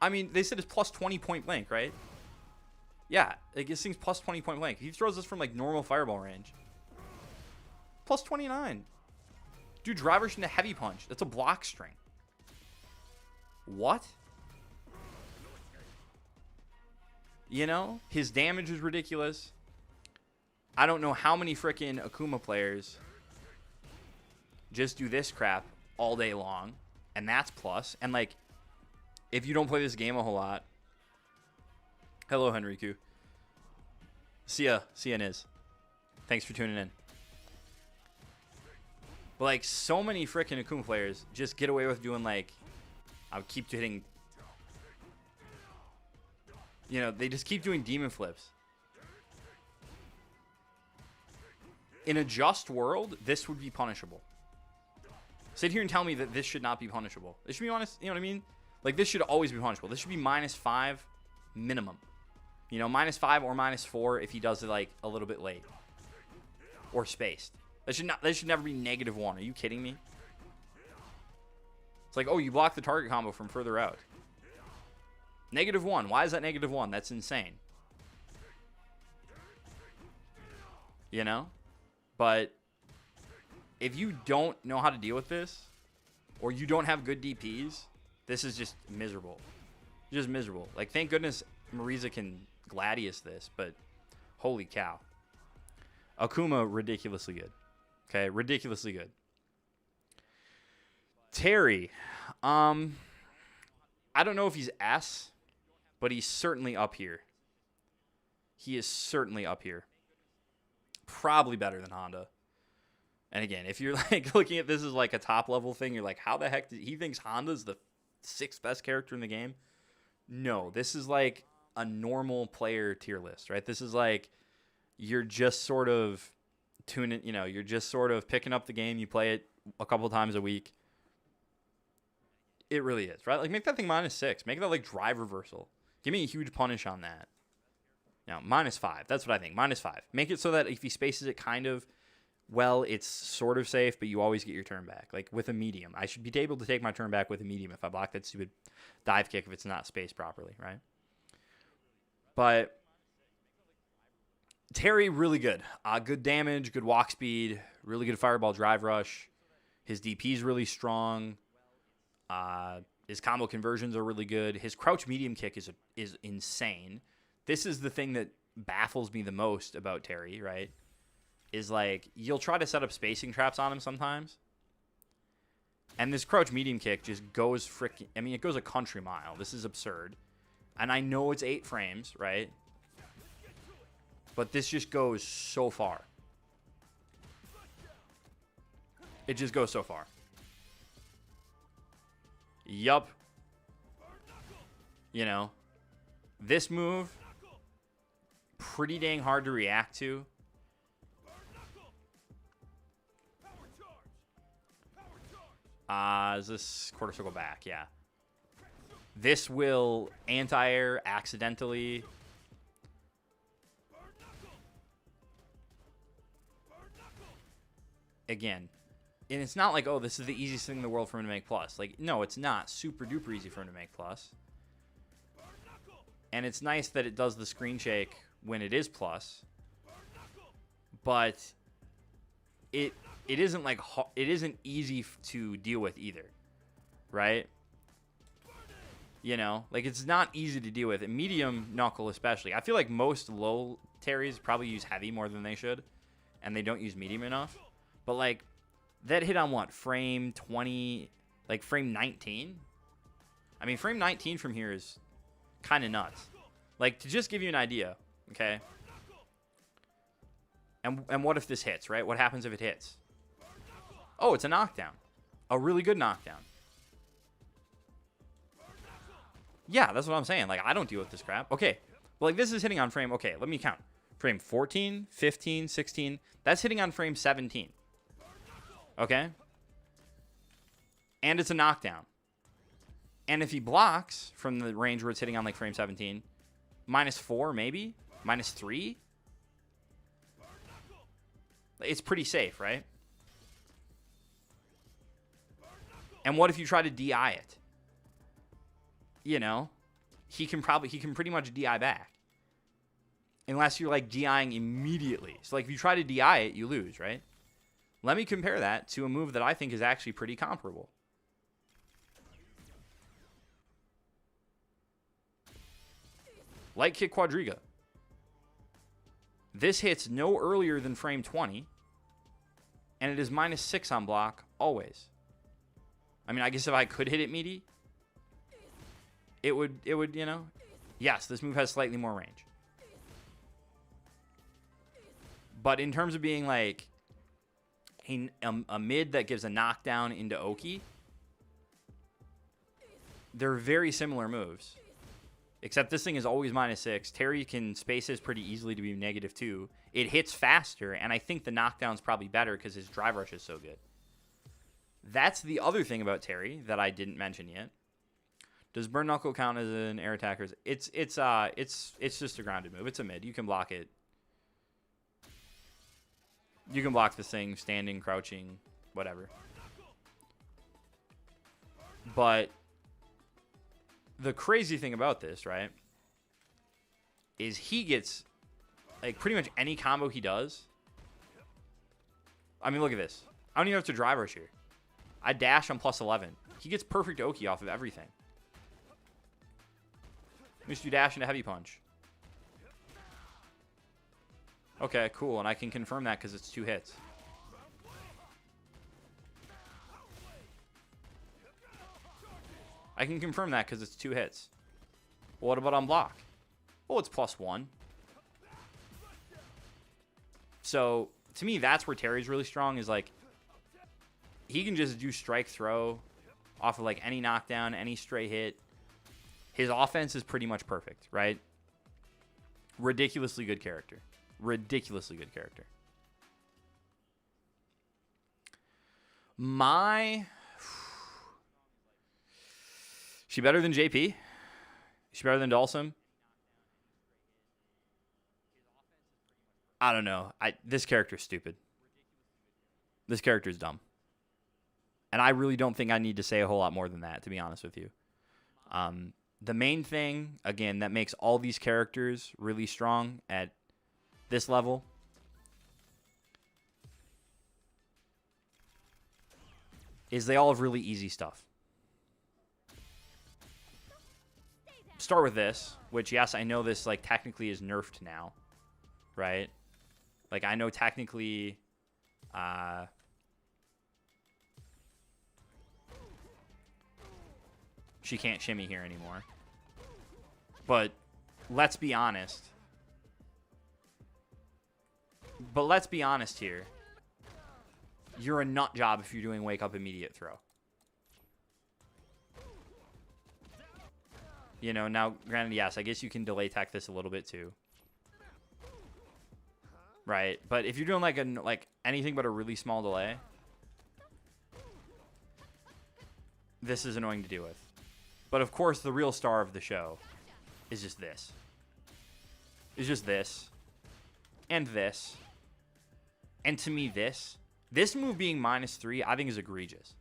I mean, they said it's plus 20 point blank, right? Yeah, like this thing's plus 20 point blank. He throws this from like normal fireball range. Plus 29. Dude, drive rush into heavy punch. That's a block string. What? You know, his damage is ridiculous. I don't know how many freaking Akuma players just do this crap all day long, and that's plus. And like, if you don't play this game a whole lot, hello, Henriku. See ya, Niz. Thanks for tuning in. But like, so many freaking Akuma players just get away with doing like, I'll keep hitting. You know, they just keep doing demon flips. In a just world, this would be punishable. Sit here and tell me that this should not be punishable. This should be honest, you know what I mean? Like, this should always be punishable. This should be -5 minimum. You know, -5 or -4 if he does it like a little bit late. Or spaced. That should never be -1. Are you kidding me? It's like, oh, you block the target combo from further out. -1. Why is that -1? That's insane. You know? But if you don't know how to deal with this, or you don't have good DPs, this is just miserable. Just miserable. Like, thank goodness Marisa can Gladius this, but holy cow. Akuma, ridiculously good. Okay, ridiculously good. Terry. I don't know if he's S, but he's certainly up here. He is certainly up here. Probably better than Honda. And again, if you're like looking at this as like a top level thing, you're like, how the heck did he thinks Honda's the 6th best character in the game? No, this is like a normal player tier list, right? This is like you're just sort of tuning, you know, you're just sort of picking up the game. You play it a couple times a week. It really is, right? Like, make that thing -6. Make that like drive reversal. Give me a huge punish on that. Now, -5. That's what I think. -5. Make it so that if he spaces it kind of well, it's sort of safe, but you always get your turn back. Like with a medium. I should be able to take my turn back with a medium if I block that stupid dive kick if it's not spaced properly, right? But Terry, really good. Good damage, good walk speed, really good fireball drive rush. His DP is really strong. His combo conversions are really good. His crouch medium kick is insane. This is the thing that baffles me the most about Terry, right? Is like, you'll try to set up spacing traps on him sometimes. And this crouch medium kick just goes freaking... I mean, it goes a country mile. This is absurd. And I know it's 8 frames, right? But this just goes so far. It just goes so far. Yup. You know, this move, pretty dang hard to react to. Is this quarter circle back? Yeah. This will anti-air accidentally. Again. And it's not like, oh, this is the easiest thing in the world for him to make plus. Like, no, it's not super duper easy for him to make plus. And it's nice that it does the screen shake when it is plus. But it isn't like it isn't easy to deal with either. Right? You know, like it's not easy to deal with. And medium knuckle especially. I feel like most low Terrys probably use heavy more than they should. And they don't use medium enough. But like that hit on what? Frame 20, like frame 19? I mean, frame 19 from here is kind of nuts. Like, to just give you an idea, okay? And what if this hits, right? What happens if it hits? Oh, it's a knockdown. A really good knockdown. Yeah, that's what I'm saying. Like, I don't deal with this crap. Okay. Well, like, this is hitting on frame... Okay, let me count. Frame 14, 15, 16. That's hitting on frame 17. Okay? And it's a knockdown. And if he blocks from the range where it's hitting on, like, frame 17, -4 maybe? -3? It's pretty safe, right? And what if you try to DI it? You know? He can pretty much DI back. Unless you're, like, DIing immediately. So, like, if you try to DI it, you lose, right? Let me compare that to a move that I think is actually pretty comparable. Light kick quadriga. This hits no earlier than frame 20. And it is -6 on block, always. I mean, I guess if I could hit it meaty, it would, you know. Yes, this move has slightly more range. But in terms of being like a mid that gives a knockdown into Oki, they're very similar moves. Except this thing is always -6. Terry can space his pretty easily to be -2. It hits faster, and I think the knockdown's probably better because his drive rush is so good. That's the other thing about Terry that I didn't mention yet. Does burn knuckle count as an air attacker? It's just a grounded move. It's a mid. You can block it. You can block this thing standing, crouching, whatever. But the crazy thing about this, right, is he gets, like, pretty much any combo he does. I mean, look at this. I don't even have to drive rush here. I dash on plus 11. He gets perfect Oki off of everything. Let me just do dash into heavy punch. Okay, cool. And I can confirm that because it's 2 hits. I can confirm that because it's 2 hits. Well, what about on block? Oh, it's plus 1. So, to me, that's where Terry's really strong, is like, he can just do strike throw off of like any knockdown, any stray hit. His offense is pretty much perfect, right? Ridiculously good character. Ridiculously good character. She better than JP? She better than Dulcim? I don't know. This character's stupid. This character's dumb. And I really don't think I need to say a whole lot more than that, to be honest with you. The main thing, again, that makes all these characters really strong at this level is they all have really easy stuff. Start with this, which, yes, I know this, like, technically is nerfed now, right? Like, I know technically, she can't shimmy here anymore. But let's be honest. Here. You're a nut job if you're doing wake up immediate throw. You know, now, granted, yes, I guess you can delay tech this a little bit too. Right? But if you're doing like anything but a really small delay, this is annoying to deal with. But of course, the real star of the show is just this. It's just this. And this. And to me, this. This move being -3, I think is egregious.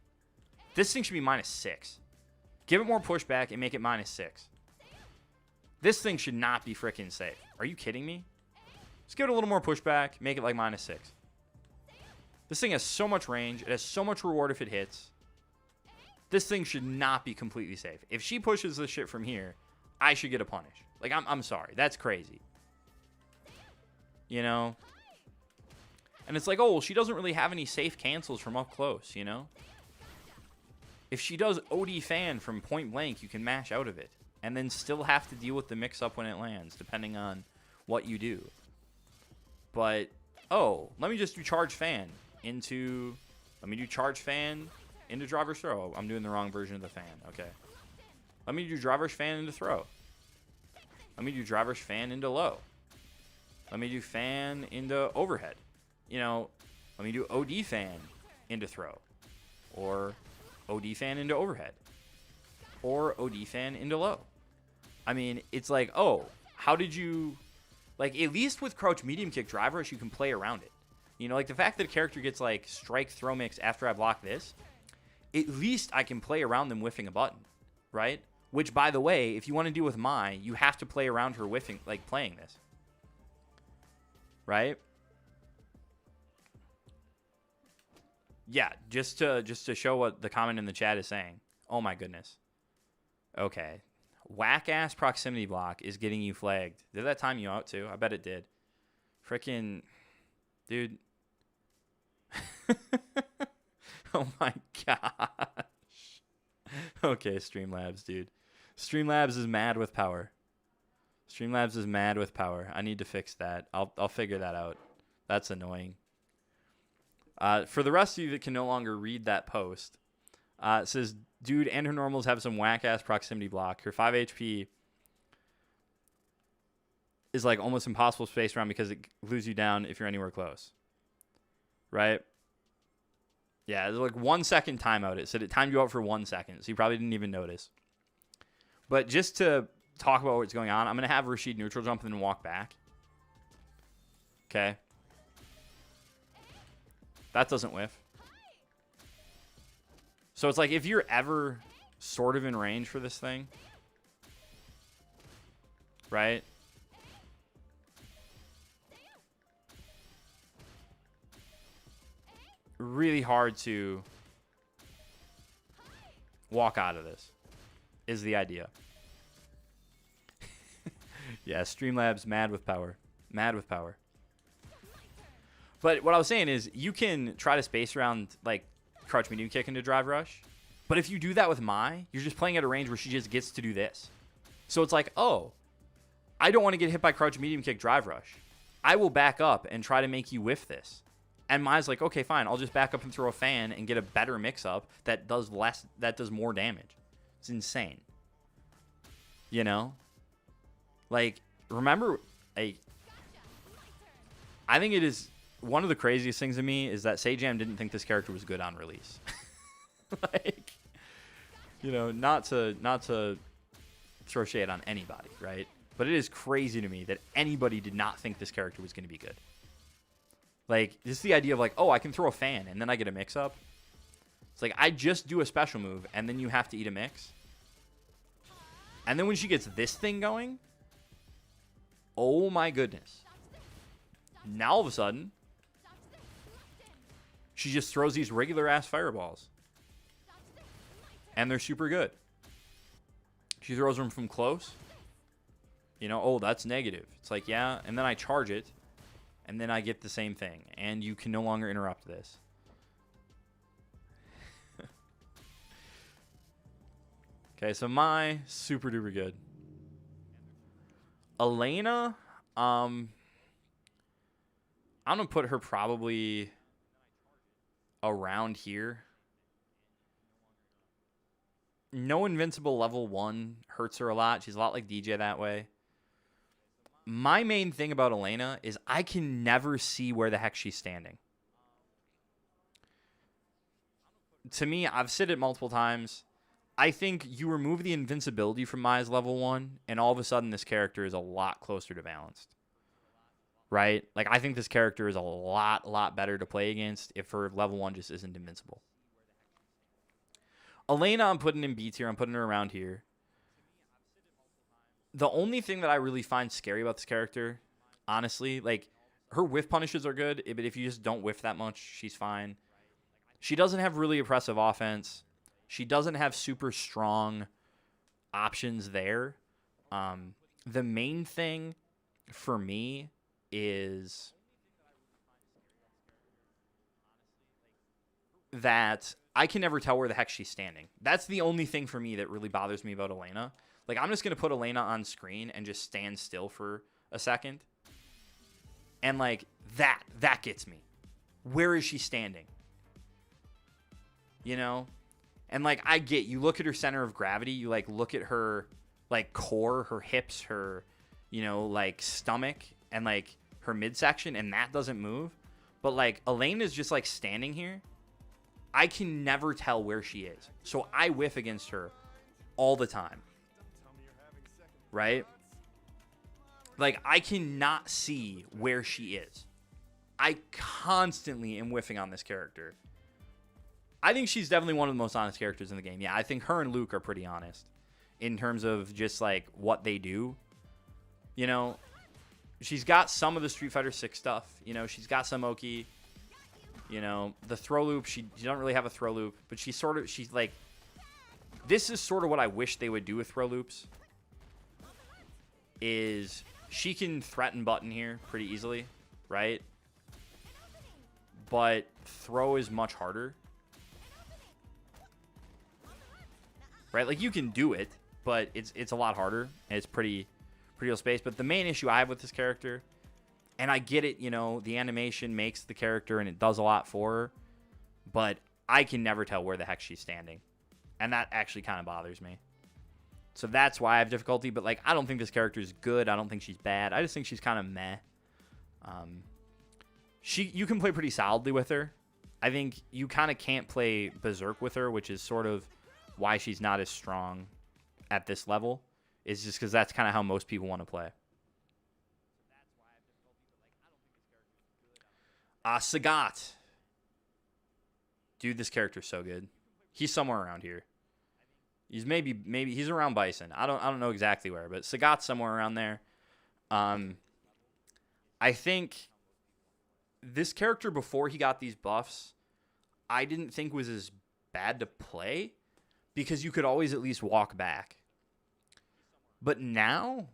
This thing should be -6. Give it more pushback and make it -6. This thing should not be freaking safe. Are you kidding me? Just give it a little more pushback. Make it like -6. This thing has so much range. It has so much reward if it hits. This thing should not be completely safe. If she pushes this shit from here, I should get a punish. Like, I'm sorry. That's crazy. You know? And it's like, oh, well, she doesn't really have any safe cancels from up close, you know? If she does OD fan from point blank, you can mash out of it. And then still have to deal with the mix-up when it lands, depending on what you do. But, oh, let me just do charge fan into... Let me do charge fan into driver's throw. I'm doing the wrong version of the fan. Okay. Let me do driver's fan into throw. Let me do driver's fan into low. Let me do fan into overhead. You know, let me do OD fan into throw. Or OD fan into overhead. Or OD fan into low. I mean, it's like, oh, how did you... Like, at least with crouch medium kick drive rush, you can play around it. You know, like the fact that a character gets, like, strike throw mix after I block this, at least I can play around them whiffing a button, right? Which, by the way, if you want to deal with Mai, you have to play around her whiffing, like, playing this. Right? Yeah, just to show what the comment in the chat is saying. Oh my goodness. Okay. Whack-ass proximity block is getting you flagged. Did that time you out too? I bet it did. Frickin' dude. Oh my gosh. Okay, Streamlabs, dude. Streamlabs is mad with power. Streamlabs is mad with power. I need to fix that. I'll figure that out. That's annoying. For the rest of you that can no longer read that post, it says, dude, and her normals have some whack-ass proximity block. Her 5 HP is like almost impossible to space around because it glues you down if you're anywhere close. Right? Yeah, there's like 1 second timeout. It said it timed you out for 1 second, so you probably didn't even notice. But just to talk about what's going on, I'm going to have Rashid neutral jump and then walk back. Okay. That doesn't whiff. So it's like if you're ever sort of in range for this thing. Right? Really hard to walk out of this is the idea. Yeah, Streamlabs mad with power. Mad with power. But what I was saying is you can try to space around like crouch medium kick into drive rush. But if you do that with Mai, you're just playing at a range where she just gets to do this. So it's like, oh, I don't want to get hit by crouch medium kick drive rush. I will back up and try to make you whiff this. And Mai's like, okay, fine. I'll just back up and throw a fan and get a better mix-up that does more damage. It's insane. You know? Like, remember, I think it is one of the craziest things to me is that Sajam didn't think this character was good on release. Like, you know, not to throw shade on anybody, right? But it is crazy to me that anybody did not think this character was going to be good. Like, just the idea of like, oh, I can throw a fan and then I get a mix-up. It's like, I just do a special move and then you have to eat a mix. And then when she gets this thing going, oh my goodness. Now all of a sudden, she just throws these regular-ass fireballs. And they're super good. She throws them from close. You know, oh, that's negative. It's like, yeah, and then I charge it. And then I get the same thing. And you can no longer interrupt this. Okay, so Mai, super duper good. Elena, I'm going to put her probably around here. No invincible level 1 hurts her a lot. She's a lot like DJ that way. My main thing about Elena is I can never see where the heck she's standing. To me, I've said it multiple times. I think you remove the invincibility from Mai's level 1, and all of a sudden this character is a lot closer to balanced. Right? Like, I think this character is a lot better to play against if her level 1 just isn't invincible. Elena, I'm putting in B tier. I'm putting her around here. The only thing that I really find scary about this character, honestly, like, her whiff punishes are good, but if you just don't whiff that much, she's fine. She doesn't have really impressive offense. She doesn't have super strong options there. The main thing for me is that I can never tell where the heck she's standing. That's the only thing for me that really bothers me about Elena. Like, I'm just going to put Elena on screen and just stand still for a second. And, like, that gets me. Where is she standing? You know? And, like, I get, you look at her center of gravity, you, like, look at her, like, core, her hips, her, you know, like, stomach, and, like, her midsection, and that doesn't move. But, like, Elena's just, like, standing here. I can never tell where she is. So I whiff against her all the time. Right? Like, I cannot see where she is. I constantly am whiffing on this character. I think she's definitely one of the most honest characters in the game. Yeah, I think her and Luke are pretty honest in terms of just, like, what they do. You know, she's got some of the Street Fighter 6 stuff. You know, she's got some Oki. You know, the throw loop, she don't really have a throw loop. But she's like, this is sort of what I wish they would do with throw loops. Is she can threaten button here pretty easily, right? But throw is much harder. Right? Like, you can do it, but it's a lot harder, and it's pretty low space. But the main issue I have with this character, and I get it, you know, the animation makes the character, and it does a lot for her, but I can never tell where the heck she's standing. And that actually kind of bothers me. So that's why I have difficulty. But, like, I don't think this character is good. I don't think she's bad. I just think she's kind of meh. You can play pretty solidly with her. I think you kind of can't play Berserk with her, which is sort of why she's not as strong at this level. Is just because that's kind of how most people want to play. Sagat. Dude, this character's so good. He's somewhere around here. He's maybe he's around Bison. I don't know exactly where, but Sagat's somewhere around there. I think this character before he got these buffs, I didn't think was as bad to play because you could always at least walk back. But now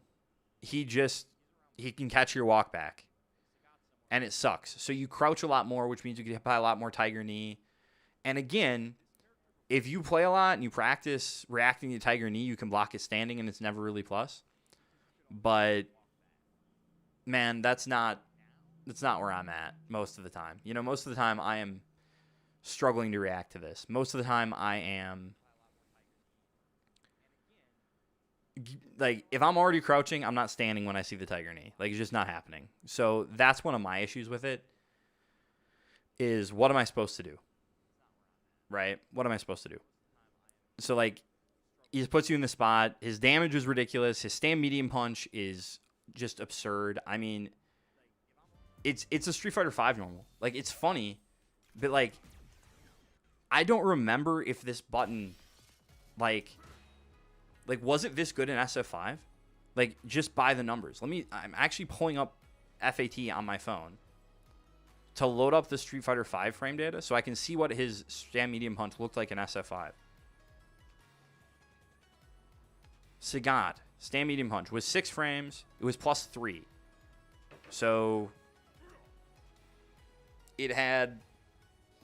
he can catch your walk back. And it sucks. So you crouch a lot more, which means you can apply a lot more Tiger Knee. And again, if you play a lot and you practice reacting to Tiger Knee, you can block it standing and it's never really plus. But man, that's not where I'm at most of the time. You know, most of the time I am struggling to react to this. Most of the time I am like, if I'm already crouching, I'm not standing when I see the Tiger Knee. Like, it's just not happening. So that's one of my issues with it is, what am I supposed to do? Right? What am I supposed to do? So, like, he just puts you in the spot. His damage is ridiculous. His stand medium punch is just absurd. I mean, it's a Street Fighter V normal. Like, it's funny, but, like, I don't remember if this button, like, was it this good in SF5? Like, just by the numbers. I'm actually pulling up FAT on my phone to load up the Street Fighter V frame data so I can see what his stand medium punch looked like in SF5. Sagat, stand medium punch, was 6 frames. It was +3. So it had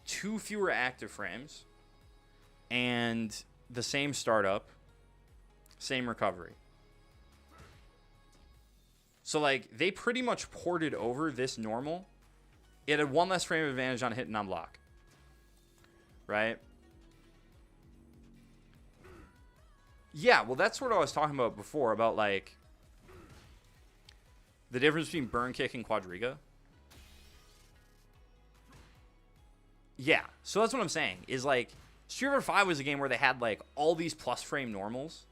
2 fewer active frames and the same startup. Same recovery. So, like, they pretty much ported over this normal. It had 1 less frame of advantage on hit and on block. Right? Yeah, well, that's what I was talking about before, about, like, the difference between burn kick and quadriga. Yeah, so that's what I'm saying, is, like, Street Fighter V was a game where they had, like, all these plus frame normals.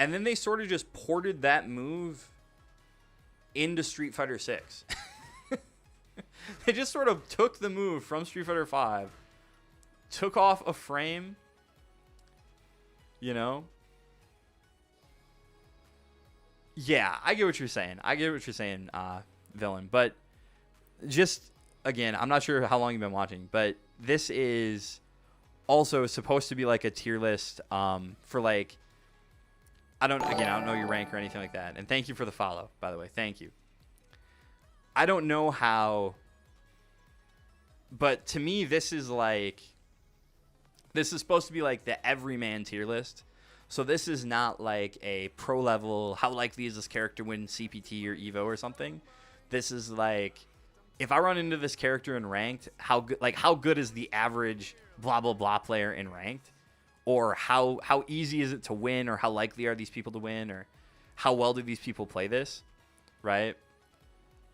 And then they sort of just ported that move into Street Fighter 6. They just sort of took the move from Street Fighter 5, took off a frame, you know? Yeah, I get what you're saying. Villain. But just, again, I'm not sure how long you've been watching, but this is also supposed to be like a tier list for, like, I don't know your rank or anything like that. And thank you for the follow, by the way. Thank you. I don't know how, but to me, this is supposed to be like the everyman tier list. So this is not like a pro level, how likely is this character win CPT or EVO or something. This is like, if I run into this character in ranked, how good is the average blah, blah, blah player in ranked? Or how easy is it to win, or how likely are these people to win, or how well do these people play this, right?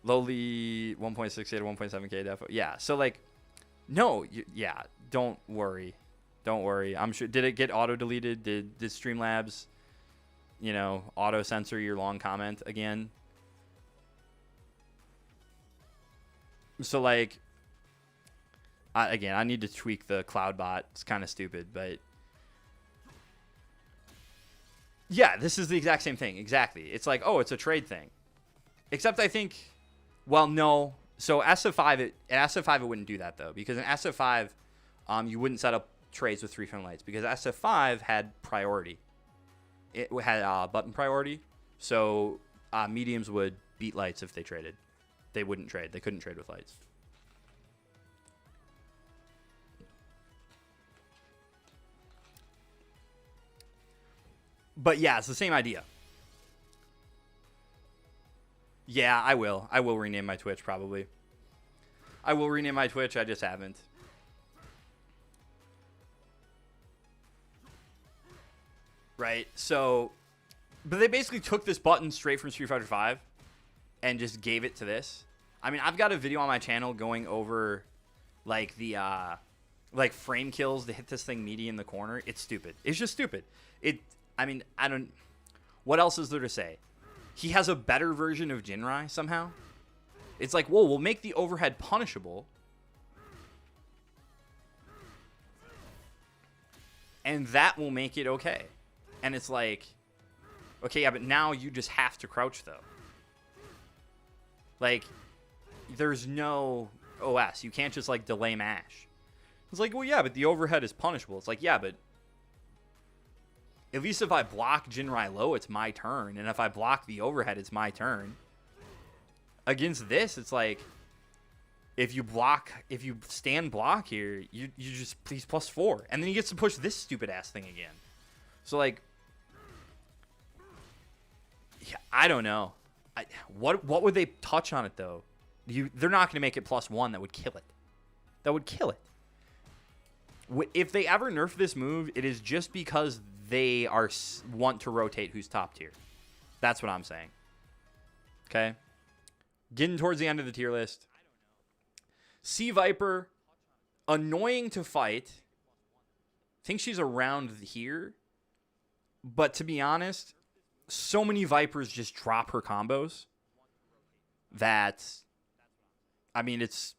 Lowly 1.68 or 1.7K defo. Yeah, so, like, no, yeah, don't worry. Don't worry. I'm sure, did it get auto-deleted? Did Streamlabs, you know, auto-censor your long comment again? So, like, I need to tweak the cloud bot. It's kind of stupid, but yeah, this is the exact same thing. Exactly. It's like, oh, it's a trade thing. Except I think, well, no. So SF5, it wouldn't do that, though. Because in SF5, you wouldn't set up trades with 3 frame lights. Because SF5 had priority. It had button priority. So mediums would beat lights if they traded. They wouldn't trade. They couldn't trade with lights. But yeah, it's the same idea. Yeah, I will. I will rename my Twitch, probably. I will rename my Twitch. I just haven't. Right? So, but they basically took this button straight from Street Fighter V and just gave it to this. I mean, I've got a video on my channel going over, like, the, like, frame kills to hit this thing meaty in the corner. It's stupid. It's just stupid. I mean, I don't... What else is there to say? He has a better version of Jinrai somehow. It's like, whoa, we'll make the overhead punishable. And that will make it okay. And it's like, okay, yeah, but now you just have to crouch, though. Like, there's no OS. You can't just, like, delay mash. It's like, well, yeah, but the overhead is punishable. It's like, yeah, but at least if I block Jinrai low, it's my turn. And if I block the overhead, it's my turn. Against this, it's like, if you stand block here, you just please +4. And then he gets to push this stupid ass thing again. So, like, yeah, I don't know. What would they touch on it, though? They're not going to make it +1. That would kill it. That would kill it. If they ever nerf this move, it is just because they want to rotate who's top tier. That's what I'm saying. Okay? Getting towards the end of the tier list. Sea Viper, annoying to fight. Think she's around here. But to be honest, so many Vipers just drop her combos that, I mean, it's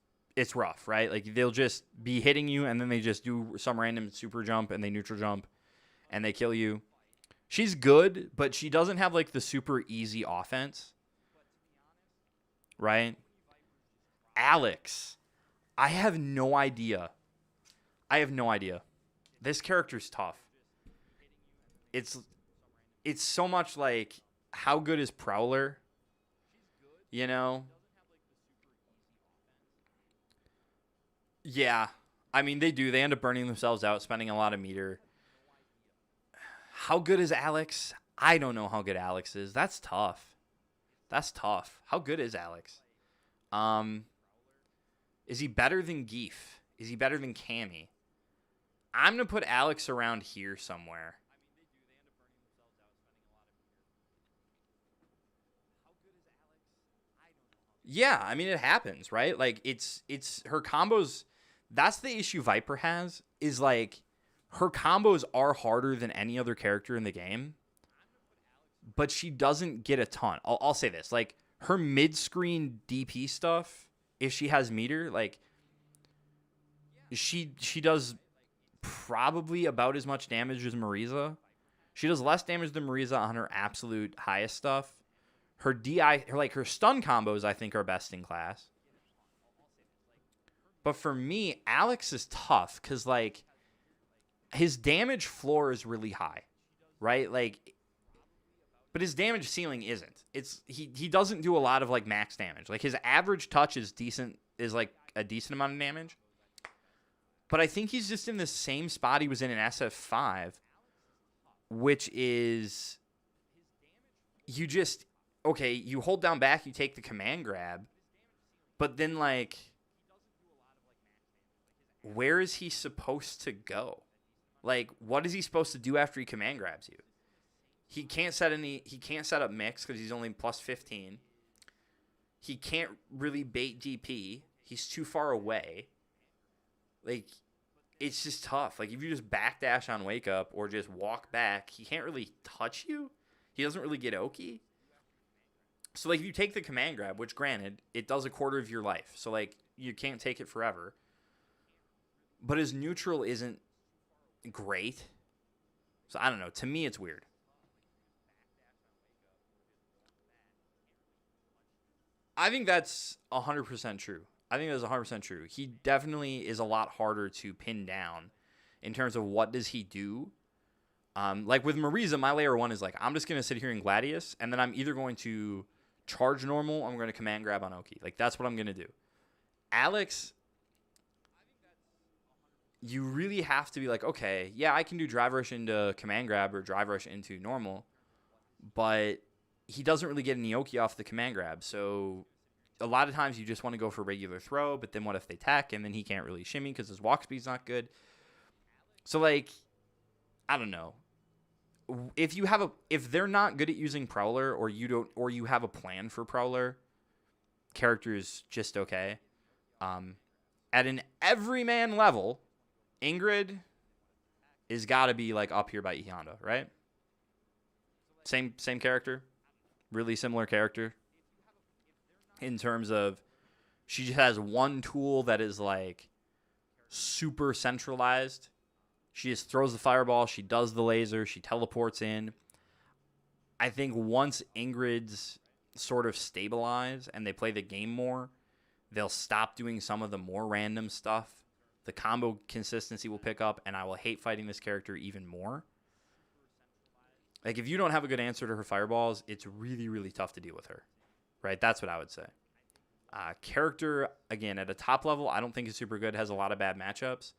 rough, right? Like, they'll just be hitting you, and then they just do some random super jump, and they neutral jump, and they kill you. She's good, but she doesn't have, like, the super easy offense, right? Alex, I have no idea. This character's tough. It's so much like, how good is Prowler? You know? Yeah. I mean, they do. They end up burning themselves out, spending a lot of meter. How good is Alex? I don't know how good Alex is. That's tough. How good is Alex? Is he better than Geef? Is he better than Cammy? I'm going to put Alex around here somewhere. Yeah, I mean, it happens, right? Like, it's her combos. That's the issue Viper has, is like, her combos are harder than any other character in the game, but she doesn't get a ton. I'll say this, like, her mid-screen DP stuff, if she has meter, like, she does probably about as much damage as Marisa. She does less damage than Marisa on her absolute highest stuff. Her her stun combos, I think, are best in class. But for me, Alex is tough because, like, his damage floor is really high, right? Like, but his damage ceiling isn't. He doesn't do a lot of, like, max damage. Like, his average touch is like a decent amount of damage. But I think he's just in the same spot he was in SF5, which is you hold down back, you take the command grab, but then, like, where is he supposed to go? Like, what is he supposed to do after he command grabs you? He can't set up mix because he's only +15. He can't really bait DP. He's too far away. Like, it's just tough. Like, if you just backdash on wake up or just walk back, he can't really touch you. He doesn't really get Oki. So, like, if you take the command grab, which, granted, it does a quarter of your life. So, like, you can't take it forever. But his neutral isn't great. So, I don't know. To me, it's weird. I think that's 100% true. He definitely is a lot harder to pin down in terms of what does he do. Like with Marisa, my layer 1 is like, I'm just going to sit here in Gladius, and then I'm either going to charge normal or I'm going to command grab on Oki. Like, that's what I'm going to do. Alex, you really have to be like, okay, yeah, I can do drive rush into command grab or drive rush into normal, but he doesn't really get any Oki off the command grab. So a lot of times you just want to go for regular throw, but then what if they tech, and then he can't really shimmy because his walk speed's not good. So, like, I don't know. If they're not good at using Prowler, or you have a plan for Prowler, character is just okay. At an everyman level, Ingrid is got to be, like, up here by E Honda, right? Same character, really similar character in terms of she has one tool that is, like, super centralized. She just throws the fireball. She does the laser. She teleports in. I think once Ingrid's sort of stabilize and they play the game more, they'll stop doing some of the more random stuff. The combo consistency will pick up, and I will hate fighting this character even more. Like, if you don't have a good answer to her fireballs, it's really, really tough to deal with her. Right? That's what I would say. Character, again, at a top level, I don't think is super good. Has a lot of bad matchups.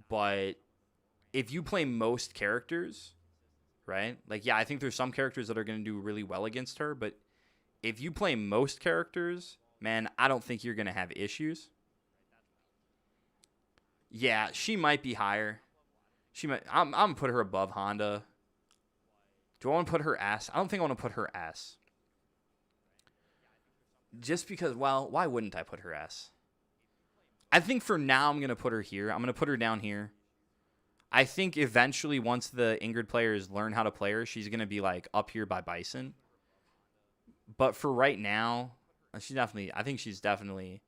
But if you play most characters, right? Like, yeah, I think there's some characters that are going to do really well against her. But if you play most characters, man, I don't think you're going to have issues. Yeah, she might be higher. She might. I'm going to put her above Honda. Do I want to put her S? I don't think I want to put her S. Just because, well, why wouldn't I put her S? I think for now I'm going to put her here. I'm going to put her down here. I think eventually once the Ingrid players learn how to play her, she's going to be like up here by Bison. But for right now, I think she's definitely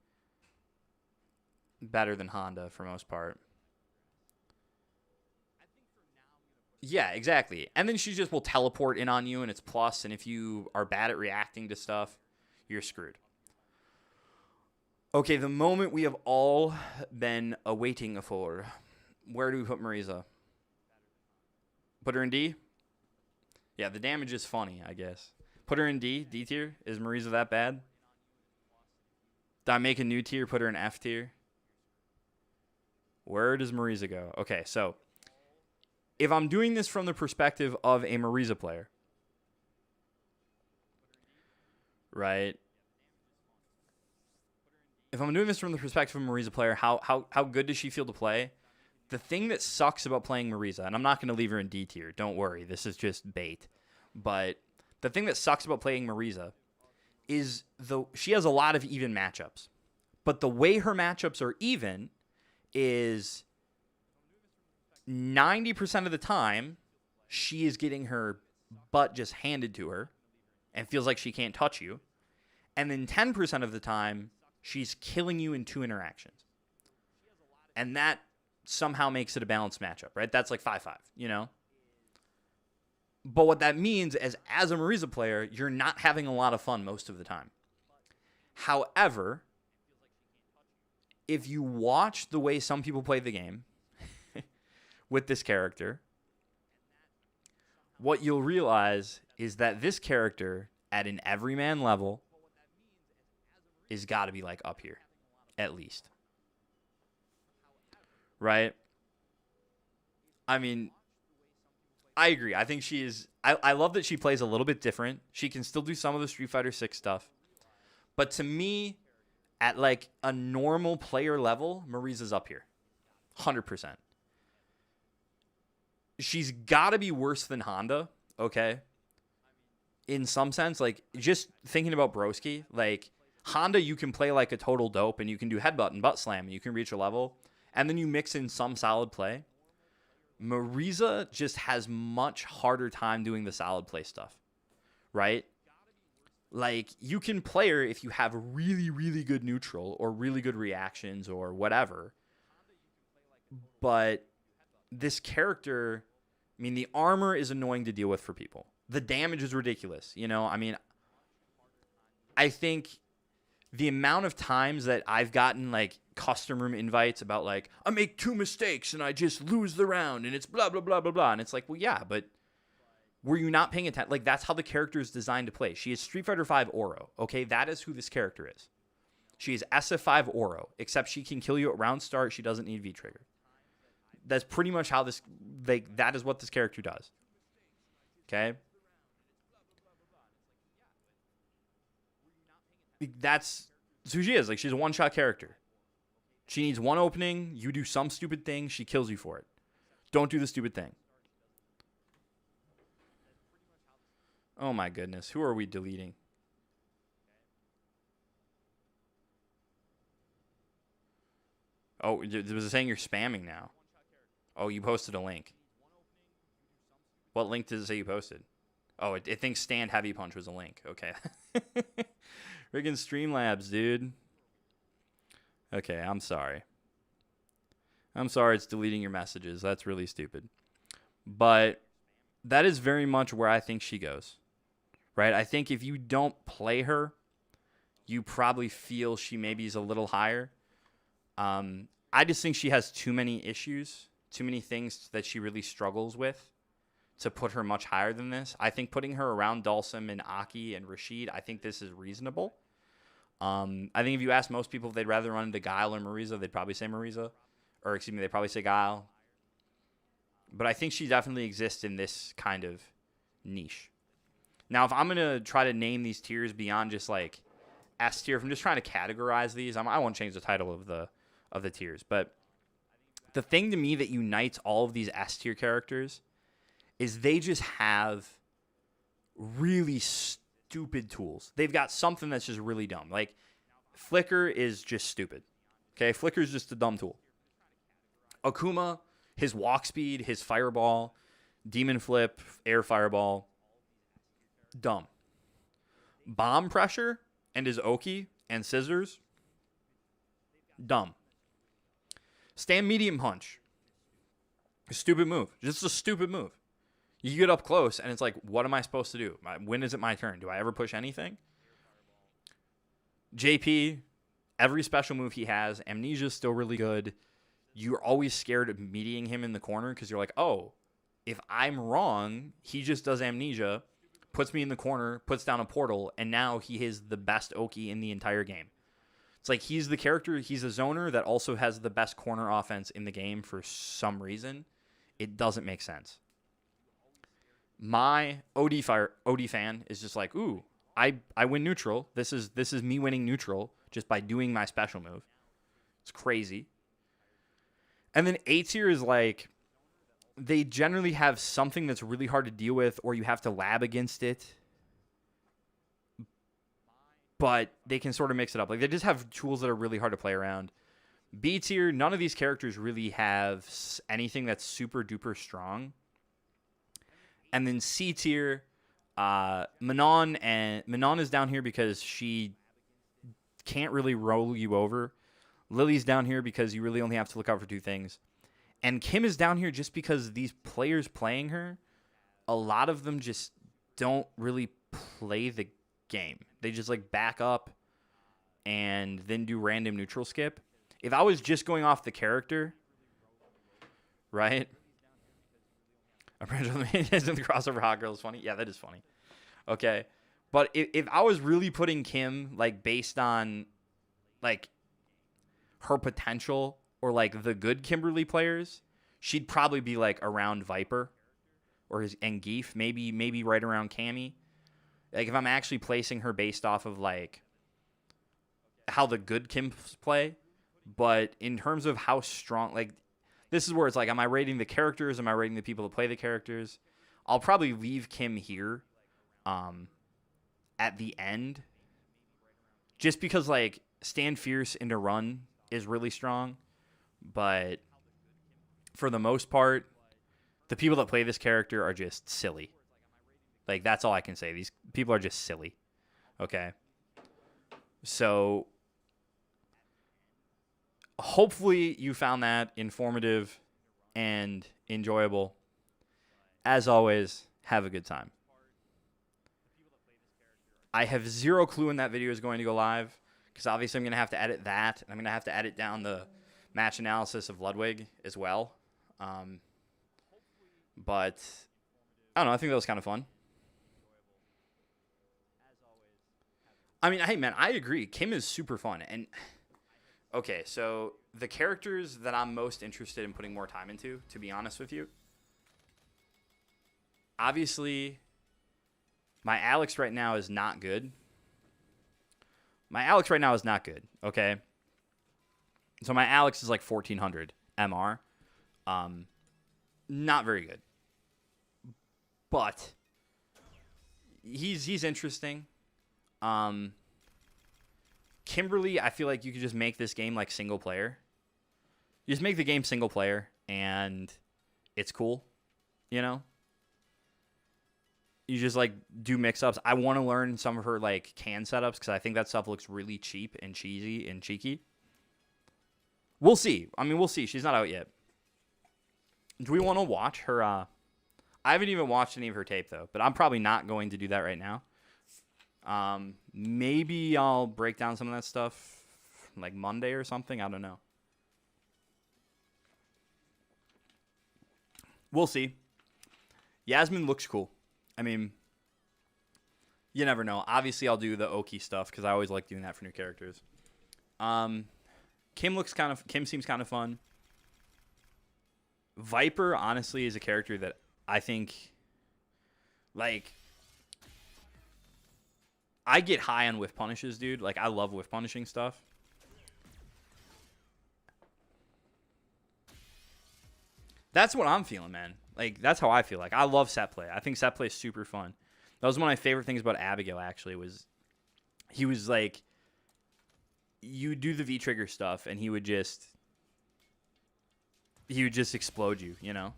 better than Honda for most part. Yeah, exactly. And then she just will teleport in on you and it's plus. And if you are bad at reacting to stuff, you're screwed. Okay, the moment we have all been awaiting for. Where do we put Marisa? Put her in D? Yeah, the damage is funny, I guess. Put her in D tier? Is Marisa that bad? Do I make a new tier, put her in F tier? Where does Marisa go? Okay, so if I'm doing this from the perspective of a Marisa player, right? If I'm doing this from the perspective of a Marisa player, how good does she feel to play? The thing that sucks about playing Marisa, and I'm not going to leave her in D tier, don't worry, this is just bait. But the thing that sucks about playing Marisa is she has a lot of even matchups. But the way her matchups are even is 90% of the time, she is getting her butt just handed to her and feels like she can't touch you. And then 10% of the time, she's killing you in 2 interactions. And that somehow makes it a balanced matchup, right? That's like 5-5, you know? But what that means is, as a Marisa player, you're not having a lot of fun most of the time. However, if you watch the way some people play the game with this character, what you'll realize is that this character, at an everyman level, is got to be like up here, at least. Right? I mean, I agree. I think she is. I love that she plays a little bit different. She can still do some of the Street Fighter 6 stuff. But to me, at like a normal player level, Marisa's up here. 100%. She's got to be worse than Honda, okay? In some sense, like, just thinking about Broski, like, Honda, you can play like a total dope, and you can do headbutt and butt slam, and you can reach a level, and then you mix in some solid play. Marisa just has much harder time doing the solid play stuff, right? Like, you can play her if you have really, really good neutral or really good reactions or whatever. But this character, I mean, the armor is annoying to deal with for people. The damage is ridiculous, you know? I mean, I think the amount of times that I've gotten, like, custom room invites about, like, I make 2 mistakes and I just lose the round and it's blah, blah, blah, blah, blah. And it's like, well, yeah, but were you not paying attention? Like, that's how the character is designed to play. She is Street Fighter V Oro, okay? That is who this character is. She is SF5 Oro, except she can kill you at round start. She doesn't need V-Trigger. That's pretty much how this, like, that is what this character does. Okay? That's who she is. Like, she's a one-shot character. She needs one opening. You do some stupid thing. She kills you for it. Don't do the stupid thing. Oh, my goodness. Who are we deleting? Oh, was it saying you're spamming now? Oh, you posted a link. What link does it say you posted? Oh, it thinks Stand Heavy Punch was a link. Okay. Friggin' Streamlabs, dude. Okay, I'm sorry. I'm sorry it's deleting your messages. That's really stupid. But that is very much where I think she goes, right? I think if you don't play her, you probably feel she maybe is a little higher. I just think she has too many issues, too many things that she really struggles with to put her much higher than this. I think putting her around Dulcim and Aki and Rashid, I think this is reasonable. I think if you ask most people if they'd rather run into Guile or Marisa, they'd probably say Marisa. Or, excuse me, they'd probably say Guile. But I think she definitely exists in this kind of niche. Now, if I'm going to try to name these tiers beyond just like S tier, if I'm just trying to categorize these, I won't change the title of the tiers. But the thing to me that unites all of these S tier characters is they just have really stupid tools. They've got something that's just really dumb. Like, Flicker is just stupid. Okay, Flicker is just a dumb tool. Akuma, his walk speed, his fireball, demon flip, air fireball, dumb. Bomb pressure and his Oki and scissors, dumb. Stand medium punch, a stupid move. Just a stupid move. You get up close and it's like, what am I supposed to do? When is it my turn? Do I ever push anything? JP, every special move he has, Amnesia is still really good. You're always scared of meeting him in the corner because you're like, oh, if I'm wrong, he just does Amnesia, puts me in the corner, puts down a portal, and now he is the best Oki in the entire game. It's like he's the character, he's a zoner that also has the best corner offense in the game for some reason. It doesn't make sense. My OD fan is just like, ooh, I win neutral. This is me winning neutral just by doing my special move. It's crazy. And then A tier is like, they generally have something that's really hard to deal with, or you have to lab against it. But they can sort of mix it up. Like, they just have tools that are really hard to play around. B tier, none of these characters really have anything that's super duper strong. And then C tier, Manon is down here because she can't really roll you over. Lily's down here because you really only have to look out for two things. And Kim is down here just because these players playing her, a lot of them just don't really play the game. They just like back up and then do random neutral skip. If I was just going off the character, right? A branch of the crossover hot girl is funny. Yeah, that is funny. Okay. But if I was really putting Kim like based on like her potential or like the good Kimberly players, she'd probably be like around Viper or and Geef, maybe right around Cammy. Like if I'm actually placing her based off of like how the good Kims play, but in terms of how strong, like this is where it's like, am I rating the characters? Am I rating the people that play the characters? I'll probably leave Kim here at the end just because like Stand Fierce into Run is really strong, but for the most part, the people that play this character are just silly. Like, that's all I can say. These people are just silly. Okay? So, hopefully you found that informative and enjoyable. As always, have a good time. I have zero clue when that video is going to go live, because obviously I'm going to have to edit that, and I'm going to have to edit down the match analysis of Ludwig as well. But, I don't know, I think that was kind of fun. I mean, hey, man, I agree. Kim is super fun. And, okay, so the characters that I'm most interested in putting more time into, to be honest with you, obviously, my Alex right now is not good. Okay? So my Alex is like 1400 MR. Not very good. But he's interesting. Kimberly, I feel like you could just make this game like single player. You just make the game single player and it's cool, you know? You just like do mix-ups. I want to learn some of her like can setups because I think that stuff looks really cheap and cheesy and cheeky. We'll see. I mean, we'll see. She's not out yet. Do we want to watch her? I haven't even watched any of her tape, though, but I'm probably not going to do that right now. Maybe I'll break down some of that stuff like Monday or something. I don't know. We'll see. Yasmine looks cool. I mean, you never know. Obviously, I'll do the Oki stuff because I always like doing that for new characters. Kim seems kind of fun. Viper, honestly, is a character that I think, like, I get high on whiff punishes, dude. Like, I love whiff punishing stuff. That's what I'm feeling, man. Like, that's how I feel. Like, I love set play. I think set play is super fun. That was one of my favorite things about Abigail, actually, was he was like, you do the V-trigger stuff, and he would just explode you, you know?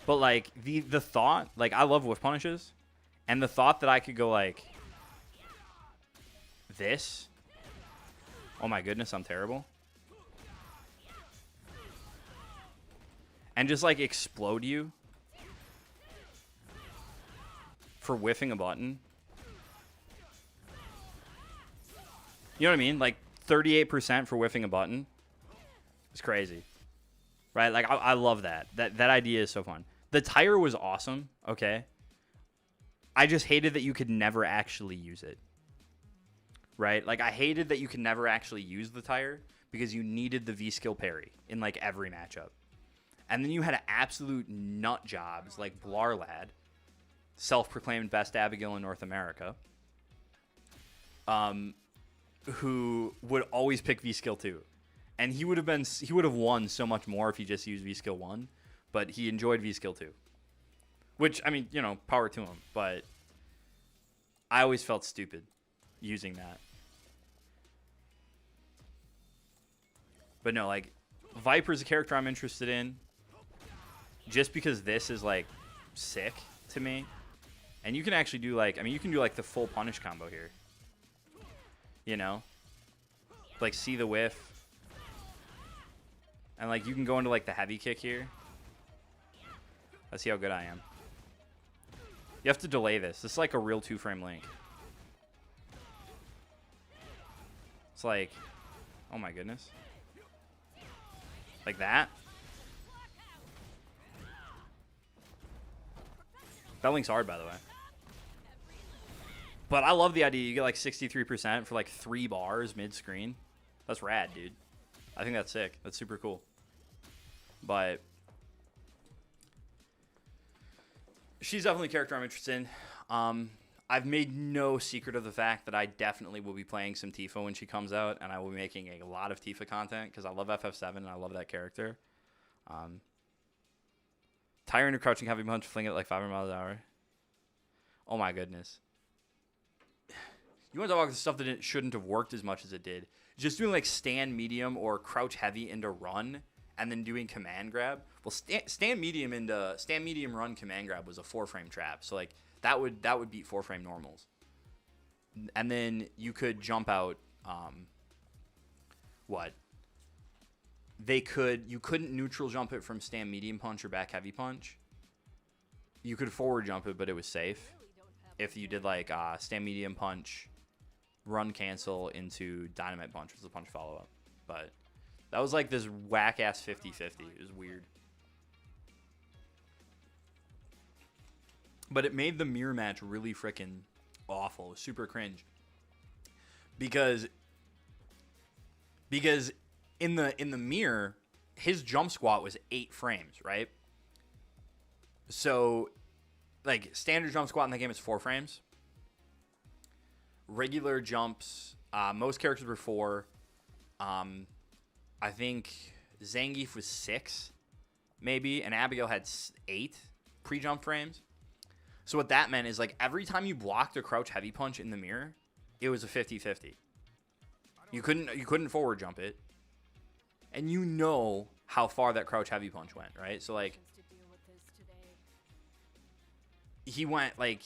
But, like, the thought, like, I love whiff punishes, and the thought that I could go, like, this. Oh, my goodness, I'm terrible. And just, like, explode you for whiffing a button. You know what I mean? Like, 38% for whiffing a button. It's crazy. Right? Like, I love that. That idea is so fun. The tire was awesome, okay? I just hated that you could never actually use it. Right? Like, I hated that you could never actually use the tire because you needed the V-skill parry in, like, every matchup. And then you had absolute nut jobs like Blarlad, self-proclaimed best Abigail in North America, who would always pick V-skill 2. And he would have won so much more if he just used V-skill 1, but he enjoyed V-skill 2. Which, I mean, you know, power to him, but I always felt stupid using that. But no, like, Viper's a character I'm interested in. Just because this is, like, sick to me. And you can actually do, like, I mean, you can do, like, the full punish combo here. You know? Like, see the whiff. And, like, you can go into, like, the heavy kick here. Let's see how good I am. You have to delay this. This is, like, a real 2-frame link. It's like, oh, my goodness. Like that. That link's hard, by the way. But I love the idea. You get like 63% for like 3 bars mid-screen. That's rad, dude. I think that's sick. That's super cool. But she's definitely a character I'm interested in. I've made no secret of the fact that I definitely will be playing some Tifa when she comes out, and I will be making a lot of Tifa content because I love FF7 and I love that character. Tire into crouching heavy punch, fling it like 500 miles an hour. Oh my goodness. You want to talk about the stuff that it shouldn't have worked as much as it did. Just doing like stand medium or crouch heavy into run and then doing command grab. Well, stand medium run command grab was a 4-frame trap. So like that would beat 4-frame normals. And then you could jump out you couldn't neutral jump it from stand medium punch or back heavy punch. You could forward jump it, but it was safe. If you did like stand medium punch, run cancel into dynamite punch, which was a punch follow up. But that was like this whack ass 50-50. It was weird. But it made the mirror match really freaking awful. It was super cringe. Because in the mirror, his jump squat was 8 frames, right? So, like, standard jump squat in the game is 4 frames. Regular jumps, most characters were 4. I think Zangief was 6, maybe, and Abigail had 8 pre-jump frames. So what that meant is, like, every time you blocked a crouch heavy punch in the mirror, it was a 50-50. You couldn't forward jump it. And you know how far that crouch heavy punch went, right? So, like, he went, like,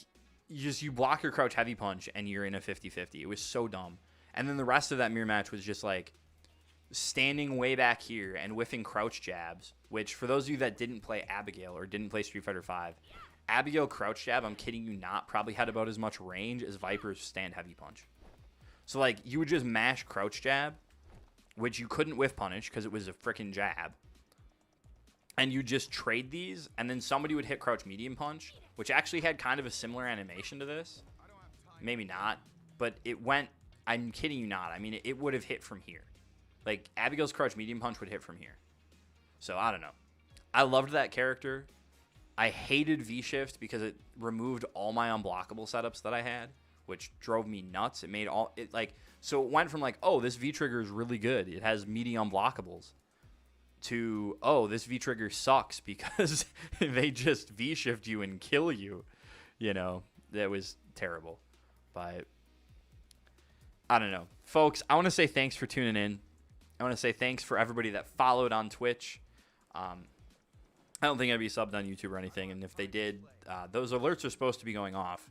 you block your crouch heavy punch and you're in a 50-50. It was so dumb. And then the rest of that mirror match was just, like, standing way back here and whiffing crouch jabs, which for those of you that didn't play Abigail or didn't play Street Fighter V, Abigail crouch jab, I'm kidding you not, probably had about as much range as Viper's stand heavy punch. So, like, you would just mash crouch jab, which you couldn't whiff punish because it was a freaking jab. And you just trade these, and then somebody would hit crouch medium punch, which actually had kind of a similar animation to this. Maybe not, but it went, I'm kidding you not. I mean, it would have hit from here. Like, Abigail's crouch medium punch would hit from here. So, I don't know. I loved that character. I hated V-Shift because it removed all my unblockable setups that I had, which drove me nuts. It made all, it like, so it went from like, oh, this V-Trigger is really good. It has meaty unblockables. To, oh, this V-Trigger sucks because they just V-Shift you and kill you. You know, that was terrible. But, I don't know. Folks, I want to say thanks for tuning in. I want to say thanks for everybody that followed on Twitch. I don't think I'd be subbed on YouTube or anything, and if they did, those alerts are supposed to be going off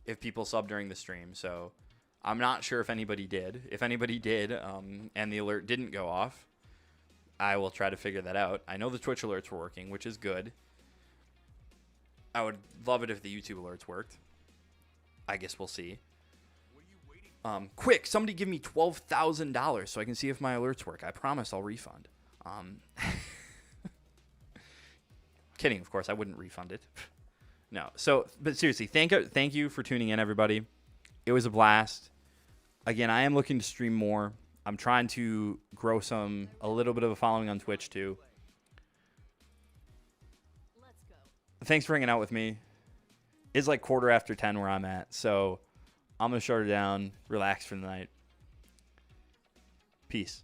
if people sub during the stream, so I'm not sure if anybody did. If anybody did, and the alert didn't go off, I will try to figure that out. I know the Twitch alerts were working, which is good. I would love it if the YouTube alerts worked. I guess we'll see. Quick, somebody give me $12,000 so I can see if my alerts work. I promise I'll refund. Kidding, of course. I wouldn't refund it. No. So, but seriously, thank you for tuning in, everybody. It was a blast. Again, I am looking to stream more. I'm trying to grow a little bit of a following on Twitch too. Let's go. Thanks for hanging out with me. It's like 10:15 where I'm at, so I'm gonna shut her down, relax for the night. Peace.